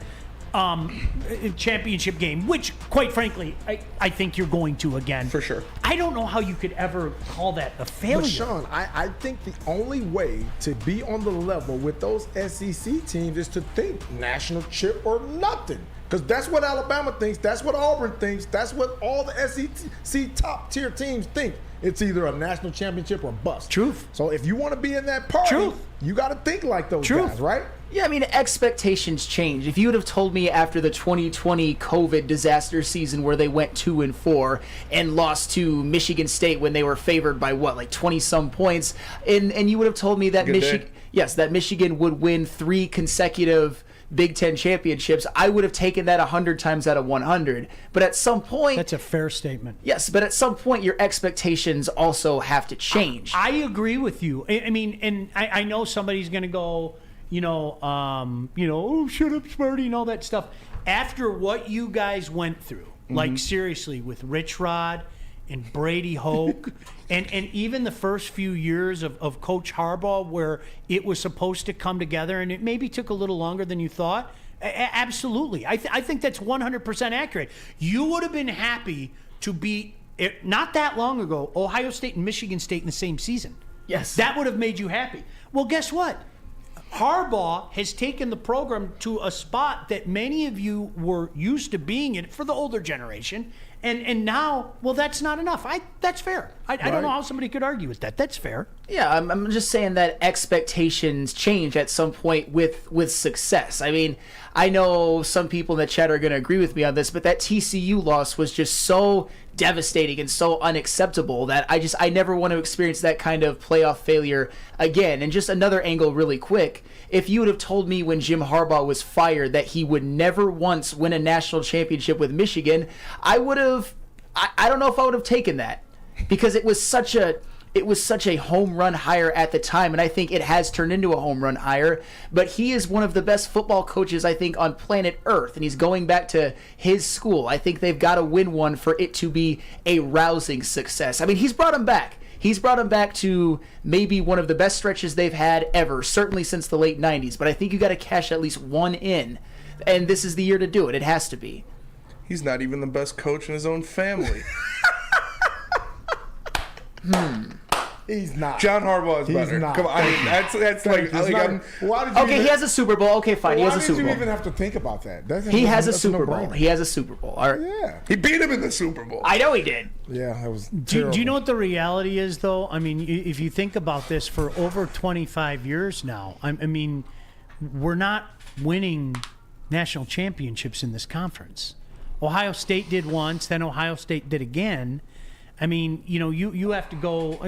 championship game, which quite frankly I think you're going to again. For sure. I don't know how you could ever call that a failure. But Sean, I think the only way to be on the level with those SEC teams is to think national chip or nothing. Because that's what Alabama thinks. That's what Auburn thinks. That's what all the SEC top-tier teams think. It's either a national championship or bust. Truth. So if you want to be in that party, you got to think like those guys, right? Yeah, I mean, expectations change. If you would have told me after the 2020 COVID disaster season where they went 2-4 and lost to Michigan State when they were favored by 20-some points, and you would have told me that Michigan would win 3 consecutive Big Ten championships, I would have taken that 100 times out of 100. But at some point... That's a fair statement. Yes, but at some point, your expectations also have to change. I agree with you. I mean, and I know somebody's going to go, oh, shut up, Smarty, and all that stuff. After what you guys went through, like seriously, with Rich Rod and Brady Hoke, and even the first few years of Coach Harbaugh, where it was supposed to come together, and it maybe took a little longer than you thought. Absolutely, I think that's 100% accurate. You would have been happy to beat, not that long ago, Ohio State and Michigan State in the same season. Yes, that would have made you happy. Well, guess what? Harbaugh has taken the program to a spot that many of you were used to being in for the older generation. And now, well, that's not enough. That's fair. I don't know how somebody could argue with that. That's fair. Yeah, I'm just saying that expectations change at some point with success. I mean, I know some people in the chat are going to agree with me on this, but that TCU loss was just so devastating and so unacceptable that I never want to experience that kind of playoff failure again. And just another angle really quick. If you would have told me when Jim Harbaugh was fired that he would never once win a national championship with Michigan, I would have, I don't know if I would have taken that. because it was such a home run hire at the time, and I think it has turned into a home run hire. But he is one of the best football coaches, I think, on planet Earth, and he's going back to his school. I think they've got to win one for it to be a rousing success. I mean, he's brought him back. He's brought him back to maybe one of the best stretches they've had ever, certainly since the late 90s. But I think you got to cash at least one in, and this is the year to do it. It has to be. He's not even the best coach in his own family. He's not. John Harbaugh is better. Not. Come on, I mean, that's like why did you okay, he has a Super Bowl. Okay, fine. He has a Super Bowl. Why did you even have to think about that? He has a Super Bowl. He has a Super Bowl. All right. Yeah. He beat him in the Super Bowl. I know he did. Yeah, that was Do you know what the reality is, though? I mean, if you think about this, for over 25 years now, I mean, we're not winning national championships in this conference. Ohio State did once, then Ohio State did again. I mean, you have to go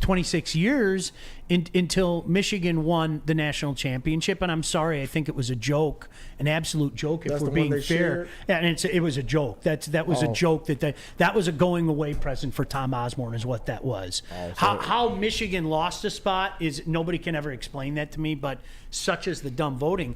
26 years until Michigan won the national championship, and I'm sorry, I think it was a joke, an absolute joke. If we're being fair, yeah, and it was a joke. That was a joke. That was a going away present for Tom Osborne, is what that was. How Michigan lost a spot is nobody can ever explain that to me, but such is the dumb voting.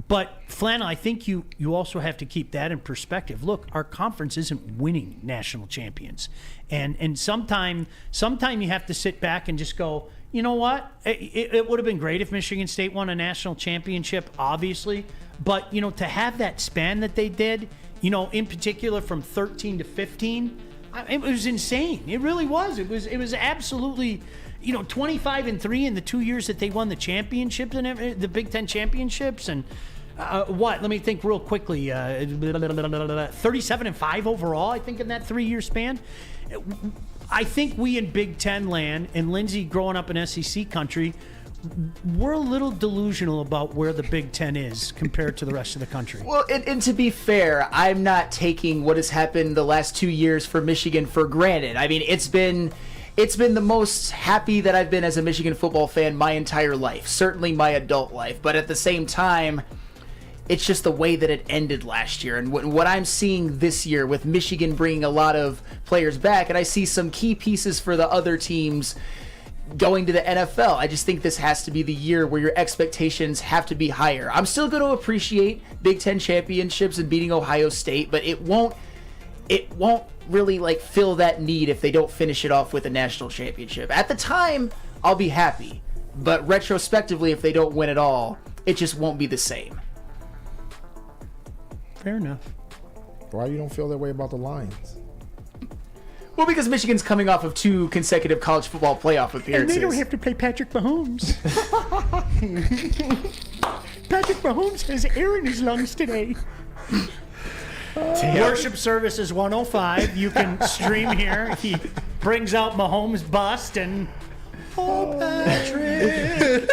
But Flannel, I think you also have to keep that in perspective. Look, our conference isn't winning national champions, and sometime you have to sit back and just go, you know what? It would have been great if Michigan State won a national championship, obviously, but to have that span that they did, in particular from 13 to 15, it was insane. It really was. It was absolutely. 25-3 in the 2 years that they won the championships and the Big Ten championships, and let me think real quickly. 37-5 overall, I think, in that 3-year span. I think we in Big Ten land, and Lindsey growing up in SEC country, we're a little delusional about where the Big Ten is compared to the rest of the country. Well, and to be fair, I'm not taking what has happened the last 2 years for Michigan for granted. I mean, it's been the most happy that I've been as a Michigan football fan my entire life, certainly my adult life. But at the same time, it's just the way that it ended last year. And what I'm seeing this year with Michigan bringing a lot of players back, and I see some key pieces for the other teams going to the NFL, I just think this has to be the year where your expectations have to be higher. I'm still going to appreciate Big Ten championships and beating Ohio State, but it won't really fill that need if they don't finish it off with a national championship. At the time, I'll be happy, but retrospectively, if they don't win it all, it just won't be the same. Fair enough. Why you don't feel that way about the Lions? Well, because Michigan's coming off of 2 consecutive college football playoff appearances. And they don't have to play Patrick Mahomes. Patrick Mahomes has air in his lungs today. Worship Services 105. You can stream here. He brings out Mahomes' bust and Patrick.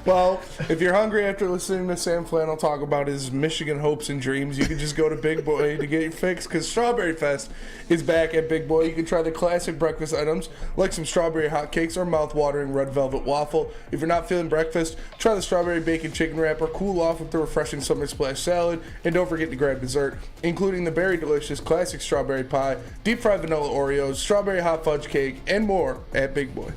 Well, if you're hungry after listening to Sam Flannel talk about his Michigan hopes and dreams, you can just go to Big Boy to get your fix, because Strawberry Fest is back at Big Boy. You can try the classic breakfast items like some strawberry hotcakes or mouth-watering red velvet waffle. If you're not feeling breakfast, try the strawberry bacon chicken wrap or cool off with the refreshing summer splash salad. And don't forget to grab dessert, including the berry delicious classic strawberry pie, deep fried vanilla Oreos, strawberry hot fudge cake, and more at Big Boy.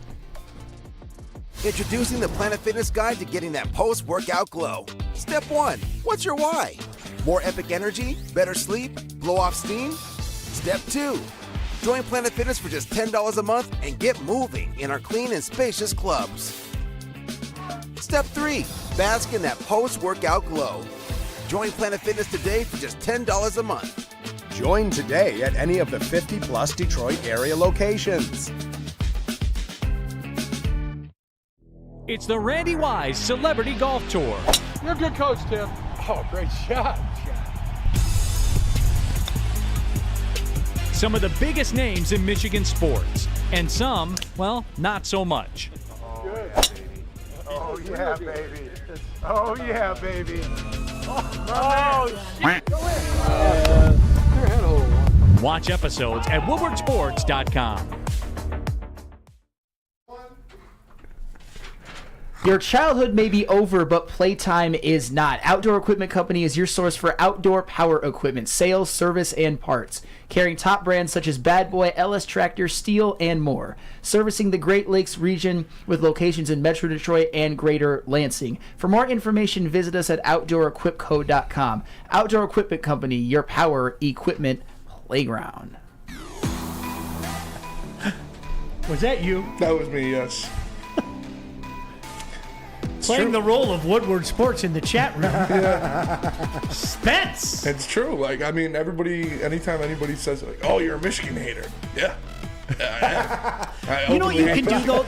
Introducing the Planet Fitness Guide to getting that post-workout glow. Step 1. What's your why? More epic energy? Better sleep? Blow off steam? Step 2. Join Planet Fitness for just $10 a month and get moving in our clean and spacious clubs. Step 3. Bask in that post-workout glow. Join Planet Fitness today for just $10 a month. Join today at any of the 50-plus Detroit area locations. It's the Randy Wise Celebrity Golf Tour. You're a good coach, Tim. Oh, great shot. Some of the biggest names in Michigan sports, and some, well, not so much. Oh, yeah, baby. Oh, yeah, baby. Oh, shit. Go in. Watch episodes at woodwardsports.com. Your childhood may be over, but playtime is not. Outdoor Equipment Company is your source for outdoor power equipment, sales, service, and parts. Carrying top brands such as Bad Boy, LS Tractor, Steel, and more. Servicing the Great Lakes region with locations in Metro Detroit and Greater Lansing. For more information, visit us at OutdoorEquipCo.com. Outdoor Equipment Company, your power equipment playground. Was that you? That was me, yes. Playing the role of Woodward Sports in the chat room. Spence. It's true. Like, I mean, everybody, anytime anybody says, like, oh, you're a Michigan hater. Yeah. You know what you can do, though?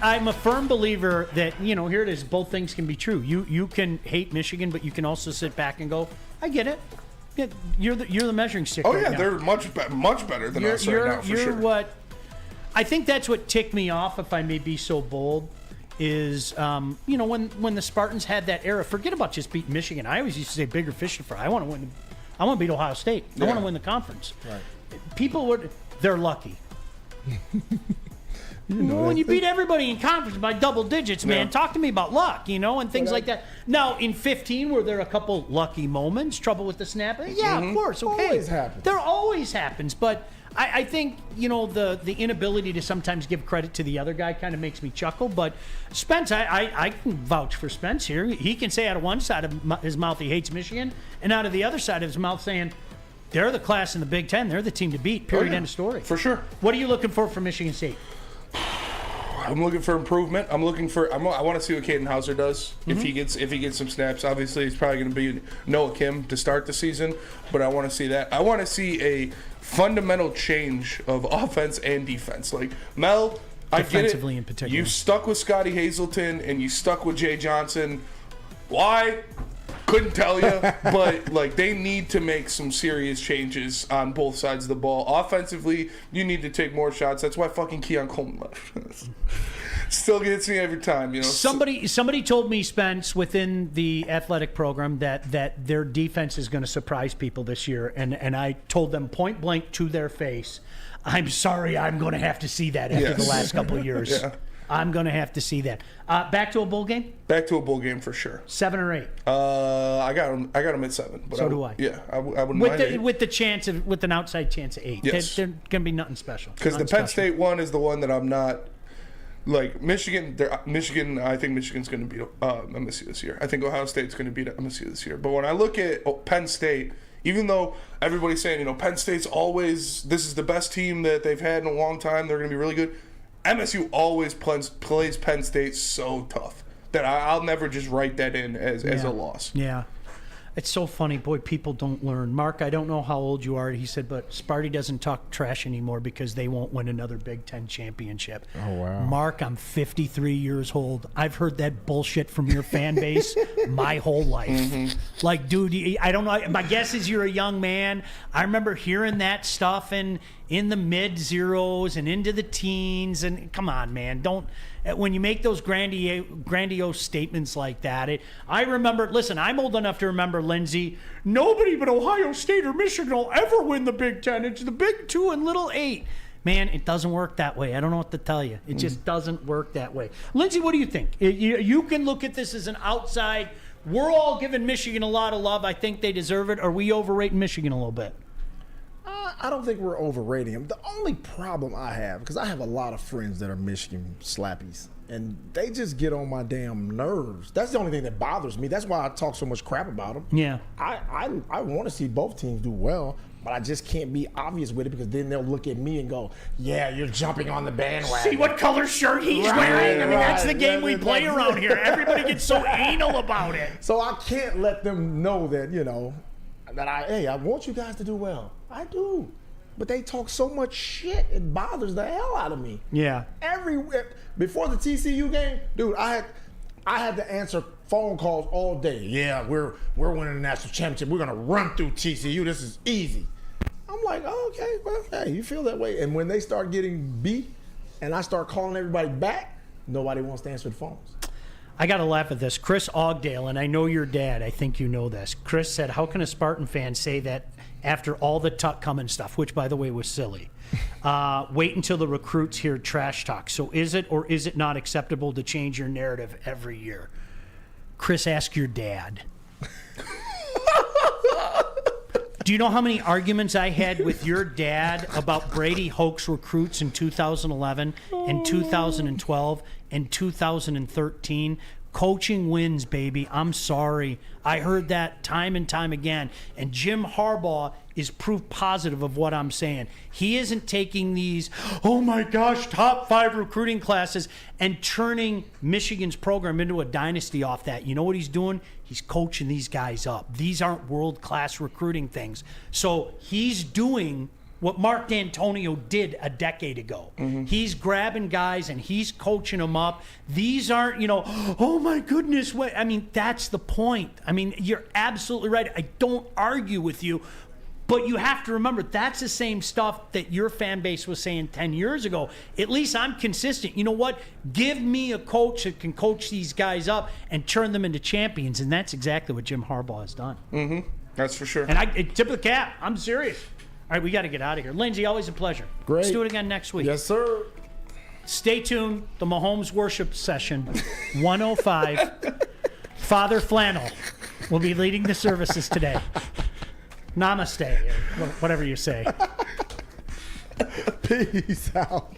I'm a firm believer that, here it is. Both things can be true. You can hate Michigan, but you can also sit back and go, I get it. Yeah, you're the measuring stick. Oh, right yeah. now. They're much better than us right now, for you're sure. what I think that's what ticked me off, if I may be so bold, is when the Spartans had that era. Forget about just beating Michigan. I always used to say bigger fish to fry. I want to win. I want to beat Ohio State. I want to win the conference. Right. People they're lucky. When you beat everybody in conference by double digits, man, talk to me about luck, and things like that. Now, in 15, were there a couple lucky moments, trouble with the snap? Yeah, of course. Okay. Always happens. There always happens, but I think, the inability to sometimes give credit to the other guy kind of makes me chuckle. But Spence, I can vouch for Spence here. He can say out of one side of his mouth he hates Michigan, and out of the other side of his mouth saying, they're the class in the Big Ten. They're the team to beat. Period. End of story. For sure. What are you looking for from Michigan State? I'm looking for improvement. I want to see what Caden Hauser does if he gets some snaps. Obviously, he's probably going to be Noah Kim to start the season, but I want to see that. I want to see a fundamental change of offense and defense. Like Mel, I get it. Defensively in particular. You stuck with Scotty Hazelton and you stuck with Jay Johnson. Why? Couldn't tell you, but like they need to make some serious changes on both sides of the ball. Offensively, you need to take more shots. That's why fucking Keon Coleman left. Still gets me every time, Somebody told me, Spence, within the athletic program that their defense is going to surprise people this year, and I told them point blank to their face, I'm sorry, I'm going to have to see that after the last couple of years. Yeah. I'm going to have to see that. Back to a bowl game? Back to a bowl game for sure. 7 or 8? I got them at 7. But so do I. Yeah, I wouldn't mind 8. With an outside chance of 8. Yes. They're going to be nothing special. Because the Penn State one is the one that I'm not. Like Michigan, I think Michigan's going to beat MSU this year. I think Ohio State's going to beat MSU this year. But when I look at Penn State, even though everybody's saying, Penn State's this is the best team that they've had in a long time, they're going to be really good. MSU always plays Penn State so tough that I'll never just write that in as a loss. Yeah. It's so funny. Boy, people don't learn. Mark, I don't know how old you are. He said, but Sparty doesn't talk trash anymore because they won't win another Big Ten championship. Oh, wow. Mark, I'm 53 years old. I've heard that bullshit from your fan base my whole life. Mm-hmm. Like, dude, I don't know. My guess is you're a young man. I remember hearing that stuff in the mid-zeros and into the teens. And come on, man. When you make those grandiose statements like that, I remember, listen, I'm old enough to remember, Lindsey, nobody but Ohio State or Michigan will ever win the Big Ten. It's the Big 2 and Little 8. Man, it doesn't work that way. I don't know what to tell you. It just doesn't work that way. Lindsey, what do you think? You can look at this as an outside. We're all giving Michigan a lot of love. I think they deserve it. Are we overrating Michigan a little bit? I don't think we're overrating them. The only problem I have, because I have a lot of friends that are Michigan slappies, and they just get on my damn nerves. That's the only thing that bothers me. That's why I talk so much crap about them. Yeah. I want to see both teams do well, but I just can't be obvious with it because then they'll look at me and go, yeah, you're jumping on the bandwagon. See what color shirt he's wearing? I mean, that's the game we play around here. Everybody gets so anal about it. So I can't let them know that, that I want you guys to do well. I do. But they talk so much shit, it bothers the hell out of me. Yeah. Before the TCU game, dude, I had to answer phone calls all day. Yeah, we're winning the national championship. We're gonna run through TCU. This is easy. I'm like, oh, okay, well, hey, you feel that way. And when they start getting beat and I start calling everybody back, nobody wants to answer the phones. I got to laugh at this. Chris Ogdale, and I know your dad. I think you know this. Chris said, how can a Spartan fan say that after all the Tuck coming stuff, which, by the way, was silly? Wait until the recruits hear trash talk. So is it or is it not acceptable to change your narrative every year? Chris, ask your dad. Do you know how many arguments I had with your dad about Brady Hoke's recruits in 2011 and 2012 and 2013? Coaching wins, baby. I'm sorry. I heard that time and time again. And Jim Harbaugh is proof positive of what I'm saying. He isn't taking these, oh my gosh, top 5 recruiting classes and turning Michigan's program into a dynasty off that. You know what he's doing? He's coaching these guys up. These aren't world-class recruiting things. So he's doing what Mark D'Antonio did a decade ago. He's grabbing guys and he's coaching them up. These aren't, oh my goodness. I mean, that's the point. I mean, you're absolutely right. I don't argue with you, but you have to remember that's the same stuff that your fan base was saying 10 years ago. At least I'm consistent. You know what? Give me a coach that can coach these guys up and turn them into champions, and that's exactly what Jim Harbaugh has done. That's for sure. And I tip of the cap. I'm serious. All right, we got to get out of here. Lindsey, always a pleasure. Great. Let's do it again next week. Yes, sir. Stay tuned. The Mahomes Worship Session 105. Father Flannel will be leading the services today. Namaste, or whatever you say. Peace out.